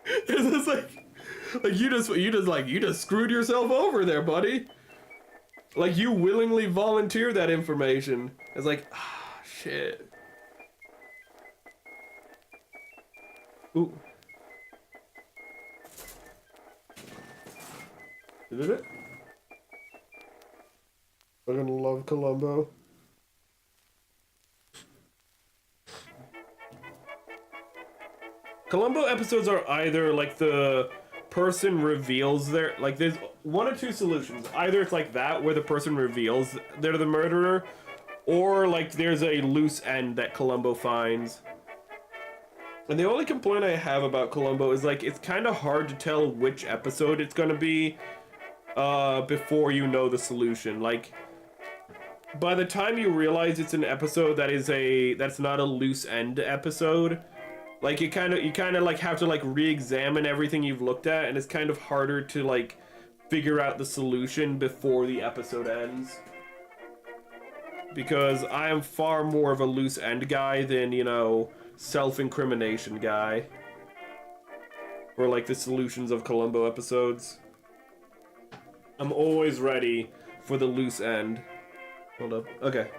it's just like you just screwed yourself over there, buddy. Like, you willingly volunteered that information. It's like, ah, shit. Ooh. Did it? I'm gonna love Columbo. Columbo episodes are either like the person reveals their, like, there's one or two solutions. Either it's like that, where the person reveals they're the murderer, or like there's a loose end that Columbo finds. And the only complaint I have about Columbo is like, it's kind of hard to tell which episode it's gonna be before you know the solution. Like, by the time you realize it's an episode that's not a loose end episode, like, you kind of like have to like re-examine everything you've looked at, and it's kind of harder to like figure out the solution before the episode ends. Because I am far more of a loose end guy than, you know, self-incrimination guy. Or like the solutions of Columbo episodes. I'm always ready for the loose end. Hold up. Okay.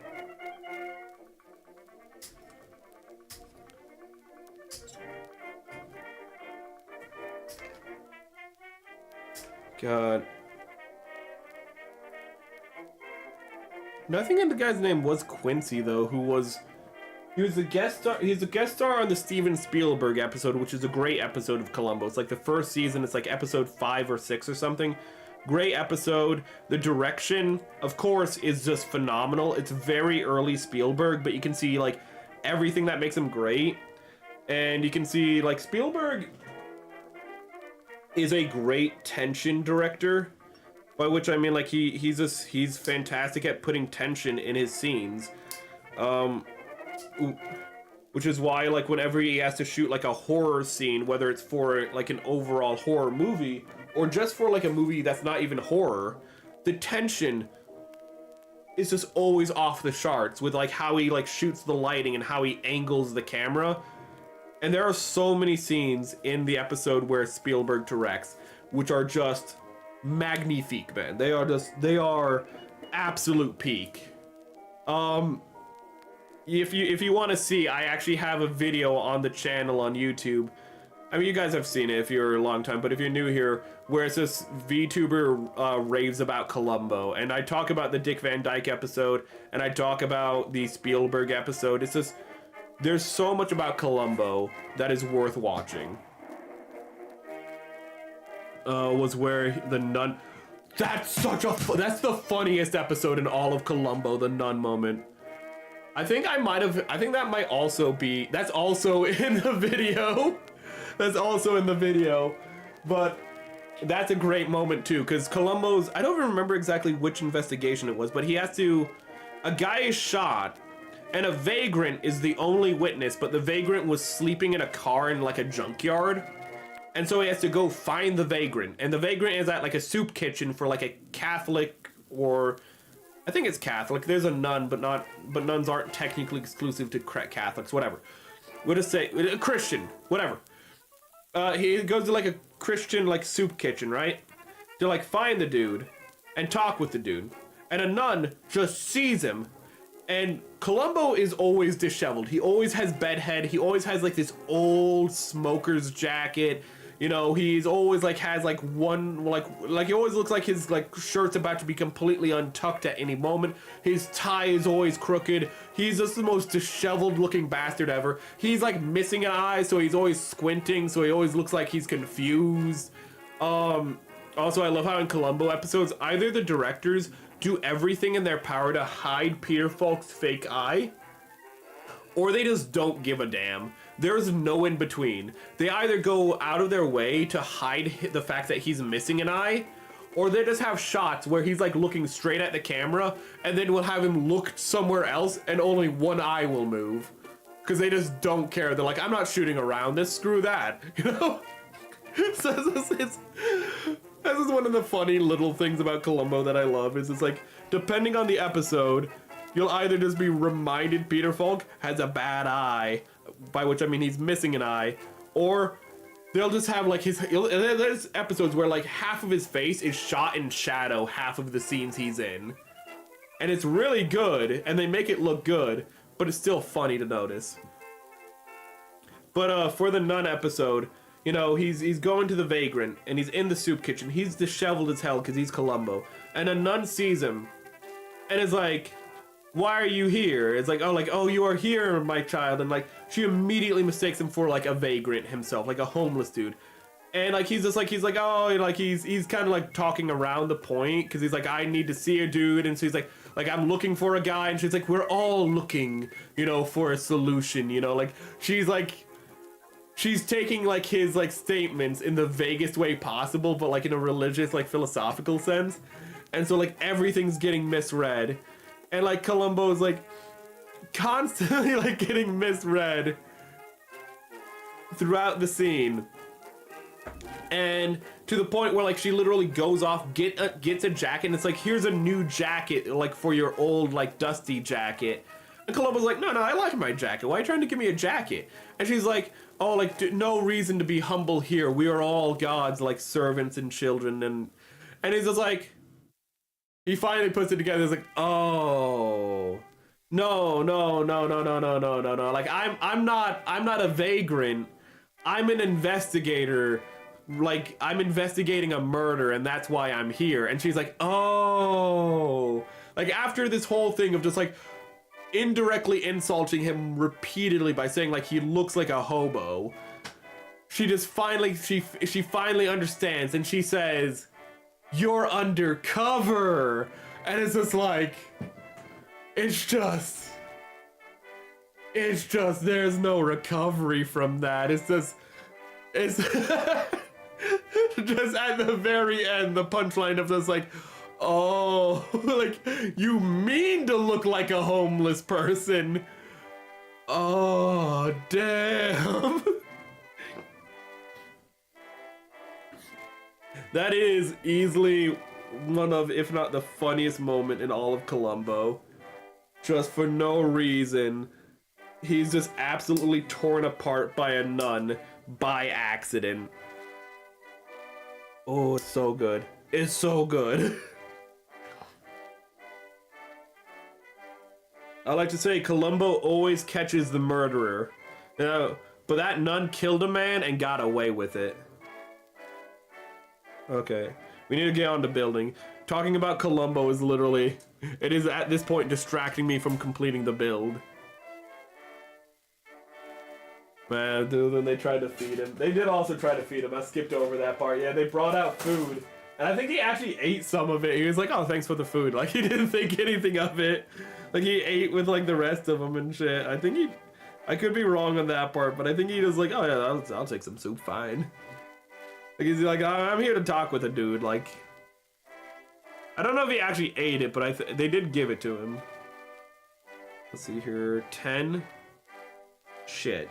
God. No, I think the guy's name was Quincy, though, he was a guest star. He's a guest star on the Steven Spielberg episode, which is a great episode of Columbo. It's like the first season. It's like episode 5 or 6 or something. Great episode. The direction, of course, is just phenomenal. It's very early Spielberg, but you can see like everything that makes him great. And you can see like Spielberg is a great tension director, by which I mean like he's fantastic at putting tension in his scenes. Which is why, like, whenever he has to shoot like a horror scene, whether it's for like an overall horror movie or just for like a movie that's not even horror, the tension is just always off the charts with like how he like shoots the lighting and how he angles the camera. And there are so many scenes in the episode where Spielberg directs, which are just magnifique, man. They are absolute peak. If you want to see, I actually have a video on the channel on YouTube. I mean, you guys have seen it if you're a long time, but if you're new here, where it's this VTuber raves about Columbo, and I talk about the Dick Van Dyke episode, and I talk about the Spielberg episode. It's just, there's so much about Columbo that is worth watching. Was where the nun... That's the funniest episode in all of Columbo, the nun moment. I think that might also be, that's also in the video. That's also in the video. But that's a great moment too, because Columbo's, I don't remember exactly which investigation it was, but he has to, a guy is shot, and a vagrant is the only witness, but the vagrant was sleeping in a car in like a junkyard. And so he has to go find the vagrant, and the vagrant is at like a soup kitchen for like a Catholic, or I think it's Catholic. There's a nun, but nuns aren't technically exclusive to Catholics, whatever. We'll just say a Christian, whatever. He goes to like a Christian like soup kitchen, right? To like find the dude and talk with the dude. And a nun just sees him. And Columbo is always disheveled. He always has bedhead. He always has like this old smoker's jacket. You know, he's always like has like one like he always looks like his like shirt's about to be completely untucked at any moment. His tie is always crooked. He's just the most disheveled looking bastard ever. He's like missing an eye, so he's always squinting, so he always looks like he's confused. Also, I love how in Columbo episodes, either the directors do everything in their power to hide Peter Falk's fake eye, or they just don't give a damn. There's no in between. They either go out of their way to hide the fact that he's missing an eye, or they just have shots where he's like looking straight at the camera, and then we'll have him look somewhere else and only one eye will move. Because they just don't care. They're like, I'm not shooting around this, screw that. You know? So this is one of the funny little things about Columbo that I love, is it's like, depending on the episode, you'll either just be reminded Peter Falk has a bad eye, by which I mean he's missing an eye, or they'll just have like there's episodes where like half of his face is shot in shadow half of the scenes he's in. And it's really good, and they make it look good, but it's still funny to notice. But for the nun episode, you know, he's going to the vagrant, and he's in the soup kitchen. He's disheveled as hell because he's Columbo. And a nun sees him, and is like, why are you here? It's like, oh, you are here, my child. And like, she immediately mistakes him for like a vagrant himself, like a homeless dude. And like, he's like, oh, like he's kind of like talking around the point, because he's like, I need to see a dude. And so he's like, I'm looking for a guy. And she's like, we're all looking, you know, for a solution, you know, like she's taking like his like statements in the vaguest way possible, but like in a religious, like philosophical sense. And so like everything's getting misread. And like Columbo's like constantly like getting misread throughout the scene. And to the point where like she literally goes off, gets a jacket, and it's like, here's a new jacket like for your old like dusty jacket. And Columbo's like, no, I like my jacket. Why are you trying to give me a jacket? And she's like, oh, like no reason to be humble here. We are all God's like servants and children. And he's just like, he finally puts it together. He's like, oh, no. Like I'm not a vagrant. I'm an investigator. Like I'm investigating a murder, and that's why I'm here. And she's like, oh, like after this whole thing of just like indirectly insulting him repeatedly by saying like he looks like a hobo, she just finally she finally understands, and she says, you're undercover. And it's just like, it's just there's no recovery from that. It's just just at the very end, the punchline of this like, oh, like you mean to look like a homeless person. Oh, damn. That is easily one of, if not the funniest moment in all of Columbo. Just for no reason, he's just absolutely torn apart by a nun by accident. Oh, it's so good. It's so good. I like to say Columbo always catches the murderer. You know, but that nun killed a man and got away with it. Okay, we need to get on to building. Talking about Columbo is literally, it is at this point distracting me from completing the build. Man, dude, when they tried to feed him. They did also try to feed him. I skipped over that part. Yeah, they brought out food. And I think he actually ate some of it. He was like, oh, thanks for the food. Like, he didn't think anything of it. Like he ate with like the rest of them and shit. I could be wrong on that part, but I think he was like, oh yeah, I'll take some soup, fine. Like he's like, I'm here to talk with a dude. Like, I don't know if he actually ate it, but they did give it to him. Let's see here, 10. Shit.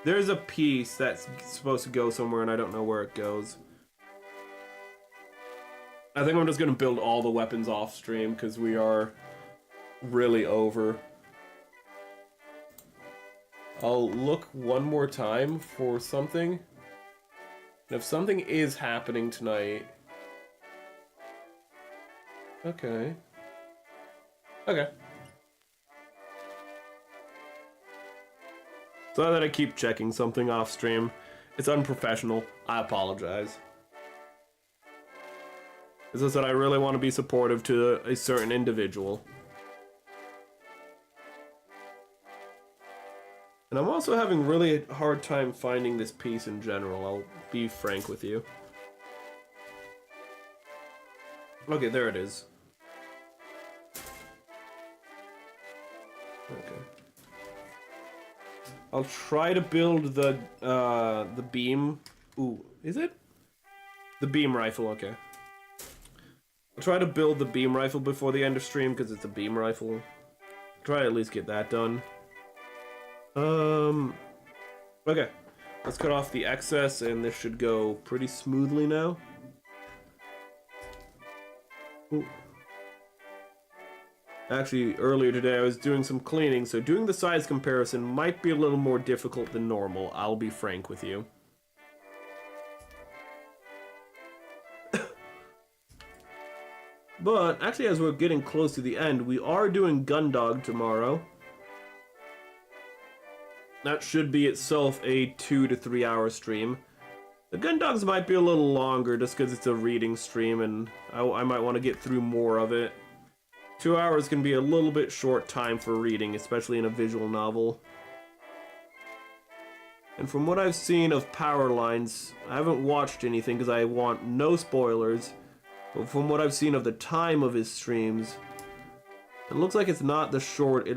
There's a piece that's supposed to go somewhere, and I don't know where it goes. I think I'm just gonna build all the weapons off stream because we are really over. I'll look one more time for something. And if something is happening tonight... Okay. Okay. So that I keep checking something off stream. It's unprofessional. I apologize. It's just that I really want to be supportive to a certain individual. And I'm also having really a hard time finding this piece in general, I'll be frank with you. Okay, there it is. Okay. I'll try to build the beam. Ooh, is it? The beam rifle, okay. I'll try to build the beam rifle before the end of stream because it's a beam rifle. Try to at least get that done. Okay. Let's cut off the excess and this should go pretty smoothly now. Ooh. Actually, earlier today I was doing some cleaning, so doing the size comparison might be a little more difficult than normal, I'll be frank with you. But, actually as we're getting close to the end, we are doing Gundog tomorrow. That should be itself a 2 to 3 hour stream. The Gundogs might be a little longer just because it's a reading stream and I might want to get through more of it. 2 hours can be a little bit short time for reading, especially in a visual novel. And from what I've seen of Power Lines, I haven't watched anything because I want no spoilers, but from what I've seen of the time of his streams, it looks like it's not a short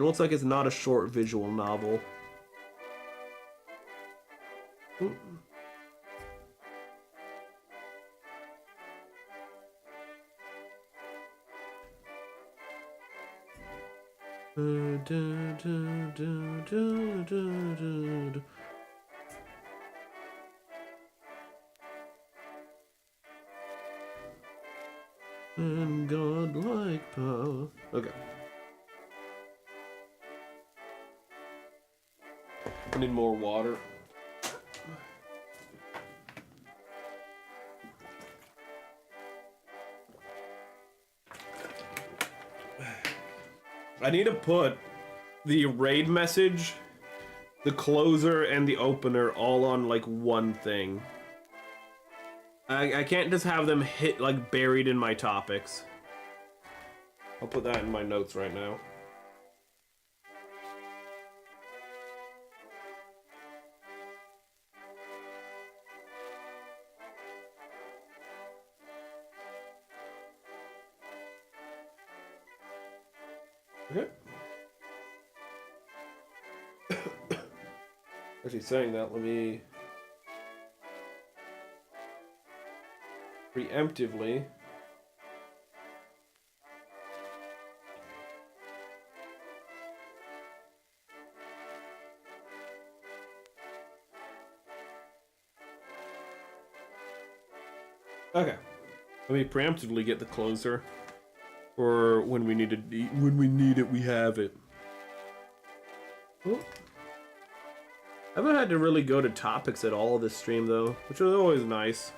visual novel. Ooh. And godlike power. Okay. I need more water. I need to put the raid message, the closer, and the opener all on like one thing. I can't just have them hit like buried in my topics. I'll put that in my notes right now. Okay. Actually, saying that, let me preemptively okay. Let me preemptively get the closer. Or when we need it, we have it. Oh. I haven't had to really go to topics at all this stream though, which is always nice.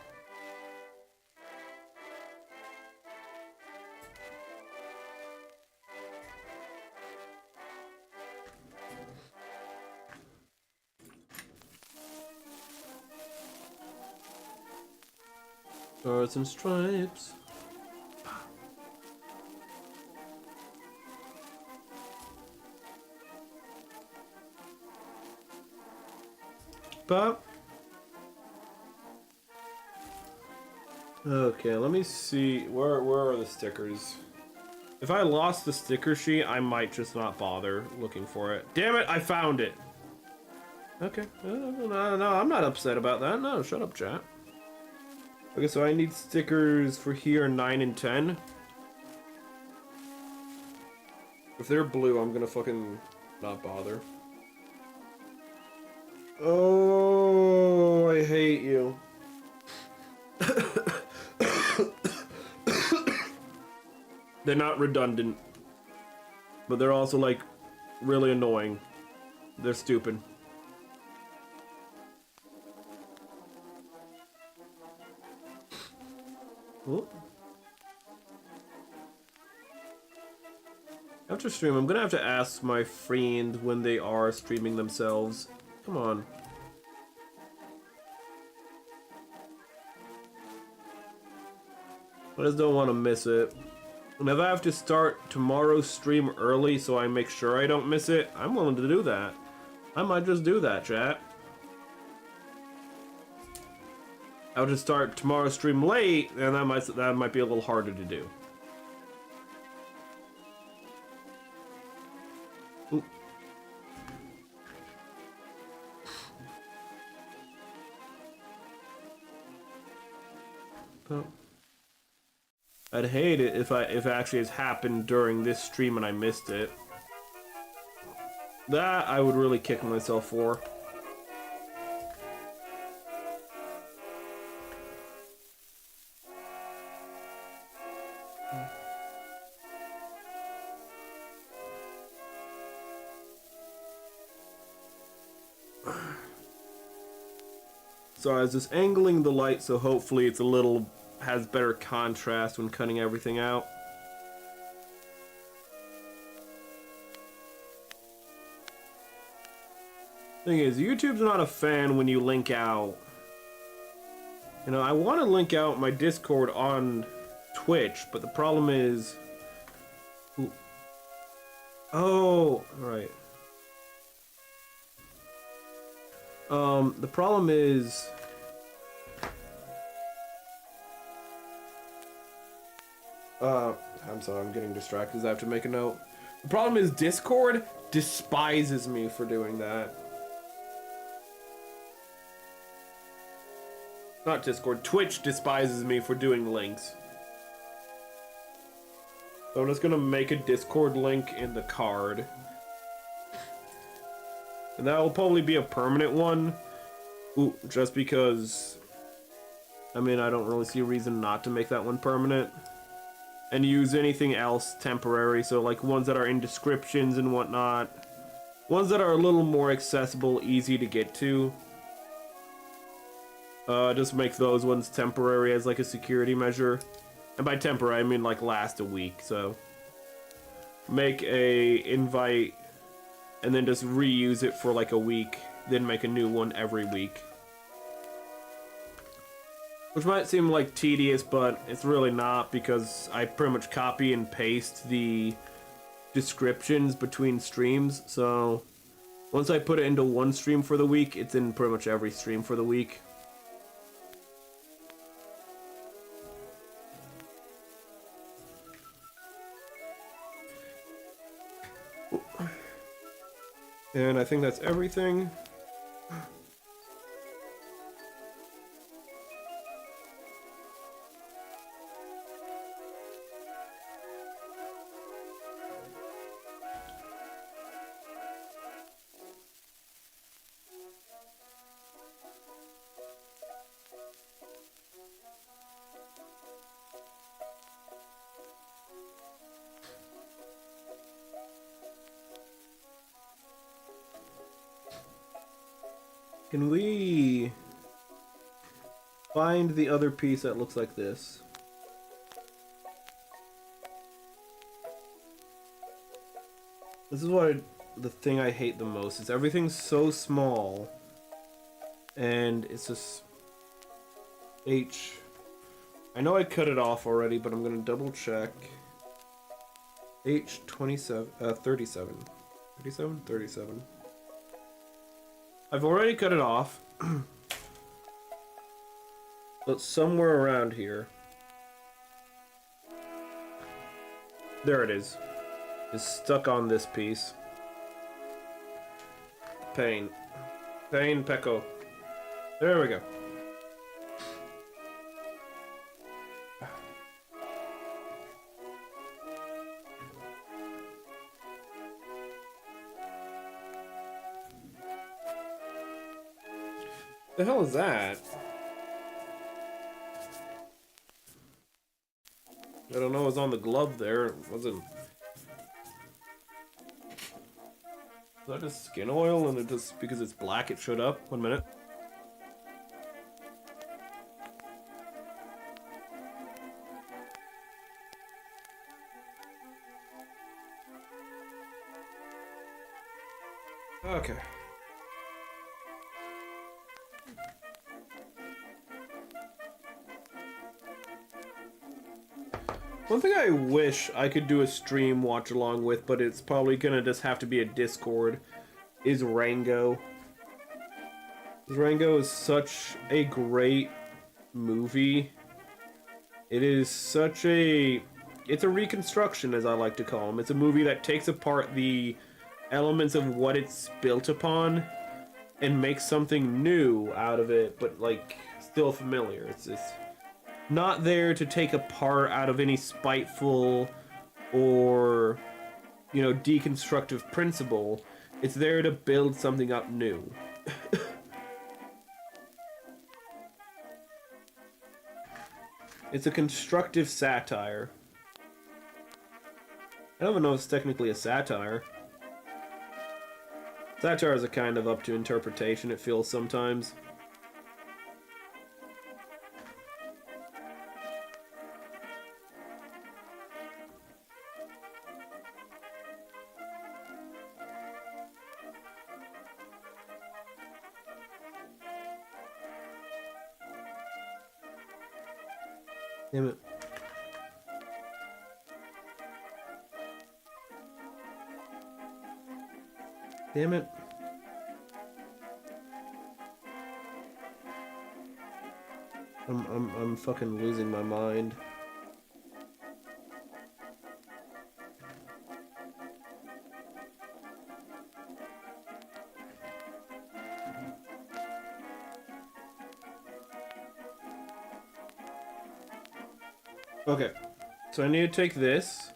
Stars and stripes. But okay, let me see where are the stickers? If I lost the sticker sheet, I might just not bother looking for it. Damn it, I found it. Okay, no, I'm not upset about that. No, shut up, chat. Okay, so I need stickers for here 9 and 10. If they're blue, I'm gonna fucking not bother. Oh, I hate you. They're not redundant, but they're also like really annoying. They're stupid. Ooh. After stream, I'm gonna have to ask my friend when they are streaming themselves. Come on. I just don't want to miss it. And if I have to start tomorrow's stream early so I make sure I don't miss it, I'm willing to do that. I might just do that, chat. I'll just start tomorrow's stream late, and that might be a little harder to do. Ooh. Oh. I'd hate it if it actually has happened during this stream and I missed it. That I would really kick myself for. So I was just angling the light so hopefully it's a little has better contrast when cutting everything out. Thing is, YouTube's not a fan when you link out. You know, I want to link out my Discord on Twitch, but the problem is... Ooh. Oh, right. The problem is... I'm sorry, I'm getting distracted because I have to make a note. The problem is Discord despises me for doing that. Not Discord, Twitch despises me for doing links. So I'm just gonna make a Discord link in the card. And that will probably be a permanent one. Ooh, just because... I mean, I don't really see a reason not to make that one permanent. And use anything else temporary, so like ones that are in descriptions and whatnot. Ones that are a little more accessible, easy to get to. Just make those ones temporary as like a security measure. And by temporary, I mean like last a week, so. Make a invite, and then just reuse it for like a week, then make a new one every week. Which might seem like tedious, but it's really not, because I pretty much copy and paste the descriptions between streams, so once I put it into one stream for the week, it's in pretty much every stream for the week. And I think that's everything. Can we find the other piece that looks like this? This is the thing I hate the most, is everything's so small and it's just H. I know I cut it off already, but I'm gonna double check. H27, 37. 37? 37. I've already cut it off. But somewhere around here. There it is. It's stuck on this piece. Pain. Pain, Pecco. There we go. The hell is that? I don't know, it was on the glove there. It wasn't. Is that just skin oil and it just, because it's black, it showed up? 1 minute. Okay. One thing I wish I could do a stream watch along with, but it's probably gonna just have to be a Discord, is Rango. Rango is such a great movie. It is such a... It's a reconstruction, as I like to call them. It's a movie that takes apart the elements of what it's built upon and makes something new out of it, but, like, still familiar. It's not there to take apart out of any spiteful or, you know, deconstructive principle. It's there to build something up new. It's a constructive satire. I don't even know if it's technically a satire. Satire is a kind of up to interpretation, it feels sometimes. Damn it. Damn it. I'm fucking losing my mind. Okay, so I need to take this.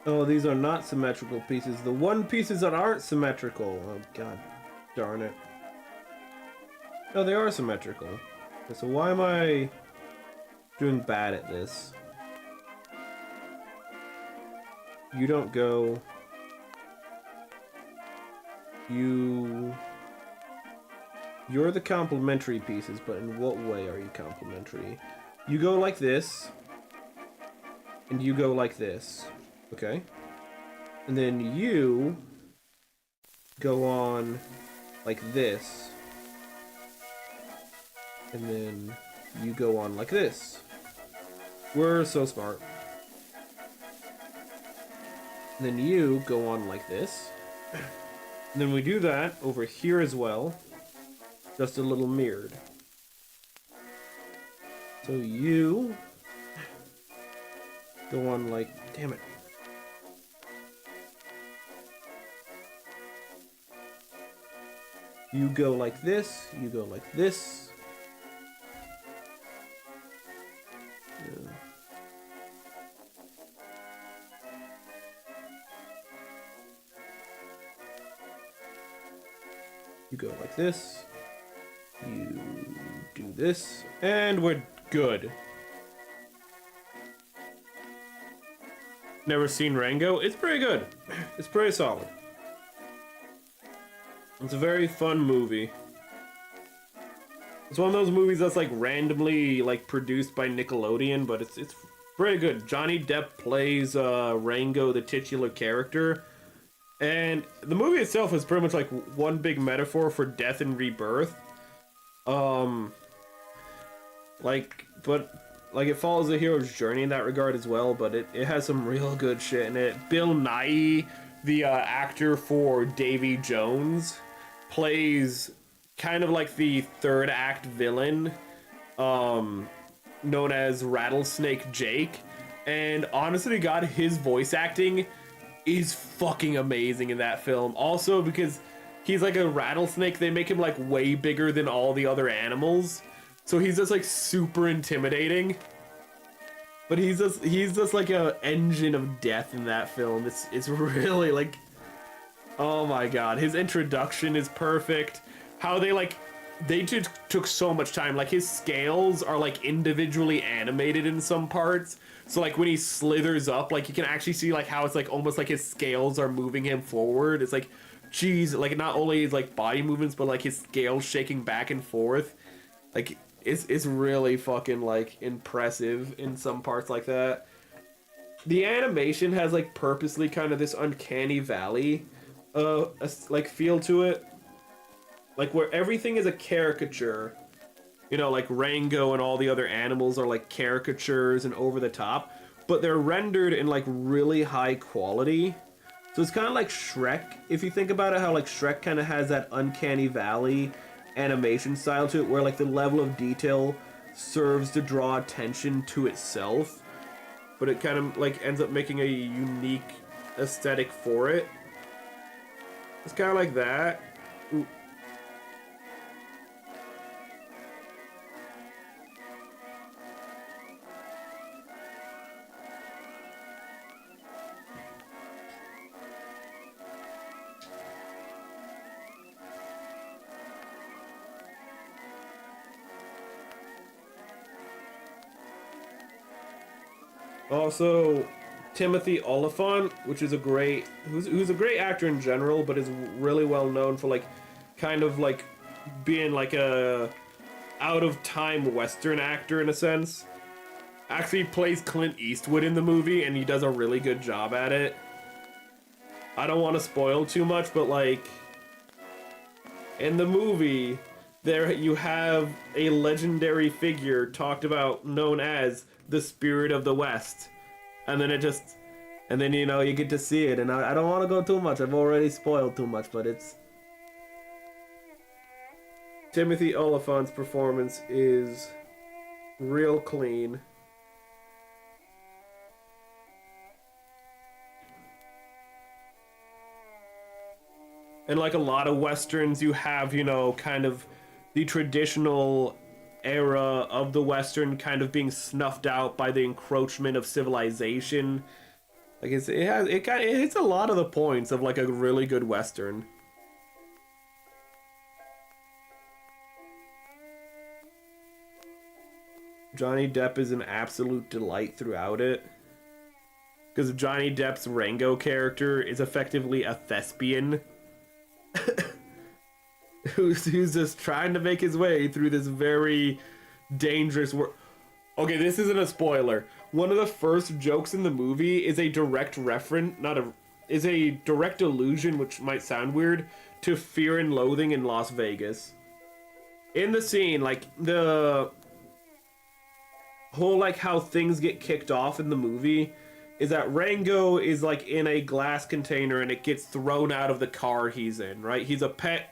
Oh, these are not symmetrical pieces. The one pieces that aren't symmetrical. Oh, god darn it. No, they are symmetrical. Okay, so why am I doing bad at this? You don't go. You're the complementary pieces, but in what way are you complementary? You go like this, and you go like this, okay? And then you go on like this, and then you go on like this. We're so smart. And then you go on like this, and then we do that over here as well. Just a little mirrored. So you go on like, damn it. You go like this, you go like this. Yeah. You go like this. You do this, and we're good. Never seen Rango? It's pretty good. It's pretty solid. It's a very fun movie. It's one of those movies that's like randomly like produced by Nickelodeon, but it's pretty good. Johnny Depp plays Rango, the titular character, and the movie itself is pretty much like one big metaphor for death and rebirth. It follows the hero's journey in that regard as well, but it has some real good shit in it. Bill Nighy, the actor for Davy Jones, plays kind of like the third act villain, known as Rattlesnake Jake. And honestly to God, his voice acting is fucking amazing in that film. Also because he's like a rattlesnake, they make him like way bigger than all the other animals. So he's just like super intimidating. But he's just like a engine of death in that film. It's really like, oh my God, his introduction is perfect. How they just took so much time. Like his scales are like individually animated in some parts. So like when he slithers up, like you can actually see like how it's like almost like his scales are moving him forward. It's like, geez, like not only his like body movements, but like his scales shaking back and forth. Like it's really fucking like impressive in some parts like that. The animation has like purposely kind of this uncanny valley like feel to it. Like where everything is a caricature. You know, like Rango and all the other animals are like caricatures and over the top, but they're rendered in like really high quality. So it's kind of like Shrek, if you think about it, how like Shrek kind of has that uncanny valley animation style to it, where like the level of detail serves to draw attention to itself, but it kind of like ends up making a unique aesthetic for it. It's kind of like that. Ooh. Also, Timothy Oliphant, which is who's a great actor in general, but is really well known for like, kind of like being like a out of time Western actor in a sense. Actually plays Clint Eastwood in the movie, and he does a really good job at it. I don't want to spoil too much, but like in the movie, there you have a legendary figure talked about known as the Spirit of the West, and then you know you get to see it, and I don't want to go too much. I've already spoiled too much, but it's Timothy Oliphant's performance is real clean. And like a lot of Westerns, you have, you know, kind of the traditional era of the Western kind of being snuffed out by the encroachment of civilization. Like it hits a lot of the points of like a really good Western. Johnny Depp is an absolute delight throughout it. Because Johnny Depp's Rango character is effectively a thespian. who's just trying to make his way through this very dangerous world. Okay, this isn't a spoiler. One of the first jokes in the movie is a direct reference, is a direct allusion, which might sound weird, to Fear and Loathing in Las Vegas. In the scene, like the whole like how things get kicked off in the movie is that Rango is like in a glass container and it gets thrown out of the car he's in, right? He's a pet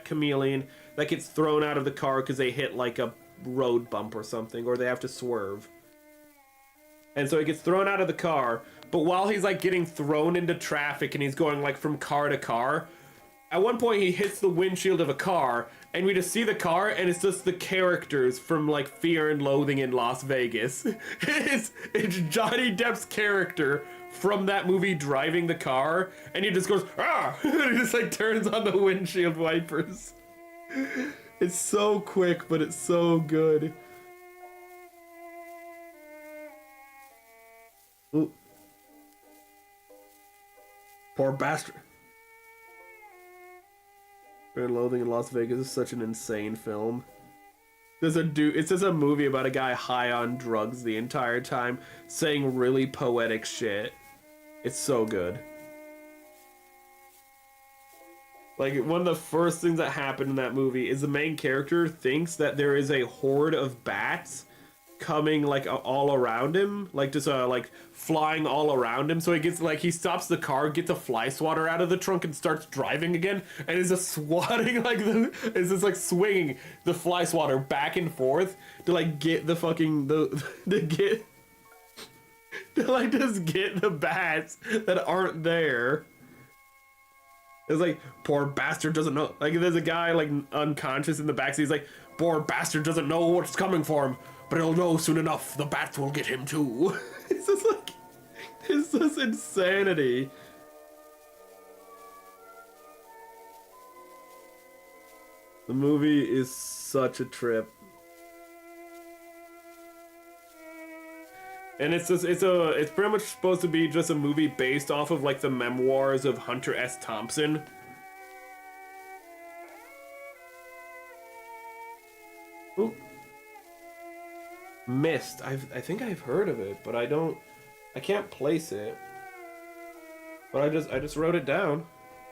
chameleon that gets thrown out of the car because they hit like a road bump or something, or they have to swerve. And so he gets thrown out of the car, but while he's like getting thrown into traffic and he's going like from car to car, at one point he hits the windshield of a car and we just see the car and it's just the characters from like Fear and Loathing in Las Vegas. It's Johnny Depp's character from that movie driving the car, and he just goes, ah! And he just like turns on the windshield wipers. It's so quick, but it's so good. Ooh. Poor bastard. Fear and Loathing in Las Vegas is such an insane film. It's just a movie about a guy high on drugs the entire time, saying really poetic shit. It's so good. Like, one of the first things that happen in that movie is the main character thinks that there is a horde of bats coming like all around him, like just like flying all around him. So he gets like he stops the car, gets a fly swatter out of the trunk, and starts driving again, and is just swatting like is just like swinging the fly swatter back and forth to like get the fucking to get to like just get the bats that aren't there. It's like, poor bastard doesn't know. Like, there's a guy, like, unconscious in the backseat. He's like, poor bastard doesn't know what's coming for him, but he'll know soon enough. The bats will get him, too. It's just like, it's just insanity. The movie is such a trip. And it's pretty much supposed to be just a movie based off of like the memoirs of Hunter S. Thompson. Ooh. Mist. I think I've heard of it, but I can't place it. But I just wrote it down.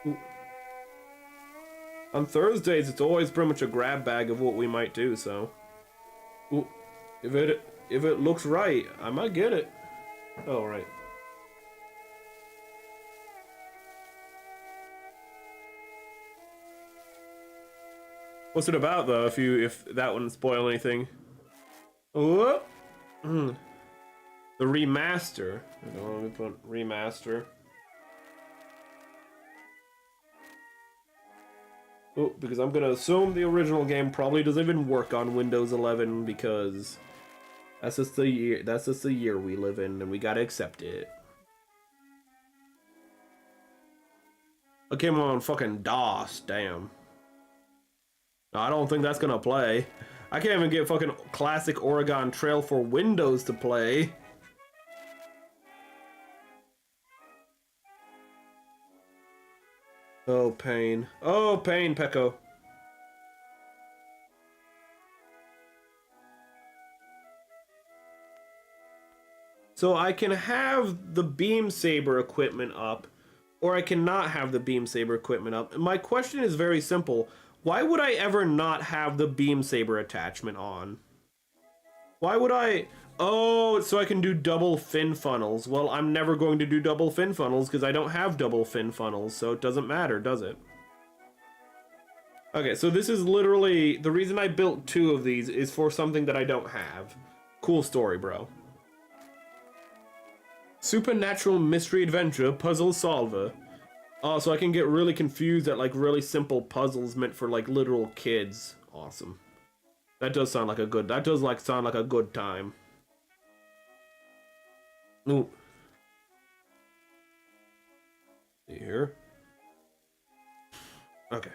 Ooh. On Thursdays, it's always pretty much a grab bag of what we might do, so. Ooh. If it looks right, I might get it. Oh, right. What's it about, though, if that wouldn't spoil anything? Oh! The remaster. Let me put remaster. Oh, because I'm gonna assume the original game probably doesn't even work on Windows 11 because that's just the year we live in, and we gotta accept it. I came on fucking DOS, damn. No, I don't think that's gonna play. I can't even get fucking classic Oregon Trail for Windows to play. Oh, pain. Oh, pain, Pecco. So I can have the beam saber equipment up, or I cannot have the beam saber equipment up. My question is very simple. Why would I ever not have the beam saber attachment on? Why would I... Oh, so I can do double fin funnels. Well, I'm never going to do double fin funnels because I don't have double fin funnels, so it doesn't matter, does it? Okay, so this is literally... The reason I built 2 of these is for something that I don't have. Cool story, bro. Supernatural mystery adventure puzzle solver. Oh, so I can get really confused at like really simple puzzles meant for like literal kids. Awesome. That does sound like a good... That does like sound like a good time. Ooh. See here. Okay.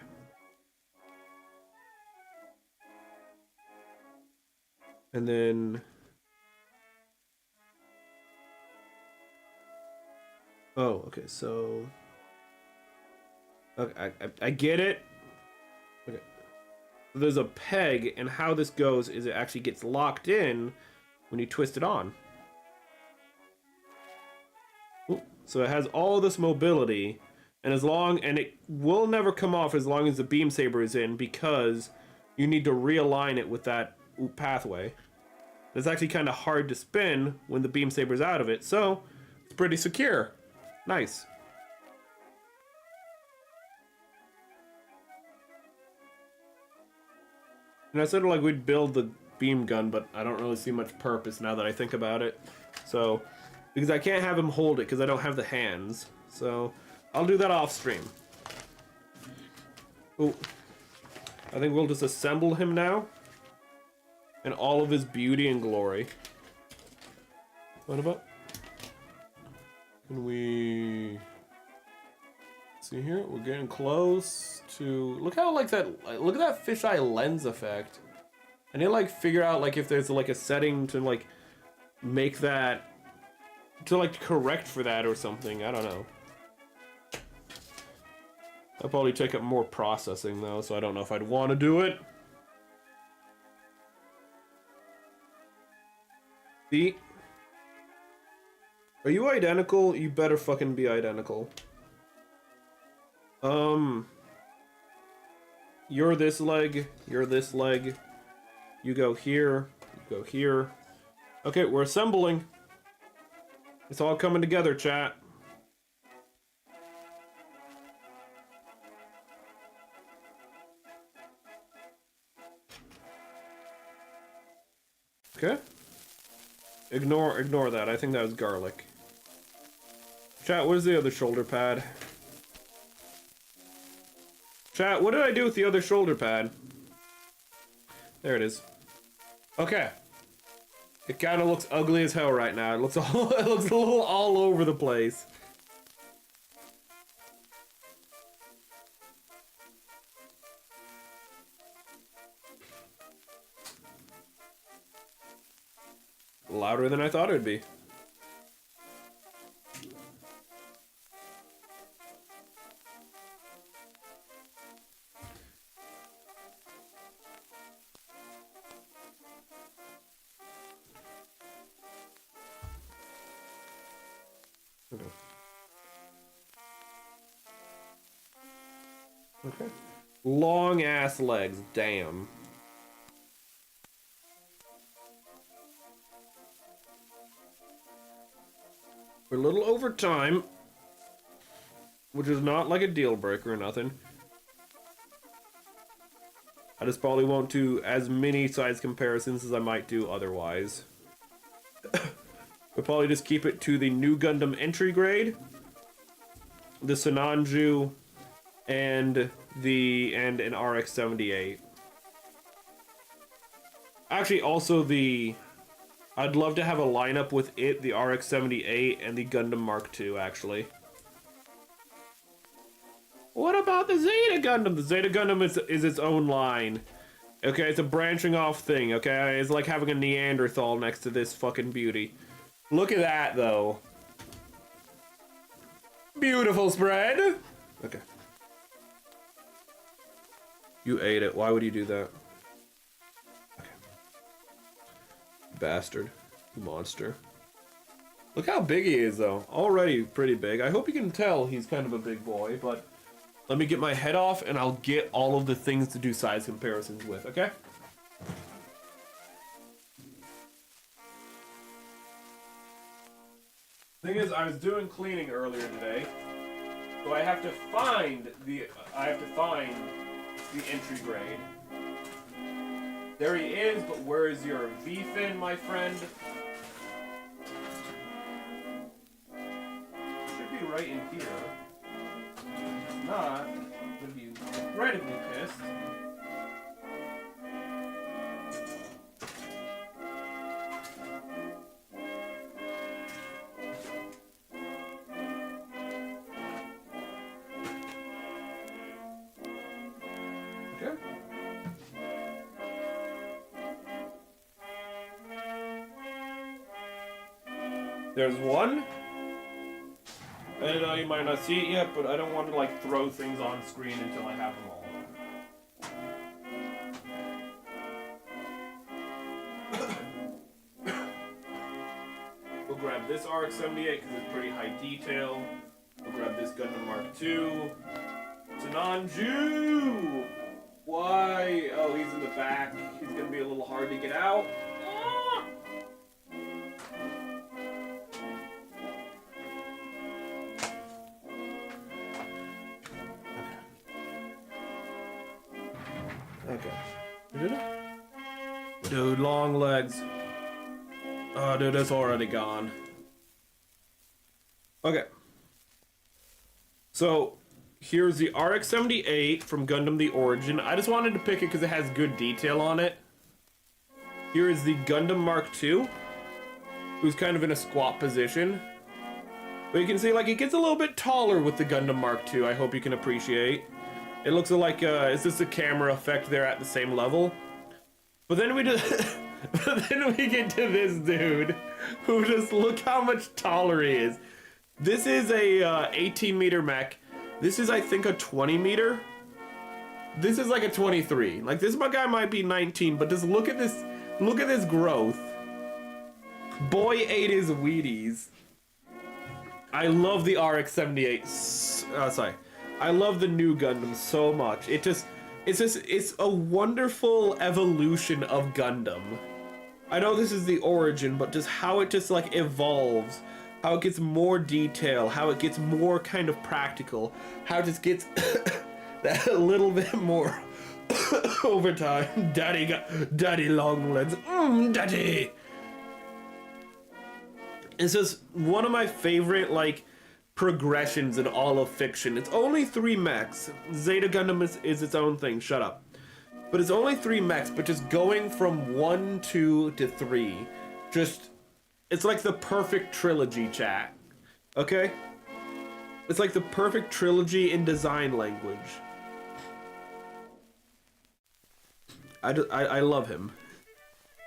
And then... Oh, okay, so... Okay, I get it. Okay. There's a peg, and how this goes is it actually gets locked in when you twist it on. Ooh. So it has all this mobility, and it will never come off as long as the beam saber is in, because you need to realign it with that pathway. It's actually kind of hard to spin when the beam saber's out of it, so it's pretty secure. Nice. And I said like we'd build the beam gun, but I don't really see much purpose now that I think about it. So, because I can't have him hold it because I don't have the hands. So, I'll do that off stream. Oh, I think we'll just assemble him now. In all of his beauty and glory. What about? Can we see here? We're getting close to... Look how like that... Look at that fisheye lens effect. I need to like figure out like if there's like a setting to like make that... To like correct for that or something. I don't know. That'll probably take up more processing though, so I don't know if I'd want to do it. See? Are you identical? You better fucking be identical. You're this leg, you're this leg. You go here, you go here. Okay, we're assembling. It's all coming together, chat. Okay. Ignore that. I think that was garlic. Chat, what is the other shoulder pad? Chat, what did I do with the other shoulder pad? There it is. Okay. It kind of looks ugly as hell right now. It looks it looks a little all over the place. Louder than I thought it would be. Okay. Long ass legs, damn. We're a little over time, which is not like a deal breaker or nothing. I just probably won't do as many size comparisons as I might do otherwise. We'll probably just keep it to the Nu-Gundam entry grade, the Sinanju, and an RX-78. Actually, also I'd love to have a lineup with it, the RX-78, and the Gundam Mark II, actually. What about the Zeta Gundam? The Zeta Gundam is its own line. Okay, it's a branching off thing, okay? It's like having a Neanderthal next to this fucking beauty. Look at that, though. Beautiful spread! Okay. You ate it. Why would you do that? Okay. Bastard. Monster. Look how big he is, though. Already pretty big. I hope you can tell he's kind of a big boy, but let me get my head off and I'll get all of the things to do size comparisons with, okay? Thing is, I was doing cleaning earlier today, so I have to find the entry grade. There he is, but where is your V-fin, my friend? Should be right in here. If not, I'm gonna be incredibly pissed. Okay. There's one. I know you might not see it yet, but I don't want to like throw things on screen until I have them all. We'll grab this RX-78 because it's pretty high detail. We'll grab this Gundam Mark II. Sinanju! Why? Oh, he's in the back. He's gonna be a little hard to get out. Okay. Dude, long legs. Oh, dude, it's already gone. Okay. So, here's the RX-78 from Gundam The Origin. I just wanted to pick it because it has good detail on it. Here is the Gundam Mark II, who's kind of in a squat position. But you can see, like, it gets a little bit taller with the Gundam Mark II, I hope you can appreciate. It looks like, it's just a camera effect there at the same level. But then we just, but then we get to this dude, who just, look how much taller he is. This is a 18 meter mech. This is, I think, a 20 meter. This is like a 23. Like, this guy might be 19, but just look at this growth. Boy ate his Wheaties. I love the RX-78. Sorry. I love the Nu-Gundam so much. It's a wonderful evolution of Gundam. I know this is the origin, but just how it just like evolves, how it gets more detail, how it gets more kind of practical, how it just gets that a little bit more over time. Daddy long legs, daddy. It's just one of my favorite like progressions in all of fiction. It's only 3 mechs. Zeta Gundam is its own thing. Shut up. But it's only 3 mechs, but just going from 1, 2 to 3, just it's like the perfect trilogy, chat. Okay? It's like the perfect trilogy in design language. I love him.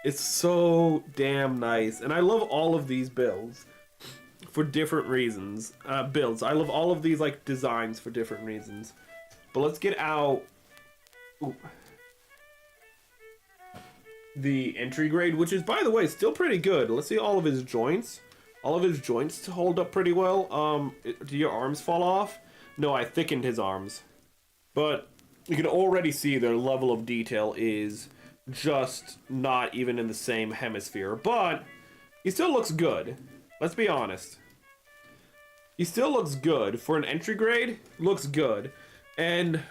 It's so damn nice. And I love all of these builds for different reasons. Builds. I love all of these like designs for different reasons. But let's get out the entry grade, which is, by the way, still pretty good. Let's see all of his joints. All of his joints hold up pretty well. Do your arms fall off? No, I thickened his arms. But you can already see their level of detail is just not even in the same hemisphere. But he still looks good. Let's be honest. He still looks good. For an entry grade, looks good. And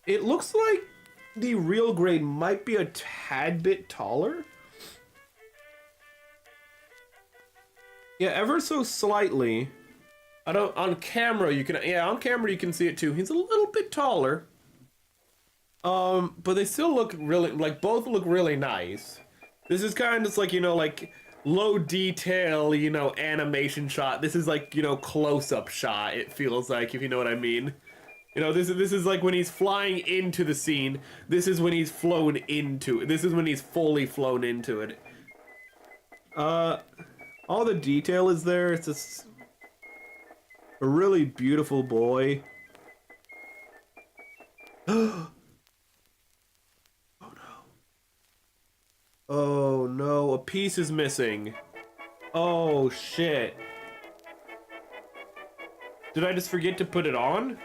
it looks like the real grade might be a tad bit taller. Yeah, ever so slightly. I don't, on camera you can see it too. He's a little bit taller. But they still look really, like, both look really nice. This is kind of just like, you know, like low detail, you know, animation shot. This is like, you know, close-up shot, it feels like, if you know what I mean. You know, this is like when he's flying into the scene. This is when he's flown into it. This is when he's fully flown into it. All the detail is there. It's just a really beautiful boy. Oh no. Oh no, a piece is missing. Oh shit. Did I just forget to put it on?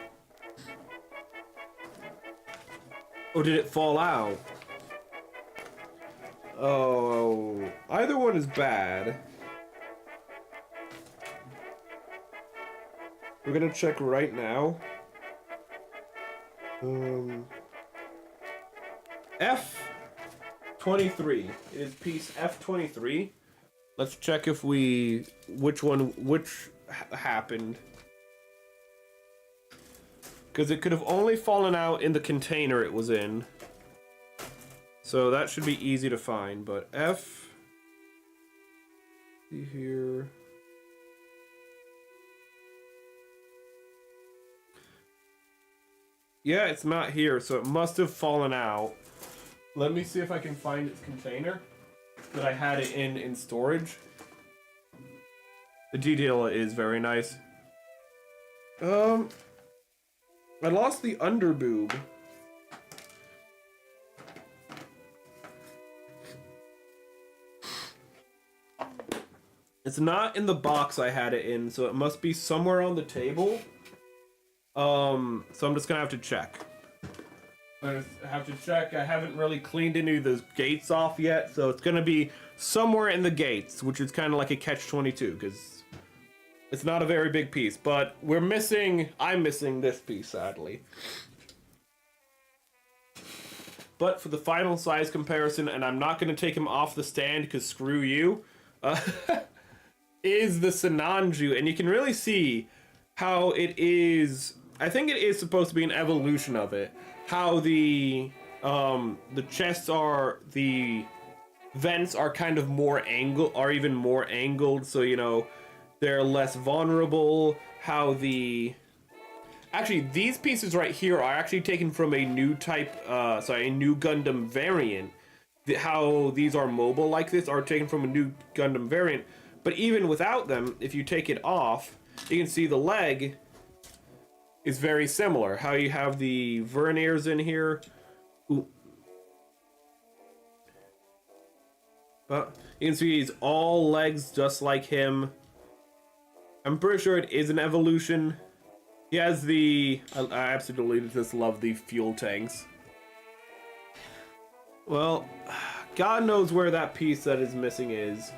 Or did it fall out? Oh, either one is bad. We're gonna check right now. F23. It is piece F23. Let's check if which happened. Because it could have only fallen out in the container it was in. So that should be easy to find, but F... See here... Yeah, it's not here, so it must have fallen out. Let me see if I can find its container that I had it in storage. The detail is very nice. I lost the underboob. It's not in the box I had it in, so it must be somewhere on the table. So I'm just gonna have to check. I have to check. I haven't really cleaned any of those gates off yet, so it's gonna be somewhere in the gates, which is kind of like a catch-22, because it's not a very big piece. But I'm missing this piece, sadly. But for the final size comparison, and I'm not gonna take him off the stand, because screw you, is the Sinanju, and you can really see how it is. I think it is supposed to be an evolution of it. How the chests are, the vents are kind of more angled, are even more angled, so you know they're less vulnerable. How actually these pieces right here are actually taken from a new type, a Nu-Gundam variant. How these are mobile like this are taken from a Nu-Gundam variant. But even without them, if you take it off, you can see the leg is very similar. How you have the verniers in here. Ooh. But you can see he's all legs just like him. I'm pretty sure it is an evolution. He has I absolutely just love the fuel tanks. Well, God knows where that piece that is missing is.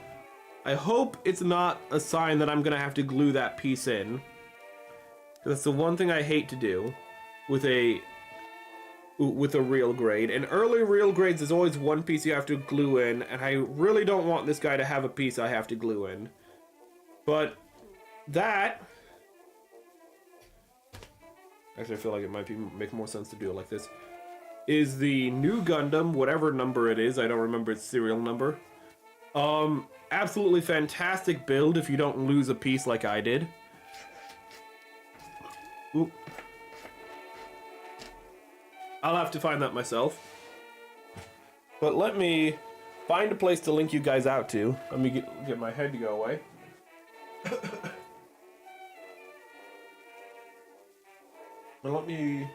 I hope it's not a sign that I'm gonna have to glue that piece in. That's the one thing I hate to do with a real grade. In early real grades, there's always one piece you have to glue in, and I really don't want this guy to have a piece I have to glue in. But that... Actually, I feel like it might make more sense to do it like this. Is the Nu-Gundam, whatever number it is, I don't remember its serial number. Absolutely fantastic build if you don't lose a piece like I did. Oop. I'll have to find that myself. But let me find a place to link you guys out to. Let me get my head to go away. But let me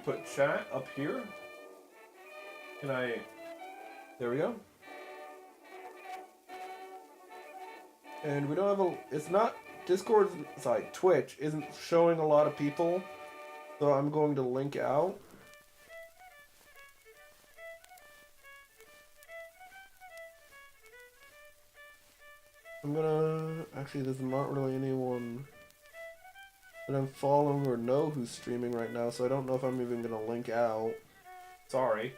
put chat up here. Can I... There we go. And we don't have a... It's not... Discord, sorry, Twitch isn't showing a lot of people. So I'm going to link out. I'm gonna... Actually, there's not really anyone that I'm following or know who's streaming right now, so I don't know if I'm even gonna link out. Sorry.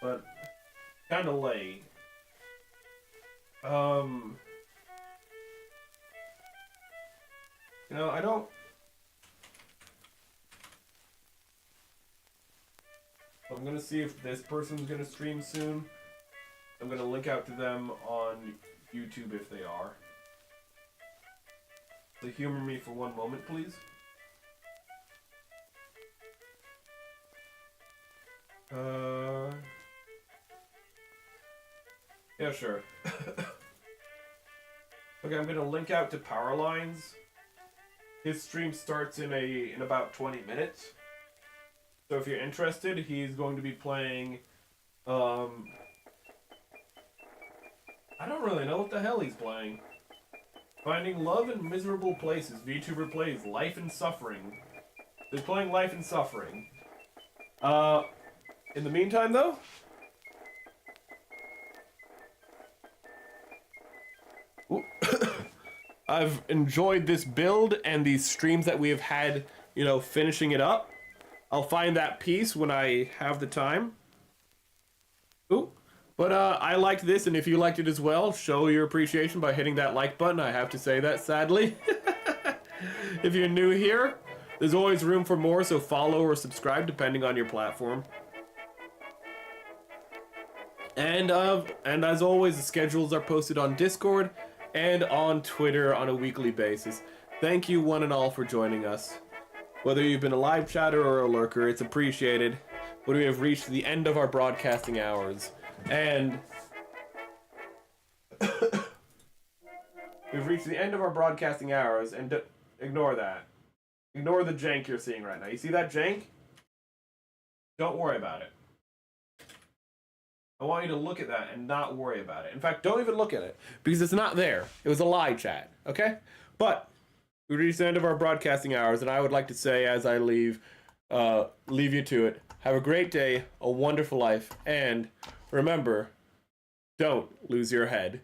But... Kinda late. You know, I don't... I'm gonna see if this person's gonna stream soon. I'm gonna link out to them on YouTube if they are. So humor me for one moment, please. Yeah, sure. Okay, I'm gonna link out to Powerlines. His stream starts in about 20 minutes. So if you're interested, he's going to be playing, I don't really know what the hell he's playing. Finding Love in Miserable Places. VTuber plays Life and Suffering. He's playing Life and Suffering. In the meantime, though, I've enjoyed this build and these streams that we have had, you know, finishing it up. I'll find that piece when I have the time. Ooh. But I liked this, and if you liked it as well, show your appreciation by hitting that like button. I have to say that, sadly. If you're new here, there's always room for more, so follow or subscribe depending on your platform. And as always, the schedules are posted on Discord and on Twitter on a weekly basis. Thank you one and all for joining us. Whether you've been a live chatter or a lurker, it's appreciated. But we have reached the end of our broadcasting hours. And we've reached the end of our broadcasting hours, and ignore that. Ignore the jank you're seeing right now. You see that jank? Don't worry about it. I want you to look at that and not worry about it. In fact, don't even look at it, because it's not there. It was a lie chat, okay? But we reached the end of our broadcasting hours, and I would like to say, as I leave you to it, have a great day, a wonderful life, and remember, don't lose your head.